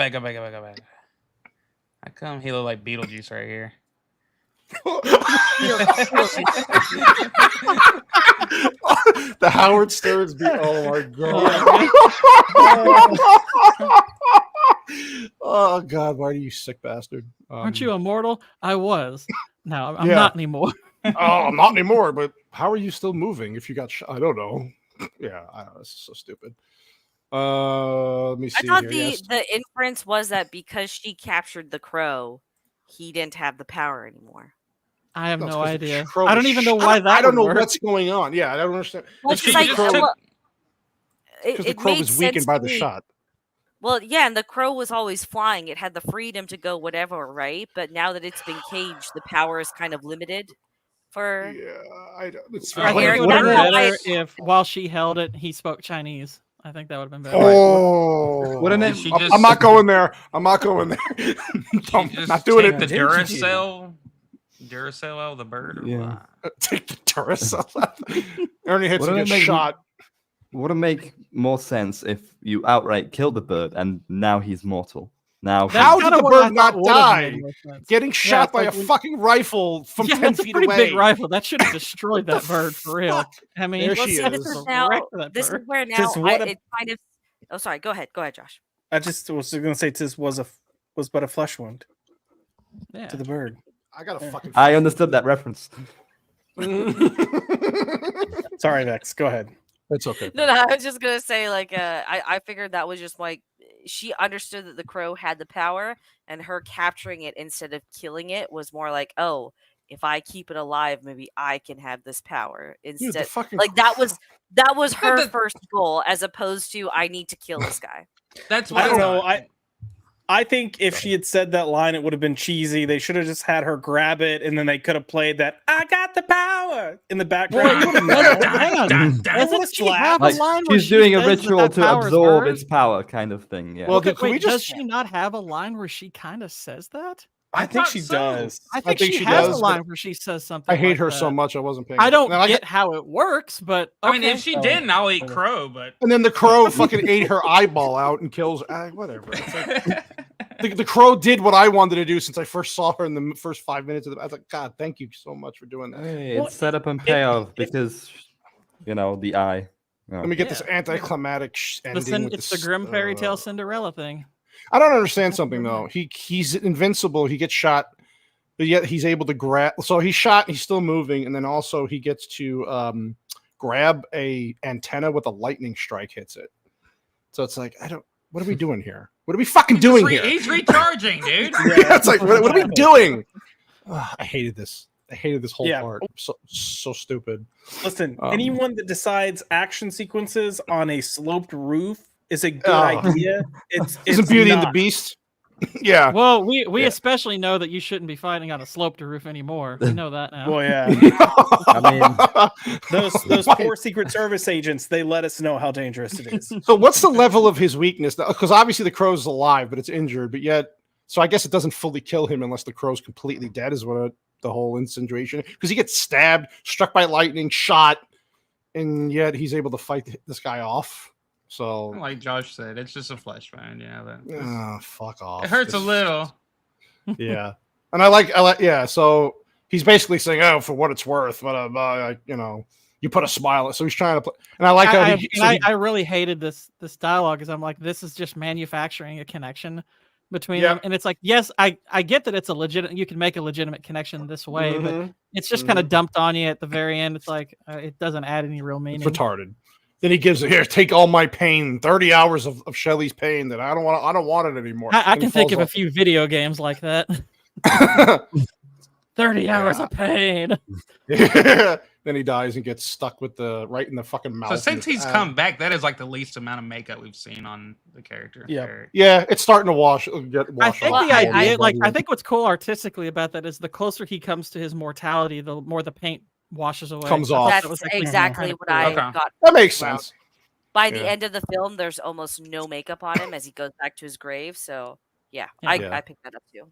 come he look like Beetlejuice right here? The Howard Stearns beat. Oh my god! Oh god! Why are you sick bastard? Aren't you immortal? I was. No, I'm not anymore. I'm not anymore. But how are you still moving if you got shot? I don't know. Yeah, I don't know. This is so stupid. Let me see. I thought the inference was that because she captured the crow, he didn't have the power anymore. I have no idea. I don't even know why that. I don't know work. what's going on. Yeah, I don't understand. Well, because the crow was weakened by the shot. Well, yeah, and the crow was always flying. It had the freedom to go whatever, right? But now that it's been caged, the power is kind of limited. For I don't. I think it would have been better if while she held it, he spoke Chinese. I think that would have been better. Oh, I'm not going there. I'm not going there. I'm not doing it. The Duracell out of the bird. Yeah. Take the Duracell out. Ernie hits and gets shot. Would it make more sense if you outright killed the bird and now he's mortal? Now, how did the bird not die? Getting shot by a fucking rifle from 10 feet away. Pretty big rifle. That should have destroyed that bird for real. I mean, this is where now it kind of. Oh, sorry. Go ahead, Josh. I just was going to say this was but a flesh wound to the bird. I got a fucking. I understood that reference. Sorry, Vex. Go ahead. It's okay. No, I was just gonna say, like, I figured that was just like she understood that the crow had the power, and her capturing it instead of killing it was more like, oh, if I keep it alive, maybe I can have this power instead. Like that was her first goal, as opposed to I need to kill this guy. That's I don't know. I think if she had said that line, it would have been cheesy. They should have just had her grab it, and then they could have played that "I got the power" in the background. She's doing a ritual to absorb its power, kind of thing. Yeah. Well, does she not have a line where she kind of says that? I think she does. I think she has a line where she says something. I hate like her that. so much. I wasn't paying. I don't attention. get how it works, but I mean, okay. if she didn't, I'll eat crow. But And then the crow fucking ate her eyeball out and kills. Whatever. It's like, the crow did what I wanted to do since I first saw her in the first 5 minutes of the. I was like, God, thank you so much for doing that. Hey, it's set up and payoff because the eye. Let me get this anticlimactic ending. It's the grim fairy tale Cinderella thing. I don't understand something though. He's invincible. He gets shot, but yet he's able to grab. So he's shot. He's still moving, and then also he gets to grab a antenna with a lightning strike hits it. So it's like What are we doing here? What are we fucking doing here? He's recharging, dude. Yeah, it's like what are we doing? I hated this. I hated this whole part. So stupid. Listen, anyone that decides action sequences on a sloped roof is a good idea. Isn't Beauty and the Beast? Yeah. Well, we especially know that you shouldn't be fighting on a sloped roof anymore. We know that now. Well, yeah. I mean, those poor Secret Service agents, they let us know how dangerous it is. So what's the level of his weakness? Because obviously the crow's alive, but it's injured. But yet, so I guess it doesn't fully kill him unless the crow's completely dead. Is what the whole insinuation? Because he gets stabbed, struck by lightning, shot, and yet he's able to fight this guy off. So, like Josh said, it's just a flesh wound, fuck off. It hurts a little. Yeah, and I like, yeah. So he's basically saying, "Oh, for what it's worth," but you put a smile. So he's trying to play, and I like how I really hated this dialogue because I'm like, this is just manufacturing a connection between them, and it's like, yes, I get that it's a legitimate. You can make a legitimate connection this way, but it's just kind of dumped on you at the very end. It's like it doesn't add any real meaning. It's retarded. Then he gives it here. Take all my pain. 30 hours of Shelley's pain that I don't want it anymore. I can think of a few video games like that. 30 hours of pain. Then he dies and gets stuck with right in the fucking mouth. So since he's come back, that is like the least amount of makeup we've seen on the character. Yeah, it's starting to wash. I think the idea, I think what's cool artistically about that is the closer he comes to his mortality, the more the paint washes away. Comes off. That's exactly what I got. That makes sense. By the end of the film, there's almost no makeup on him as he goes back to his grave. So I picked that up too.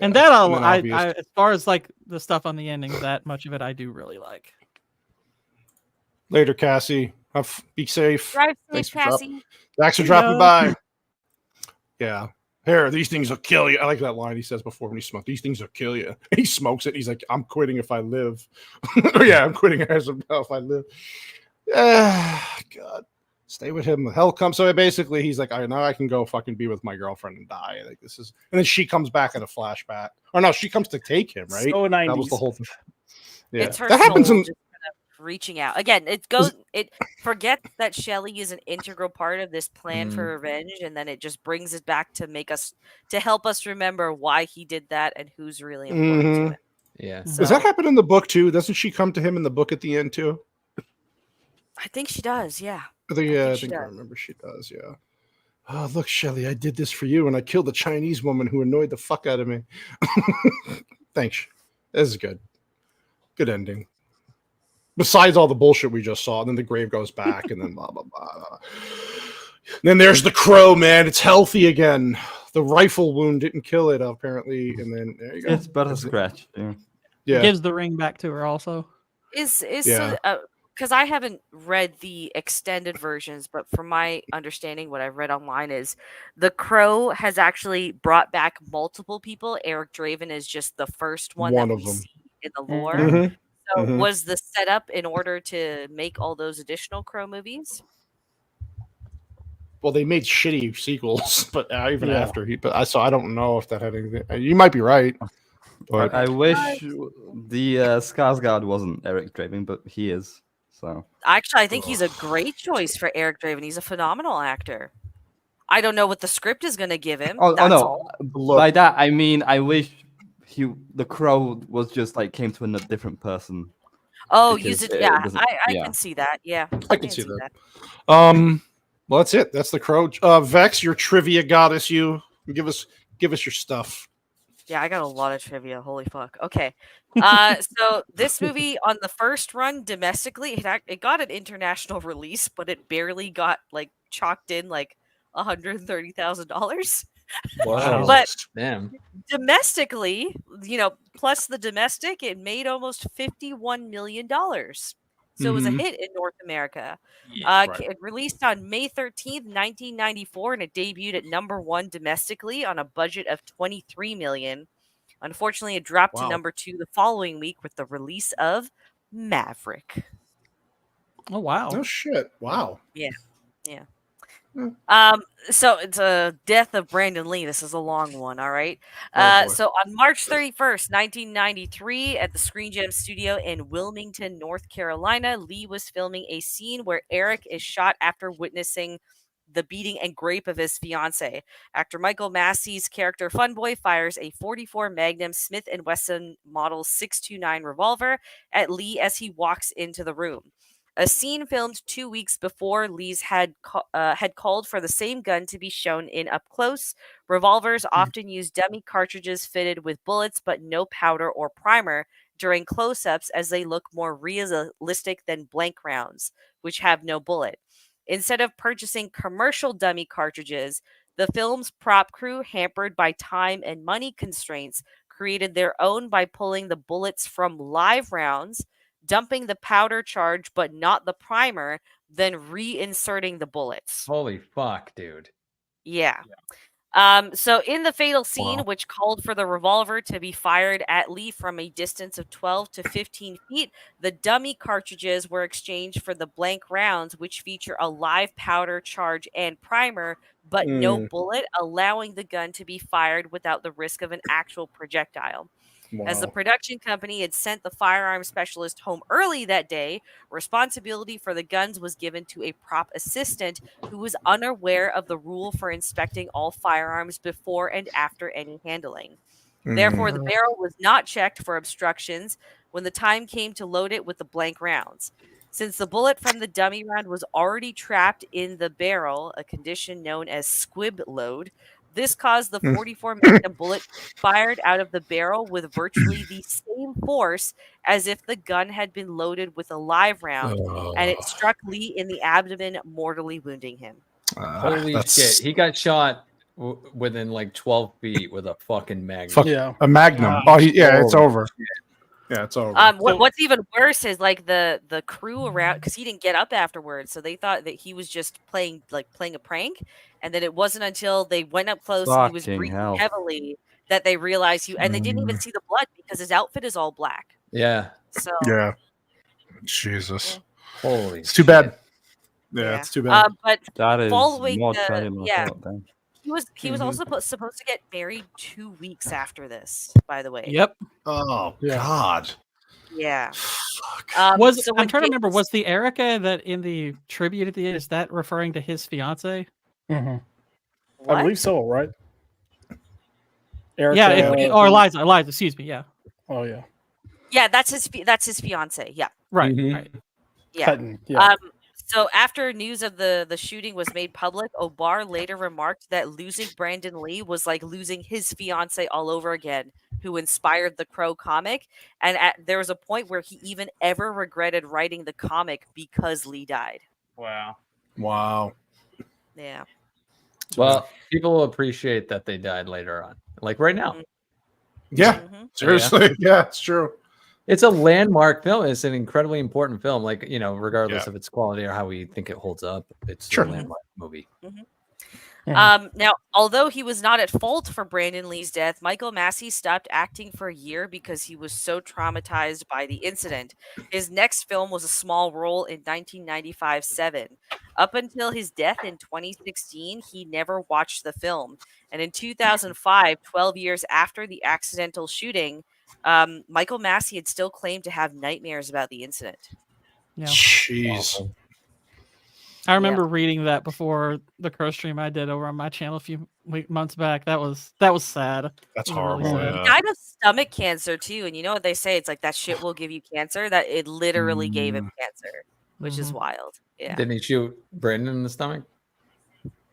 And that I as far as like the stuff on the ending, that much of it I do really like. Later, Cassie. Be safe. Drive safe, Cassie. Thanks for dropping by. Yeah. Here, these things will kill you. I like that line he says before when he smokes. These things will kill you. He smokes it. He's like, I'm quitting if I live. I'm quitting if I live. God. Stay with him. Hell comes. So basically, he's like, now I can go fucking be with my girlfriend and die. Like this is, and then she comes back in a flashback. Or no, she comes to take him, right? So 90s. That was the whole thing. Yeah. It's her that happens in reaching out again. It forgets that Shelley is an integral part of this plan for revenge, and then it just brings it back to help us remember why he did that and who's really important to it. Yeah. Does that happen in the book too? Doesn't she come to him in the book at the end too? I think she does. Yeah. I think I remember she does. Yeah. Oh, look, Shelley, I did this for you, and I killed a Chinese woman who annoyed the fuck out of me. Thanks. This is good. Good ending. Besides all the bullshit we just saw, and then the grave goes back, and then blah, blah, blah. Then there's the crow, man. It's healthy again. The rifle wound didn't kill it, apparently. And then there you go. It's but a scratch. Yeah. It gives the ring back to her also. Because I haven't read the extended versions, but from my understanding, what I've read online is the Crow has actually brought back multiple people. Eric Draven is just the first one that we see in the lore. So was the setup in order to make all those additional Crow movies? Well, they made shitty sequels, but even after I don't know if that had anything. You might be right. But I wish the Skarsgård wasn't Eric Draven, but he is. So Actually, I think he's a great choice for Eric Draven. He's a phenomenal actor. I don't know what the script is going to give him. Oh That's no! all. By that I mean I wish the Crow was just like came to a different person. Oh, because use it. it Yeah, doesn't- I can see that. Yeah, I can see that. Well, that's it. That's the Crow. Vex, your trivia goddess. You give us your stuff. Yeah, I got a lot of trivia. Holy fuck. Okay. So this movie on the first run domestically, it got an international release, but it barely got like chalked in like $130,000. Wow. But damn. domestically, plus the domestic, it made almost $51 million. So it was a Mhm. hit in North America. Right. It released on May 13th, 1994, and it debuted at #1 domestically on a budget of $23 million. Unfortunately, it dropped to Wow. #2 the following week with the release of Maverick. Oh wow. Oh shit! Wow. Yeah. Yeah. Hmm. So it's a death of Brandon Lee. This is a long one, all right. Oh, boy. So on March 31st, 1993, at the Screen Gem studio in Wilmington, North Carolina, Lee was filming a scene where Eric is shot after witnessing the beating and rape of his fiancée. Actor Michael Massey's character Funboy fires a .44 Magnum Smith & Wesson Model 629 revolver at Lee as he walks into the room. A scene filmed 2 weeks before Lee's had called for the same gun to be shown in up close. Revolvers often use dummy cartridges fitted with bullets, but no powder or primer during close-ups, as they look more realistic than blank rounds, which have no bullet. Instead of purchasing commercial dummy cartridges, the film's prop crew, hampered by time and money constraints, created their own by pulling the bullets from live rounds, dumping the powder charge but not the primer, then reinserting the bullets. Holy fuck, dude. Yeah. So in the fatal scene, which called for the revolver to be fired at Lee from a distance of 12 to 15 feet, the dummy cartridges were exchanged for the blank rounds, which feature a live powder charge and primer, but no bullet, allowing the gun to be fired without the risk of an actual projectile. As the production company had sent the firearm specialist home early that day, responsibility for the guns was given to a prop assistant who was unaware of the rule for inspecting all firearms before and after any handling. Therefore, the barrel was not checked for obstructions when the time came to load it with the blank rounds. Since the bullet from the dummy round was already trapped in the barrel, a condition known as squib load, this caused the .44 Magnum bullet fired out of the barrel with virtually the same force as if the gun had been loaded with a live round, and it struck Lee in the abdomen, mortally wounding him. Holy shit. He got shot within like 12 feet with a fucking magnum. A Magnum. It's over. Yeah, it's over. What's even worse is like the crew around, because he didn't get up afterwards, so they thought that he was just playing a prank, and then it wasn't until they went up close and he was breathing heavily that they realized and they didn't even see the blood because his outfit is all black. Yeah. So yeah. Jesus. Yeah. Holy. It's too bad. Yeah, it's too bad. But that is following more tragic than I thought, then. He was also supposed to get married 2 weeks after this, by the way. Yep. Oh God. Yeah. I'm trying to remember. Was the Erica that in the tribute at the end, is that referring to his fiance? I believe so. Right. Erica, or Eliza. Excuse me. Yeah. Oh yeah. Yeah, that's his fiance. Yeah. Right. Right. Yeah. Hutton, yeah. So after news of the shooting was made public, O'Barr later remarked that losing Brandon Lee was like losing his fiance all over again, who inspired the Crow comic. And there was a point where he even ever regretted writing the comic because Lee died. Wow. Yeah. Well, people will appreciate that they died later on, like right now. Yeah. Seriously. Yeah, it's true. It's a landmark film. It's an incredibly important film. Like, regardless of its quality or how we think it holds up, it's a landmark movie. Now, although he was not at fault for Brandon Lee's death, Michael Massey stopped acting for a year because he was so traumatized by the incident. His next film was a small role in 1995's Seven. Up until his death in 2016, he never watched the film. And in 2005, 12 years after the accidental shooting, Michael Massey had still claimed to have nightmares about the incident. Yeah. Jeez. I remember reading that before the Crow stream I did over on my channel a few months back. That was sad. That's horrible. horrible. Really Yeah. He died of stomach cancer too, and you know what they say? It's like that shit will give you cancer. That it literally gave him cancer, which is wild. Yeah. Didn't he shoot Brandon in the stomach?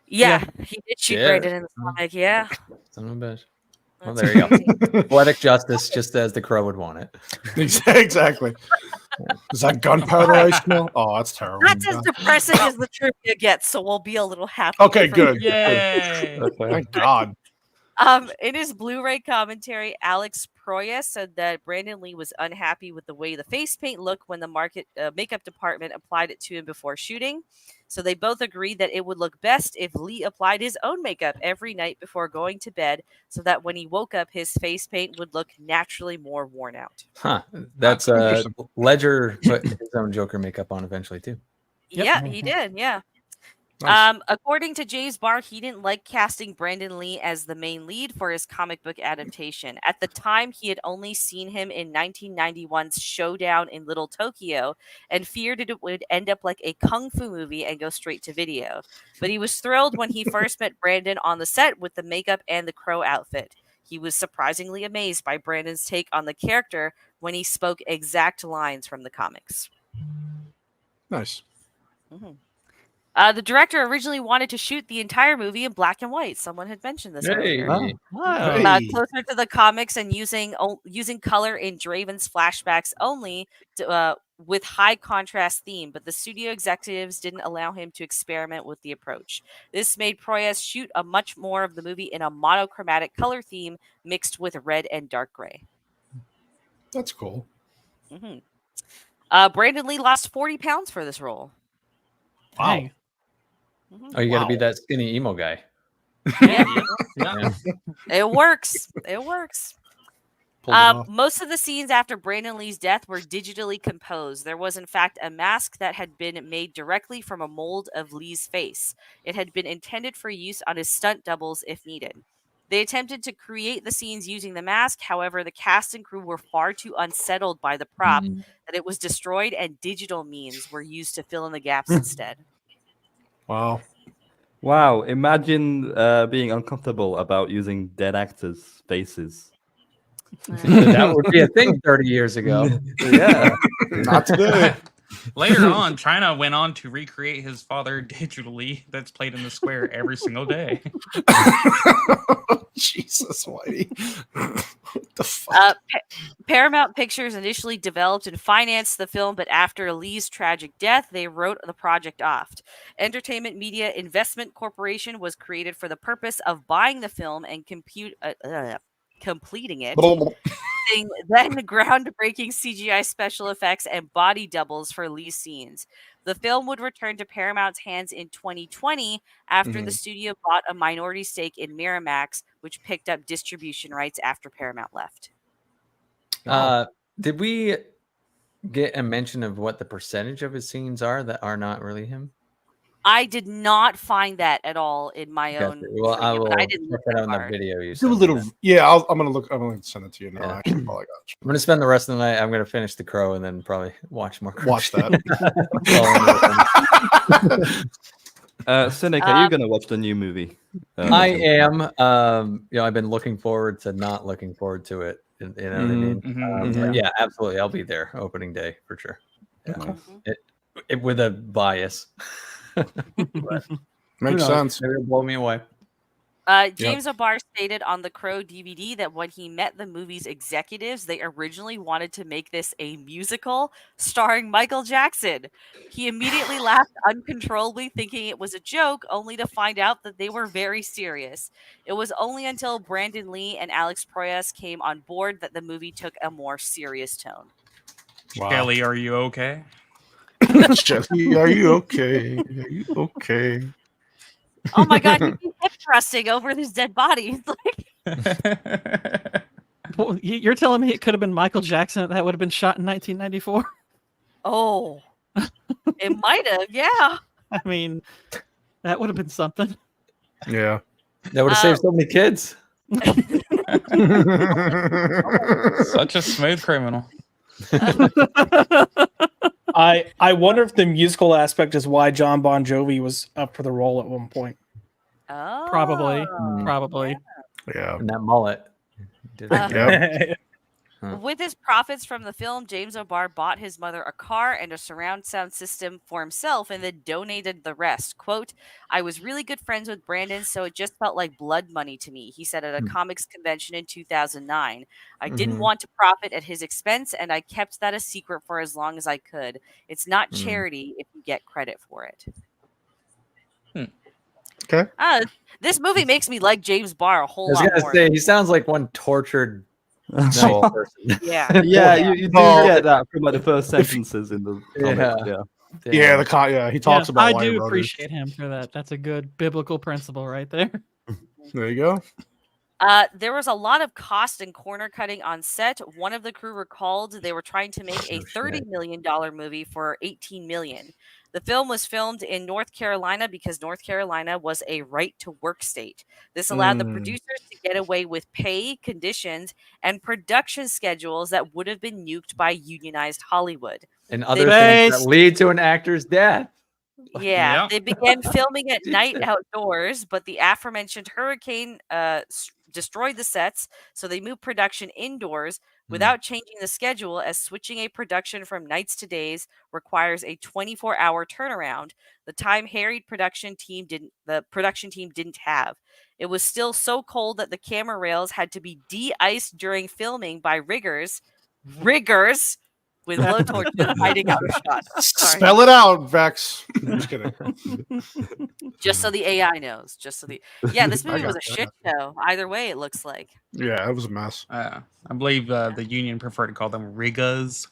Yeah, he did shoot Yeah. Brandon in the stomach. Yeah. Son of a bitch. Well, there you go. Poetic justice, just as the Crow would want it. Exactly. Is that gunpowder I smell? Oh, that's terrible. That's as depressing as the trivia gets, so we'll be a little happy. Okay, for good. you. Yay! Thank God. In his Blu-ray commentary, Alex Proyas said that Brandon Lee was unhappy with the way the face paint looked when the makeup department applied it to him before shooting. So they both agreed that it would look best if Lee applied his own makeup every night before going to bed, so that when he woke up, his face paint would look naturally more worn out. Huh. That's Ledger put his own Joker makeup on eventually too. Yeah, he did. Yeah. Nice. According to James Barr, he didn't like casting Brandon Lee as the main lead for his comic book adaptation. At the time, he had only seen him in 1991's Showdown in Little Tokyo and feared it would end up like a kung fu movie and go straight to video. But he was thrilled when he first met Brandon on the set with the makeup and the Crow outfit. He was surprisingly amazed by Brandon's take on the character when he spoke exact lines from the comics. Nice. Mm-hmm. The director originally wanted to shoot the entire movie in black and white. Someone had mentioned this earlier. Closer to the comics and using color in Draven's flashbacks only with high contrast theme, but the studio executives didn't allow him to experiment with the approach. This made Proyas shoot a much more of the movie in a monochromatic color theme mixed with red and dark gray. That's cool. Mm-hmm. Brandon Lee lost 40 pounds for this role. Wow. Oh, you got to be that skinny emo guy. Yeah. It works. It works. Most of the scenes after Brandon Lee's death were digitally composed. There was, in fact, a mask that had been made directly from a mold of Lee's face. It had been intended for use on his stunt doubles if needed. They attempted to create the scenes using the mask. However, the cast and crew were far too unsettled by the prop that it was destroyed, and digital means were used to fill in the gaps instead. Wow. Imagine being uncomfortable about using dead actors' faces. That would be a thing 30 years ago. Yeah. Not today. Later on, China went on to recreate his father digitally. That's played in the square every single day. Jesus, Whitey. What the fuck? Paramount Pictures initially developed and financed the film, but after Lee's tragic death, they wrote the project off. Entertainment Media Investment Corporation was created for the purpose of buying the film and completing it. Then groundbreaking CGI special effects and body doubles for Lee's scenes. The film would return to Paramount's hands in 2020 after the studio bought a minority stake in Miramax, which picked up distribution rights after Paramount left. Did we get a mention of what the percentage of his scenes are that are not really him? I did not find that at all in my own. Well, I will I didn't check look that out in the hard. video. You Do a sent little. me. Yeah, I'm gonna look. I'm gonna send it to you now. Yeah. Actually, while I got you. I'm gonna spend the rest of the night. I'm gonna finish The Crow and then probably watch more. Crow Watch shit. Cynic, are you gonna watch the new movie? I am. You know, I've been looking forward to not looking forward to it. You know what I mean? Yeah, absolutely. I'll be there opening day for sure. Yeah. It with a bias. Makes sense. It'll blow me away. James O'Barr stated on the Crow DVD that when he met the movie's executives, they originally wanted to make this a musical starring Michael Jackson. He immediately laughed uncontrollably, thinking it was a joke, only to find out that they were very serious. It was only until Brandon Lee and Alex Proyas came on board that the movie took a more serious tone. Wow. Kelly, are you okay? Jeffy, are you okay? Are you okay? Oh my God, you hip thrusting over this dead body. Well, you're telling me it could have been Michael Jackson that would have been shot in 1994? Oh, it might have. Yeah. I mean, that would have been something. Yeah. That would have saved so many kids. Such a smooth criminal. I wonder if the musical aspect is why John Bon Jovi was up for the role at one point. Oh, Probably. Yeah. And that mullet. Yep. With his profits from the film, James O'Barr bought his mother a car and a surround sound system for himself and then donated the rest. Quote, I was really good friends with Brandon, so it just felt like blood money to me, he said at a comics convention in 2009. I didn't want to profit at his expense, and I kept that a secret for as long as I could. It's not charity if you get credit for it. Okay. This movie makes me like James Barr a whole lot more. Say, he sounds like one tortured person. Yeah. You do get that from like the first sentences in the he talks about I why he do wrote it. appreciate him for that. That's a good biblical principle right there. There you go. There was a lot of cost and corner cutting on set. One of the crew recalled they were trying to make a $30 million movie for $18 million. The film was filmed in North Carolina because North Carolina was a right-to-work state. This allowed the producers to get away with pay, conditions, and production schedules that would have been nuked by unionized Hollywood. And other things that lead to an actor's death. Yeah, they began filming at night outdoors, but the aforementioned hurricane destroyed the sets, so they moved production indoors without changing the schedule, as switching a production from nights to days requires a 24-hour turnaround. The time harried production team didn't have. It was still so cold that the camera rails had to be de-iced during filming by riggers with blowtorches hiding out of shot. Spell it out, Vex. Just kidding. Just so the AI knows. This movie was a shit show. Either way, it looks like. Yeah, it was a mess. I believe the union prefer to call them riggers.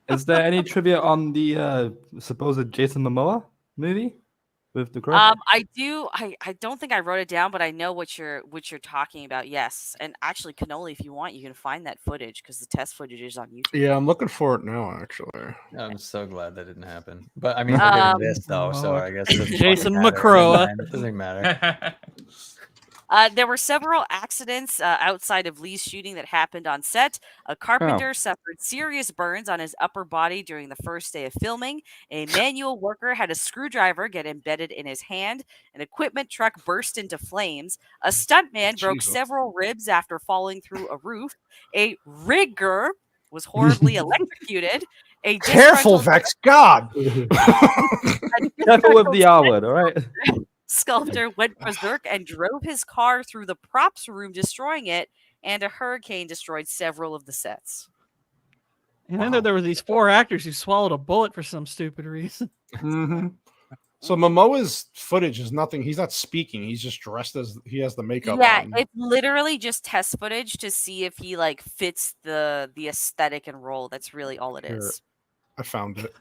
Is there any trivia on the supposed Jason Momoa movie with the Crow? I do. I don't think I wrote it down, but I know what you're talking about. Yes, and actually, Cannoli, if you want, you can find that footage because the test footage is on YouTube. Yeah, I'm looking for it now. Actually, I'm so glad that didn't happen. But I mean, we're getting this though, so I guess it doesn't Jason matter. McCrow. It doesn't matter. There were several accidents outside of Lee's shooting that happened on set. A carpenter suffered serious burns on his upper body during the first day of filming. A manual worker had a screwdriver get embedded in his hand. An equipment truck burst into flames. A stuntman broke several ribs after falling through a roof. A rigger was horribly electrocuted. Careful, Vex. God. Careful with the R word, all right? Sculptor went berserk and drove his car through the props room, destroying it, and a hurricane destroyed several of the sets. And then there were these 4 actors who swallowed a bullet for some stupid reason. So Momoa's footage is nothing. He's not speaking. He's just dressed as he has the makeup on. It's literally just test footage to see if he fits the aesthetic and role. That's really all it is. I found it.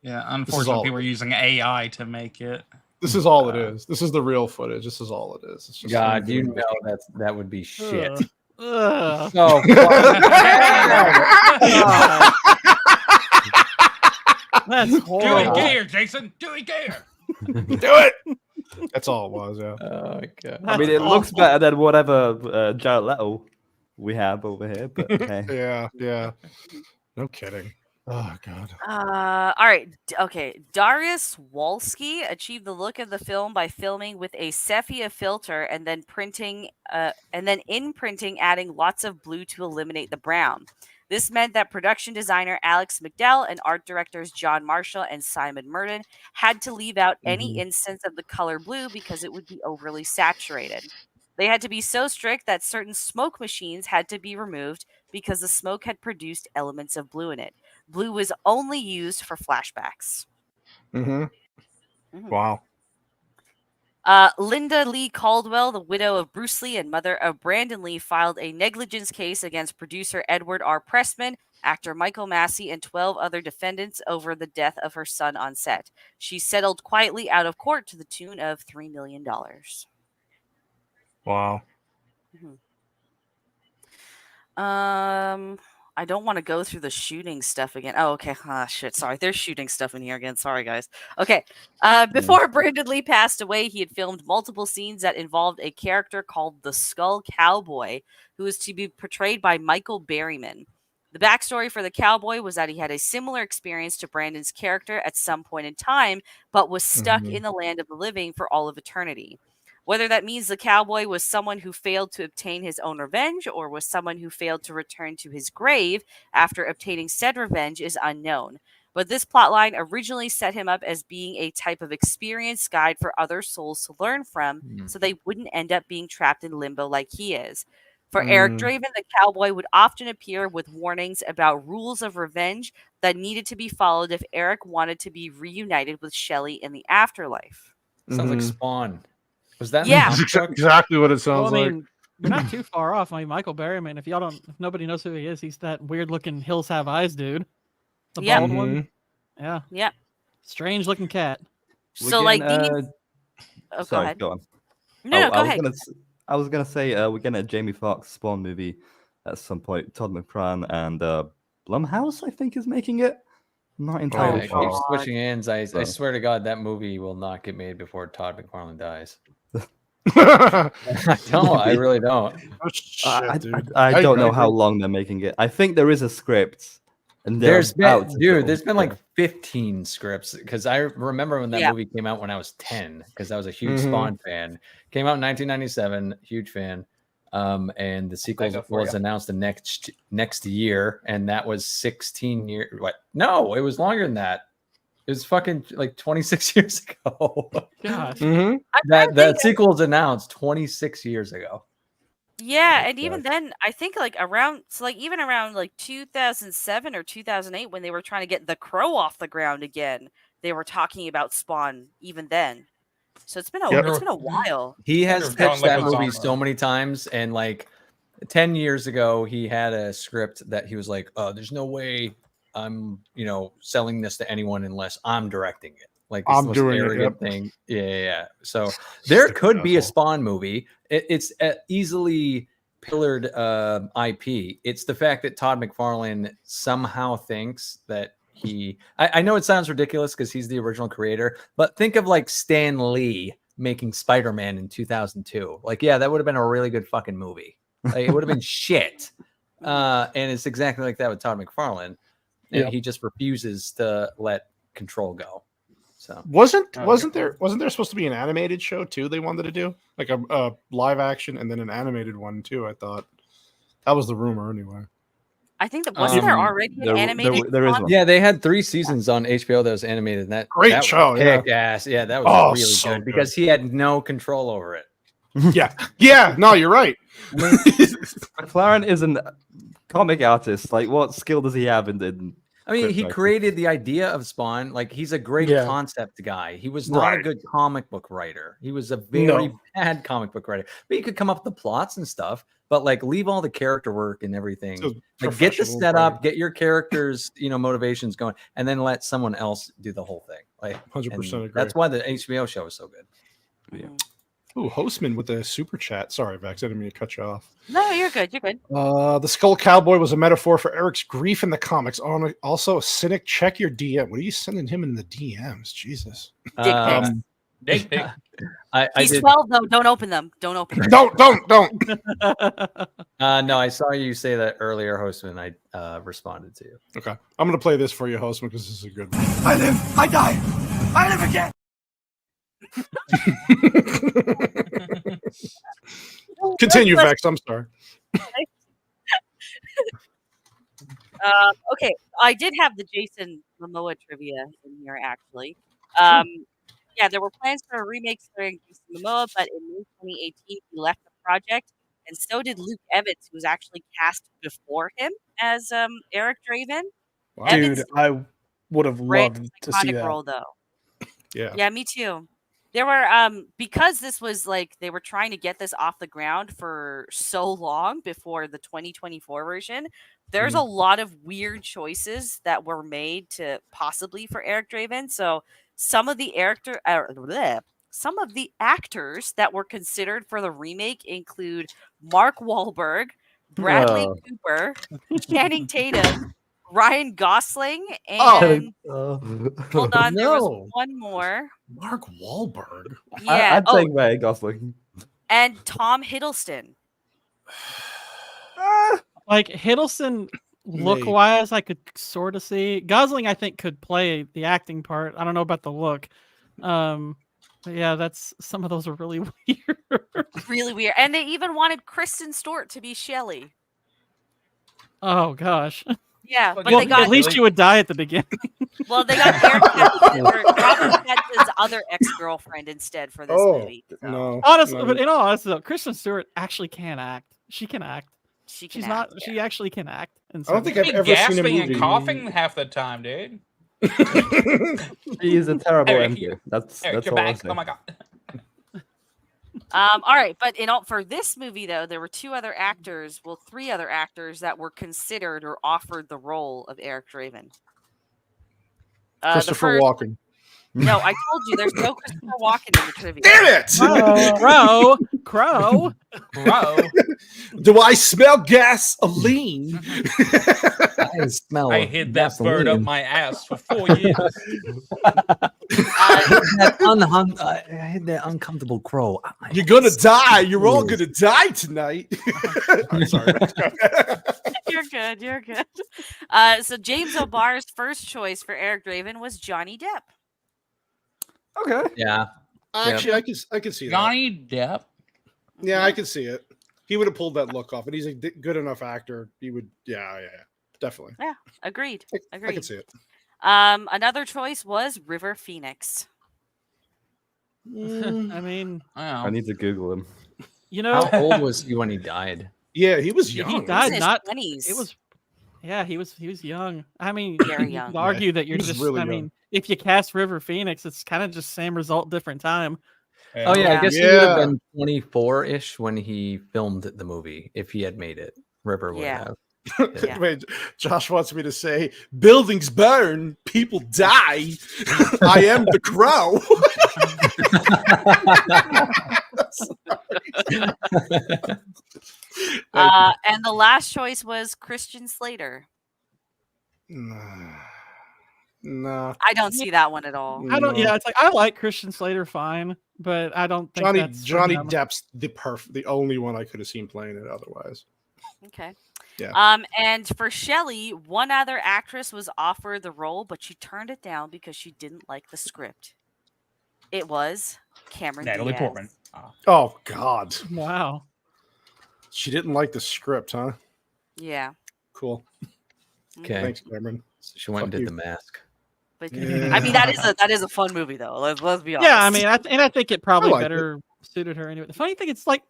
Yeah, unfortunately, people are using AI to make it. This is all it is. This is the real footage. This is all it is. It's just God, you know that would be shit. Ugh. Oh, that's horrible. Do it gayer, Jason. Do it gayer. Do it. That's all it was. Yeah. Oh God. I mean, it looks better than whatever Jared Leto we have over here. But okay. Yeah. No kidding. Oh God. All right. Okay. Darius Wolski achieved the look of the film by filming with a sepia filter and then in printing adding lots of blue to eliminate the brown. This meant that production designer Alex McDowell and art directors John Marshall and Simon Merton had to leave out any instance of the color blue because it would be overly saturated. They had to be so strict that certain smoke machines had to be removed because the smoke had produced elements of blue in it. Blue was only used for flashbacks. Wow. Linda Lee Caldwell, the widow of Bruce Lee and mother of Brandon Lee, filed a negligence case against producer Edward R. Pressman actor Michael Massey, and 12 other defendants over the death of her son on set. She settled quietly out of court to the tune of $3 million. Wow. I don't want to go through the shooting stuff again. Oh, okay. Shit. Sorry. There's shooting stuff in here again. Sorry, guys. Okay. Before Brandon Lee passed away, he had filmed multiple scenes that involved a character called the Skull Cowboy, who was to be portrayed by Michael Berryman. The backstory for the cowboy was that he had a similar experience to Brandon's character at some point in time, but was stuck in the land of the living for all of eternity. Whether that means the cowboy was someone who failed to obtain his own revenge or was someone who failed to return to his grave after obtaining said revenge is unknown. But this plotline originally set him up as being a type of experience guide for other souls to learn from, so they wouldn't end up being trapped in limbo like he is. For Eric Draven, the cowboy would often appear with warnings about rules of revenge that needed to be followed if Eric wanted to be reunited with Shelley in the afterlife. Sounds like Spawn. Was that exactly what it sounds like? We're not too far off. I mean, Michael Berryman. If nobody knows who he is, he's that weird-looking Hills Have Eyes dude, the bald one. Yeah. Strange looking cat. So like these. Oh, sorry, go ahead. go on. No, go ahead. I was gonna say we're getting a Jamie Foxx Spawn movie at some point. Todd McFarlane and Blumhouse, I think, is making it. I'm not entirely sure. Keep switching hands. I swear to God, that movie will not get made before Todd McFarlane dies. I don't. I really don't. Oh, shit, I don't know how long they're making it. I think there is a script. And there's been like 15 scripts because I remember when that movie came out when I was 10 because I was a huge Spawn fan. Came out in 1997, huge fan. And the sequel was announced the next year, and that was 16 years. What? No, it was longer than that. It was fucking like 26 years ago. Gosh, that sequel was announced 26 years ago. Yeah, and even then, I think even around 2007 or 2008, when they were trying to get The Crow off the ground again, they were talking about Spawn. Even then, so it's been a while. He has pitched that movie so many times, and like 10 years ago, he had a script that he was like, "Oh, there's no way I'm selling this to anyone unless I'm directing it." Like this I'm doing it. Thing. Yeah. So there could be a Spawn movie. It's easily pillared IP. It's the fact that Todd McFarlane somehow thinks that I know it sounds ridiculous because he's the original creator, but think of like Stan Lee making Spider-Man in 2002. Like, yeah, that would have been a really good fucking movie. Like, it would have been shit. And it's exactly like that with Todd McFarlane. And he just refuses to let control go. So wasn't there supposed to be an animated show too? They wanted to do like a live action and then an animated one too. I thought that was the rumor anyway. I think that wasn't there already an animated. There is one. Yeah, they had 3 seasons on HBO that was animated. And that great show, ass. Yeah, that was really so good because he had no control over it. Yeah. No, you're right. McFarlane is a comic artist. Like, what skill does he have in I mean, he created the idea of Spawn. Like, he's a great concept guy. He was not a good comic book writer. He was a very bad comic book writer. But he could come up with the plots and stuff. But like, leave all the character work and everything. Like, get the setup, get your characters, motivations going, and then let someone else do the whole thing. Like, 100% agree. That's why the HBO show is so good. Yeah. Ooh, Hostman with a super chat. Sorry, Vex. I didn't mean to cut you off. No, you're good. You're good. The Skull Cowboy was a metaphor for Eric's grief in the comics. Also, a cynic, check your DM. What are you sending him in the DMs? Jesus. Dick pic. He's 12 though. Don't open them. Don't open them. Don't. No, I saw you say that earlier, Hostman. I responded to you. Okay. I'm going to play this for you, Hostman, because this is a good one. I live. I die. I live again. Continue, Vex. I'm sorry. Okay, I did have the Jason Momoa trivia in here actually. There were plans for a remake starring Jason Momoa, but in May 2018 he left the project, and so did Luke Evans, who was actually cast before him as Eric Draven. Wow. Dude, I would have loved to see that. Role, though. Yeah. Yeah, me too. There were because this was like they were trying to get this off the ground for so long before the 2024 version. There's a lot of weird choices that were made to possibly for Eric Draven. So some of the some of the actors that were considered for the remake include Mark Wahlberg, Bradley Cooper, Channing Tatum, Ryan Gosling, and hold on, there was one more. Mark Wahlberg. Yeah, I'd take Ryan Gosling. And Tom Hiddleston. Like Hiddleston, look wise, I could sort of see. Gosling, I think, could play the acting part. I don't know about the look. But yeah, that's some of those are really weird. Really weird. And they even wanted Kristen Stewart to be Shelley. Oh gosh. Yeah, but well, they got at least you would die at the beginning. Well, they got Robert Pattinson's other ex-girlfriend instead for this movie. So. No, honestly, but in all honesty, though, Kristen Stewart actually can act. She can act. She actually can act. I don't think I've ever seen a gasping movie. and coughing half the time, dude. She is a terrible Eric, actor. That's Eric, that's you're all back. I'm saying. Oh my god. All right, but for this movie though, there were three other actors that were considered or offered the role of Eric Draven. Christopher Walken. No, I told you there's no Christopher Walken in the trivia. Damn it! Crow. Do I smell gasoline? I smell. I hid that bird up my ass for 4 years. I had that uncomfortable crow. You're gonna die. You're all gonna die tonight. I'm sorry. You're good. So James O'Barr's first choice for Eric Draven was Johnny Depp. Okay. Yeah. Actually, I can see Johnny Depp. Yeah, I can see it. He would have pulled that look off, and he's a good enough actor. He would. Yeah, definitely. Yeah, agreed. I can see it. Another choice was River Phoenix. I mean, I need to Google him. You know, how old was he when he died? Yeah, he was young. He died in his 20s. It was. Yeah, he was young. I mean, very young. You could argue that you're He was just. really I young. mean, if you cast River Phoenix, it's kind of just same result, different time. Oh yeah, I guess he would have been 24-ish when he filmed the movie. If he had made it, River would have. Yeah. Wait, Josh wants me to say, "Buildings burn, people die. I am the Crow." And the last choice was Christian Slater. No, I don't see that one at all. I don't. Yeah, it's like I like Christian Slater fine, but I don't think Johnny that's Depp's the only one I could have seen playing it otherwise. Okay. Yeah. And for Shelley, one other actress was offered the role, but she turned it down because she didn't like the script. It was Natalie Diaz. Portman. Oh God. Wow. She didn't like the script, huh? Yeah. Cool. Okay. Thanks, Cameron. So she went and did The Mask. But Yeah. I mean, that is a fun movie though. Let's be honest. Yeah, I mean, I think it probably liked better suited her anyway. The funny thing, it's like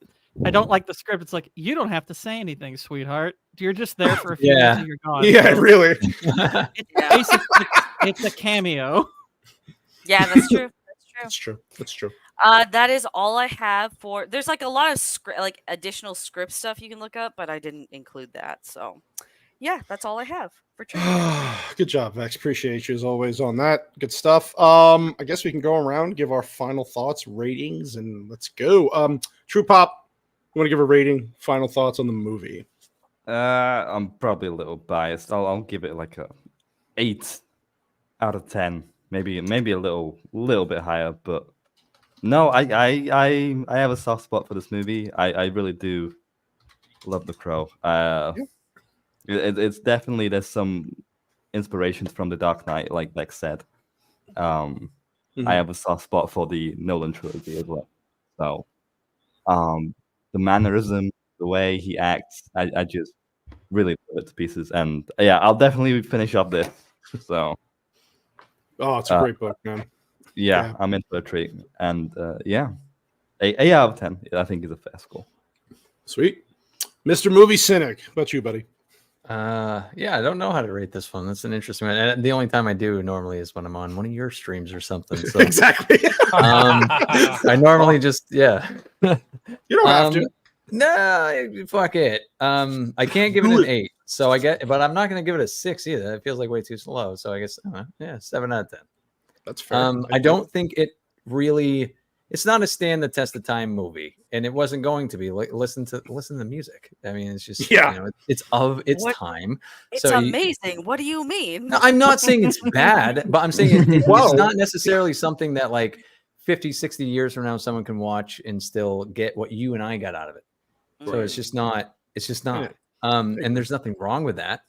I don't like the script. It's like you don't have to say anything, sweetheart. You're just there for a few minutes and you're gone. Yeah, So really. It's basically it's a cameo. Yeah, that's true. That's true. That is all I have for. There's like a lot of script, like additional script stuff you can look up, but I didn't include that. So, yeah, that's all I have for trivia. Good job, Vex. Appreciate you as always on that. Good stuff. I guess we can go around, give our final thoughts, ratings, and let's go. True Pop, you want to give a rating, final thoughts on the movie? I'm probably a little biased. I'll give it like a 8 out of 10. Maybe a little bit higher, but no, I have a soft spot for this movie. I really do love The Crow. It's definitely, there's some inspirations from The Dark Knight, like Lex said. I have a soft spot for the Nolan trilogy as well. So, the mannerism, the way he acts, I just really love it to pieces. And yeah, I'll definitely finish up this. So. Oh, it's a great book, man. Yeah, I'm in for a treat. And yeah, 8 out of 10, I think is a fair score. Sweet. Mr. Movie Cynic, what about you, buddy? Yeah, I don't know how to rate this one. That's an interesting one. And the only time I do normally is when I'm on one of your streams or something. So exactly. I normally just You don't have to. No, fuck it. I can't give it an 8. So but I'm not going to give it a 6 either. It feels like way too slow. So I guess 7 out of 10. That's fair. I don't think it really. It's not a stand the test of time movie, and it wasn't going to be. Listen to the music. I mean, it's just it's of its time. It's So amazing. What do you mean? No, I'm not saying it's bad, but I'm saying it's not necessarily something that like 50, 60 years from now someone can watch and still get what you and I got out of it. So it's just not. It's just not. And there's nothing wrong with that.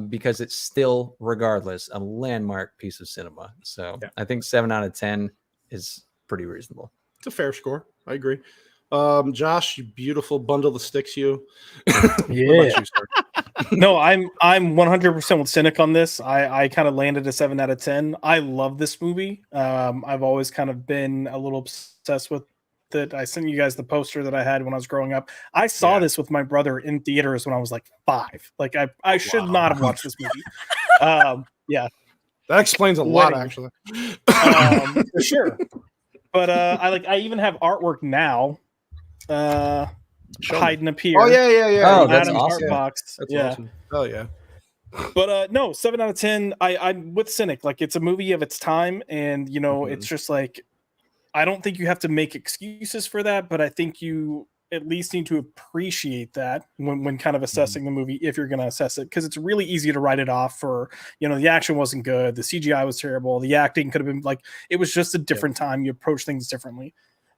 Because it's still, regardless, a landmark piece of cinema. So I think 7 out of 10 is pretty reasonable. It's a fair score. I agree. Josh, you beautiful bundle of sticks, you. Yeah. No, I'm 100% with Cynic on this. I kind of landed a 7 out of 10. I love this movie. I've always kind of been a little obsessed with it. I sent you guys the poster that I had when I was growing up. I saw this with my brother in theaters when I was like 5. Like I should not have watched this movie. Yeah. That explains a lot, actually. For sure. But I even have artwork now. Hiding up here. Oh yeah. Oh, that's Adam's awesome. art box. That's yeah. awesome. Oh yeah. But no, 7 out of 10. I'm with Cynic. Like, it's a movie of its time, and it's just like, I don't think you have to make excuses for that, but I think you at least need to appreciate that when kind of assessing the movie, if you're going to assess it, because it's really easy to write it off for, the action wasn't good, the CGI was terrible, the acting could have been like, it was just a different time. You approach things differently.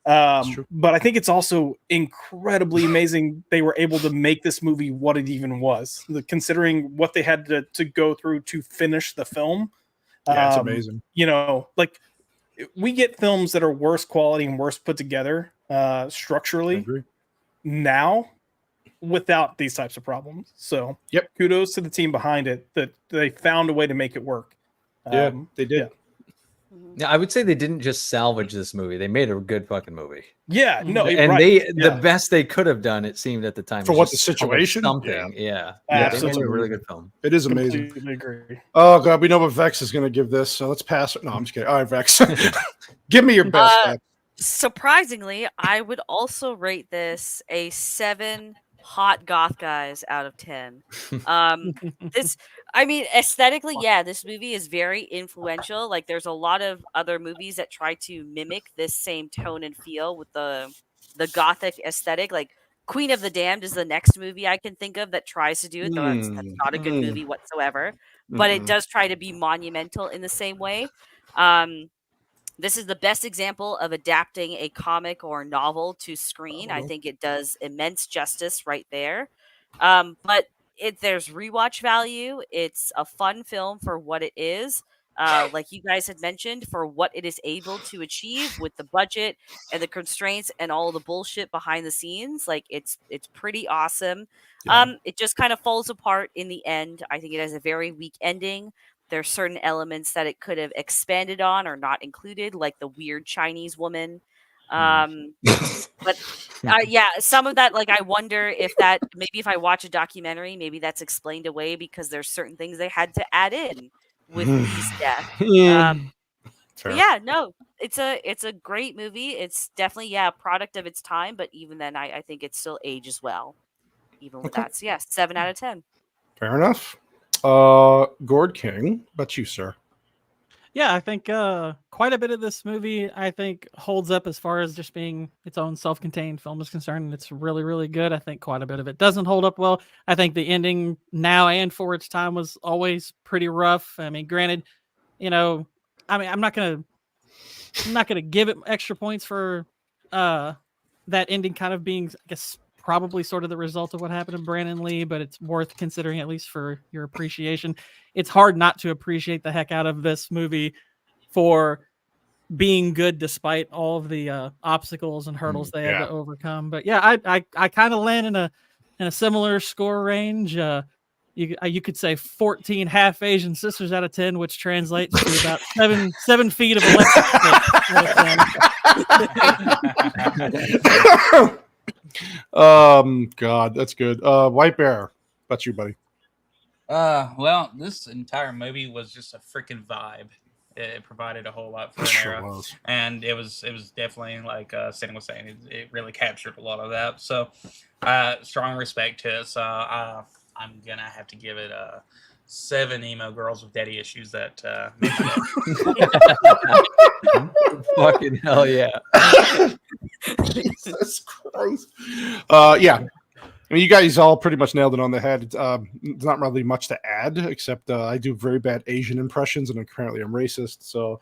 But I think it's also incredibly amazing they were able to make this movie what it even was, considering what they had to go through to finish the film. Yeah, it's amazing. Like, we get films that are worse quality and worse put together structurally now without these types of problems. So kudos to the team behind it that they found a way to make it work. They did. Yeah, I would say they didn't just salvage this movie. They made a good fucking movie. Yeah, no, and the best they could have done, it seemed at the time, for was what the just situation. something. Yeah, absolutely. they made a really good film. It is amazing. Completely agree. Oh god, we know what Vex is going to give this, so let's pass it. No, I'm just kidding. All right, Vex, give me your best. Vex. Surprisingly, I would also rate this a 7 hot goth guys out of 10. Aesthetically, this movie is very influential. Like, there's a lot of other movies that try to mimic this same tone and feel with the gothic aesthetic. Like, Queen of the Damned is the next movie I can think of that tries to do it, though that's not a good movie whatsoever. But it does try to be monumental in the same way. This is the best example of adapting a comic or novel to screen. I think it does immense justice right there. But there's rewatch value. It's a fun film for what it is. Like you guys had mentioned, for what it is able to achieve with the budget and the constraints and all the bullshit behind the scenes. Like, it's pretty awesome. It just kind of falls apart in the end. I think it has a very weak ending. There's certain elements that it could have expanded on or not included, like the weird Chinese woman. But some of that, like, I wonder if that, maybe if I watch a documentary, maybe that's explained away because there's certain things they had to add in with Lee's death. It's a great movie. It's definitely a product of its time, but even then, I think it still ages well, even with that. So 7 out of 10. Fair enough. Gord King, but you, sir. Yeah, I think quite a bit of this movie, I think, holds up as far as just being its own self-contained film is concerned. And it's really, really good. I think quite a bit of it doesn't hold up well. I think the ending now and for its time was always pretty rough. I mean, granted, I'm not gonna give it extra points for that ending kind of being, I guess, probably sort of the result of what happened to Brandon Lee, but it's worth considering, at least for your appreciation. It's hard not to appreciate the heck out of this movie for being good despite all of the obstacles and hurdles they had to overcome. But I kind of land in a similar score range. You could say 14 half Asian sisters out of 10, which translates to about 7 feet of electric stick. God, that's good. White Bear, that's you, buddy. Well, this entire movie was just a freaking vibe. It provided a whole lot for an era, and it was definitely like Cindy was saying, it really captured a lot of that. So, strong respect to it. So, I'm gonna have to give it 7 emo girls with daddy issues that Fucking hell yeah. Jesus Christ. Yeah. I mean, you guys all pretty much nailed it on the head. There's not really much to add, except I do very bad Asian impressions, and apparently I'm racist. So,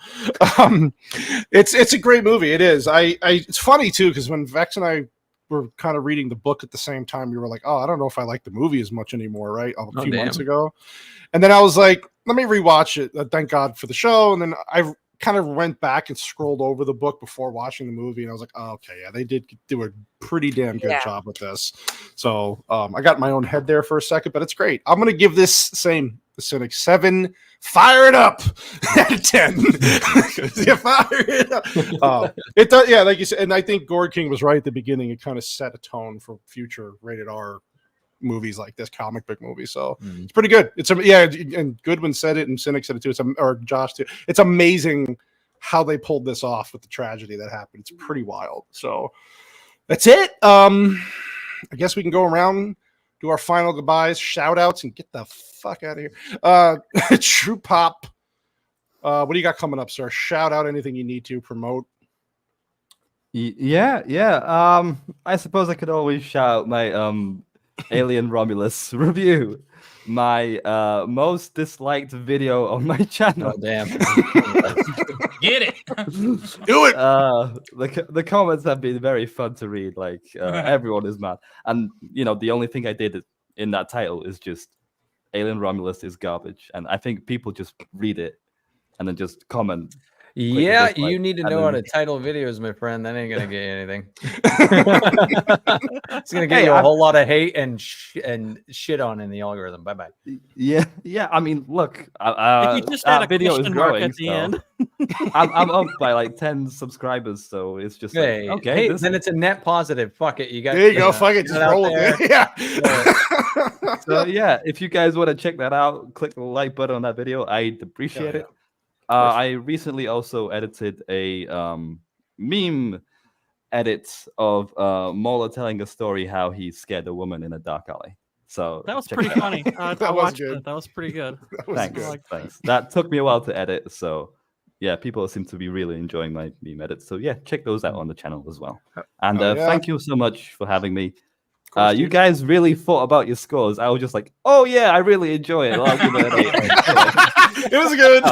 it's a great movie. It is. It's funny too, because when Vex and I were kind of reading the book at the same time, we were like, "Oh, I don't know if I like the movie as much anymore." Right? A few months ago, and then I was like, "Let me rewatch it." Thank God for the show, and then I kind of went back and scrolled over the book before watching the movie, and I was like, oh, okay, yeah, they did do a pretty damn good job with this. So I got my own head there for a second, but it's great. I'm gonna give this same Cynic 7. Fire it up out of 10. Yeah, fire it up. It does, yeah, like you said, and I think Gord King was right at the beginning. It kind of set a tone for future rated R movies like this, comic book movie. So it's pretty good. It's and Goodwin said it, and Cynic said it too. Or Josh too. It's amazing how they pulled this off with the tragedy that happened. It's pretty wild. So that's it. I guess we can go around, do our final goodbyes, shout outs, and get the fuck out of here. True Pop. What do you got coming up, sir? Shout out anything you need to promote. Yeah. I suppose I could always shout out my Alien Romulus review, my most disliked video on my channel. Oh, damn. Get it. Do it. The comments have been very fun to read. Like everyone is mad, and the only thing I did in that title is just Alien Romulus is garbage, and I think people just read it and then just comment. Yeah, you need to know how to title videos, my friend. That ain't gonna get you anything. It's gonna get you a whole lot of hate and shit on in the algorithm. Bye bye. Yeah. I mean, look, you just had a video is growing at the end. I'm up by like 10 subscribers, so it's just hey, like, okay. Hey, then it's a net positive. Fuck it, you got. There you go. Fuck it, just roll with it. Yeah. So yeah, if you guys want to check that out, click the like button on that video. I'd appreciate it. I recently also edited a meme edit of Mola telling a story how he scared a woman in a dark alley. So that was pretty funny. I watched it. That was pretty good. Thanks. That took me a while to edit. So yeah, people seem to be really enjoying my meme edits. So yeah, check those out on the channel as well. And thank you so much for having me. You guys really thought about your scores. I was just like, oh yeah, I really enjoy it. I'll give it an 8. It was good.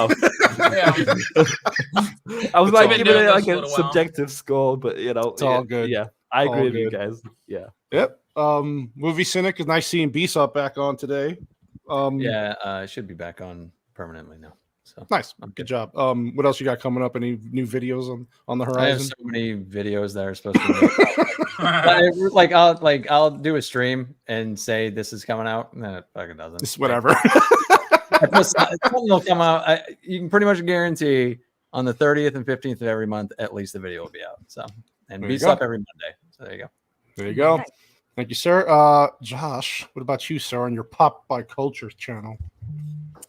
I was like giving it like a subjective score, but it's all good. Yeah, I agree with you guys. Yeah. Yep. Movie Cynic is nice seeing Bsop back on today. I should be back on permanently now. So nice. Good job. What else you got coming up? Any new videos on the horizon? I have so many videos that are supposed to be I'll do a stream and say this is coming out, and then it fucking doesn't. It's whatever. Something will come out. You can pretty much guarantee on the 30th and 15th of every month, at least the video will be out. So, and Beast Up every Monday. So there you go. There you go. Nice. Thank you, sir. Josh, what about you, sir, on your Pop by Culture channel?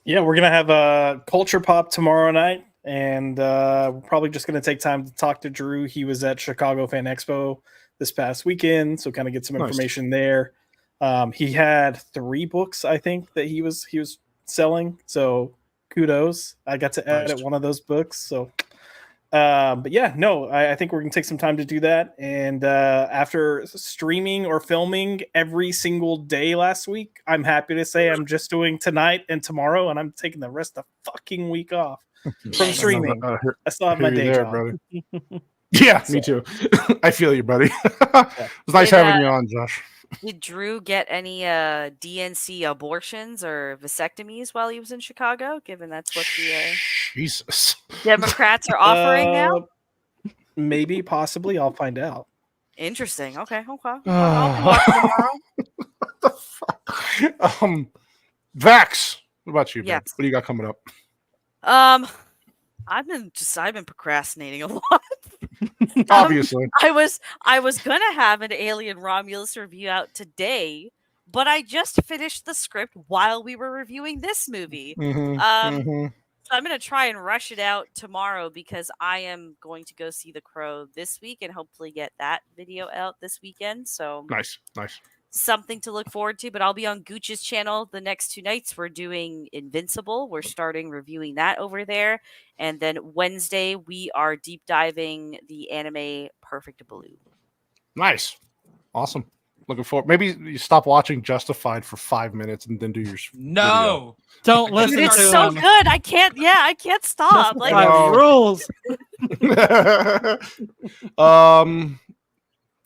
Yeah, we're gonna have a Culture Pop tomorrow night, and we're probably just gonna take time to talk to Drew. He was at Chicago Fan Expo this past weekend, so kind of get some information there. He had 3 books, I think, that he was selling, so kudos. I got to edit one of those books, so but yeah, no, I think we're gonna take some time to do that. And after streaming or filming every single day last week, I'm happy to say I'm just doing tonight and tomorrow, and I'm taking the rest of the fucking week off from streaming. I still have my day job. Brother. Yeah, me too. I feel you, buddy. It was nice having you on, Josh. Did Drew get any DNC abortions or vasectomies while he was in Chicago, given that's what the Jesus Democrats are offering now? Maybe, possibly. I'll find out. Interesting. Okay. I'll be watching tomorrow. What the fuck? Vax, what about you? Yes. What do you got coming up? I've been procrastinating a lot. Obviously. I was gonna have an Alien Romulus review out today, but I just finished the script while we were reviewing this movie. So I'm going to try and rush it out tomorrow because I am going to go see The Crow this week and hopefully get that video out this weekend. So nice. Something to look forward to, but I'll be on Gooch's channel the next 2 nights. We're doing Invincible. We're starting reviewing that over there. And then Wednesday, we are deep diving the anime Perfect Blue. Nice. Awesome. Looking forward. Maybe you stop watching Justified for 5 minutes and then do your No. Don't listen Dude, it's to so him. good. I can't stop. Like rules.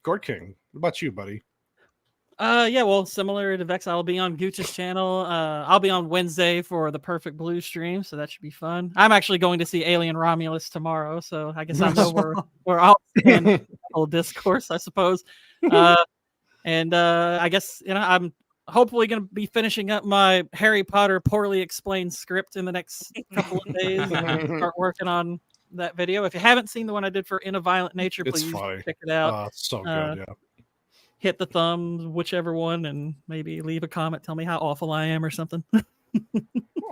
Gord King, what about you, buddy? Yeah, well, similar to Vex, I'll be on Gooch's channel. I'll be on Wednesday for the Perfect Blue stream, so that should be fun. I'm actually going to see Alien Romulus tomorrow, so I guess I know where I'll stand in the whole discourse, I suppose. And I guess I'm hopefully going to be finishing up my Harry Potter poorly explained script in the next couple of days and start working on that video. If you haven't seen the one I did for In a Violent Nature, please check it out. It's so good, yeah. Hit the thumbs, whichever one, and maybe leave a comment. Tell me how awful I am or something.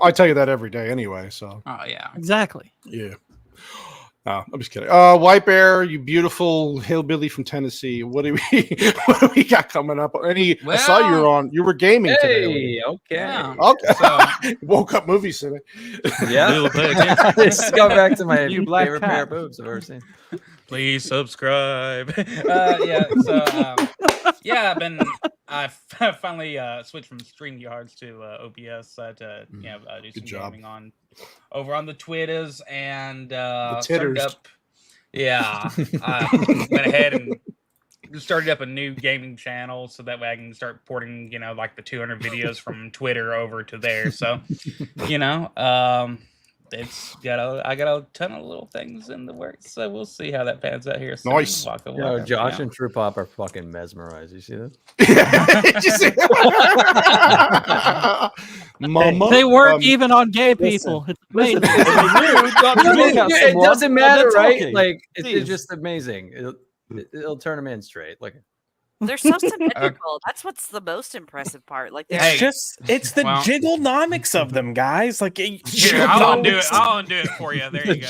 I tell you that every day anyway. So. Oh yeah. Exactly. Yeah. I'm just kidding. White Bear, you beautiful hillbilly from Tennessee. What do we got coming up? I saw you were gaming today. Okay. Okay. Woke up movie city. Yeah. Let's go back to my favorite pair of boobs I've ever seen. Please subscribe. I finally switched from StreamYards to OBS to do some gaming over on the Twitters and started up. Yeah, I went ahead and started up a new gaming channel so that way I can start porting like the 200 videos from Twitter over to there. So I got a ton of little things in the works, so we'll see how that pans out here. Soon. Nice. Josh and True Pop are fucking mesmerized. You see this? Mama, they work even on gay people. It's amazing. It doesn't matter, right? Like it's just amazing. It'll turn them in straight. Like they're so symmetrical. That's what's the most impressive part. Like it's the jigglenomics of them, guys. Like I'll undo it. I'll undo it for you. There you go.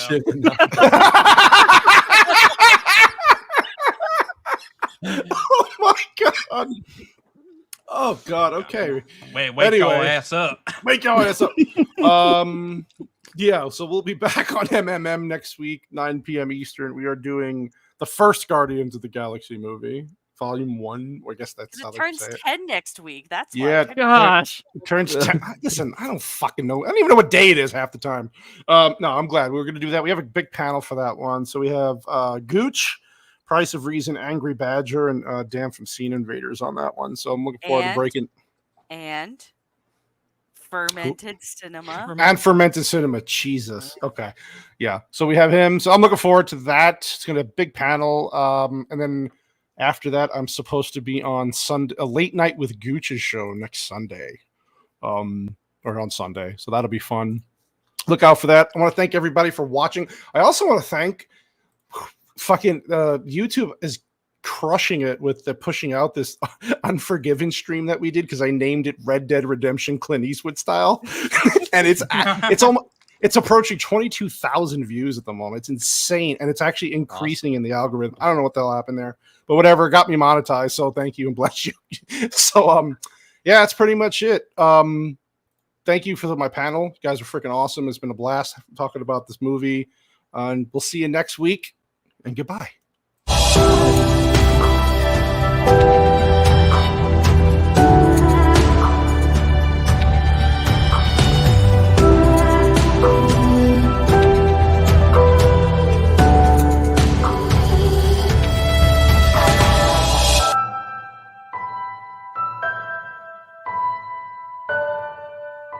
Oh my god. Oh god. Okay. Wake your ass up. Wake your ass up. Yeah. So we'll be back on MMM next week, 9 p.m. Eastern. We are doing the first Guardians of the Galaxy movie. Volume 1, I guess that's how it they turns say it. 10 next week. That's yeah. Gosh, it turns 10. Listen, I don't fucking know. I don't even know what day it is half the time. No, I'm glad we're going to do that. We have a big panel for that one. So we have Gooch, Price of Reason, Angry Badger, and Dan from Scene Invaders on that one. So I'm looking forward to breaking. And Fermented Cinema. And Fermented Cinema. Jesus. Okay. Yeah. So we have him. So I'm looking forward to that. It's going to be a big panel. And then after that, I'm supposed to be on Sunday, a late night with Gooch's show next Sunday, or on Sunday. So that'll be fun. Look out for that. I want to thank everybody for watching. I also want to thank fucking YouTube is crushing it with the pushing out this Unforgiven stream that we did because I named it Red Dead Redemption Clint Eastwood style, and it's approaching 22,000 views at the moment. It's insane, and it's actually increasing in the algorithm. I don't know what the hell happened there, but whatever. It got me monetized, so thank you and bless you. So, yeah, that's pretty much it. Thank you for my panel. You guys are freaking awesome. It's been a blast talking about this movie, and we'll see you next week. And goodbye.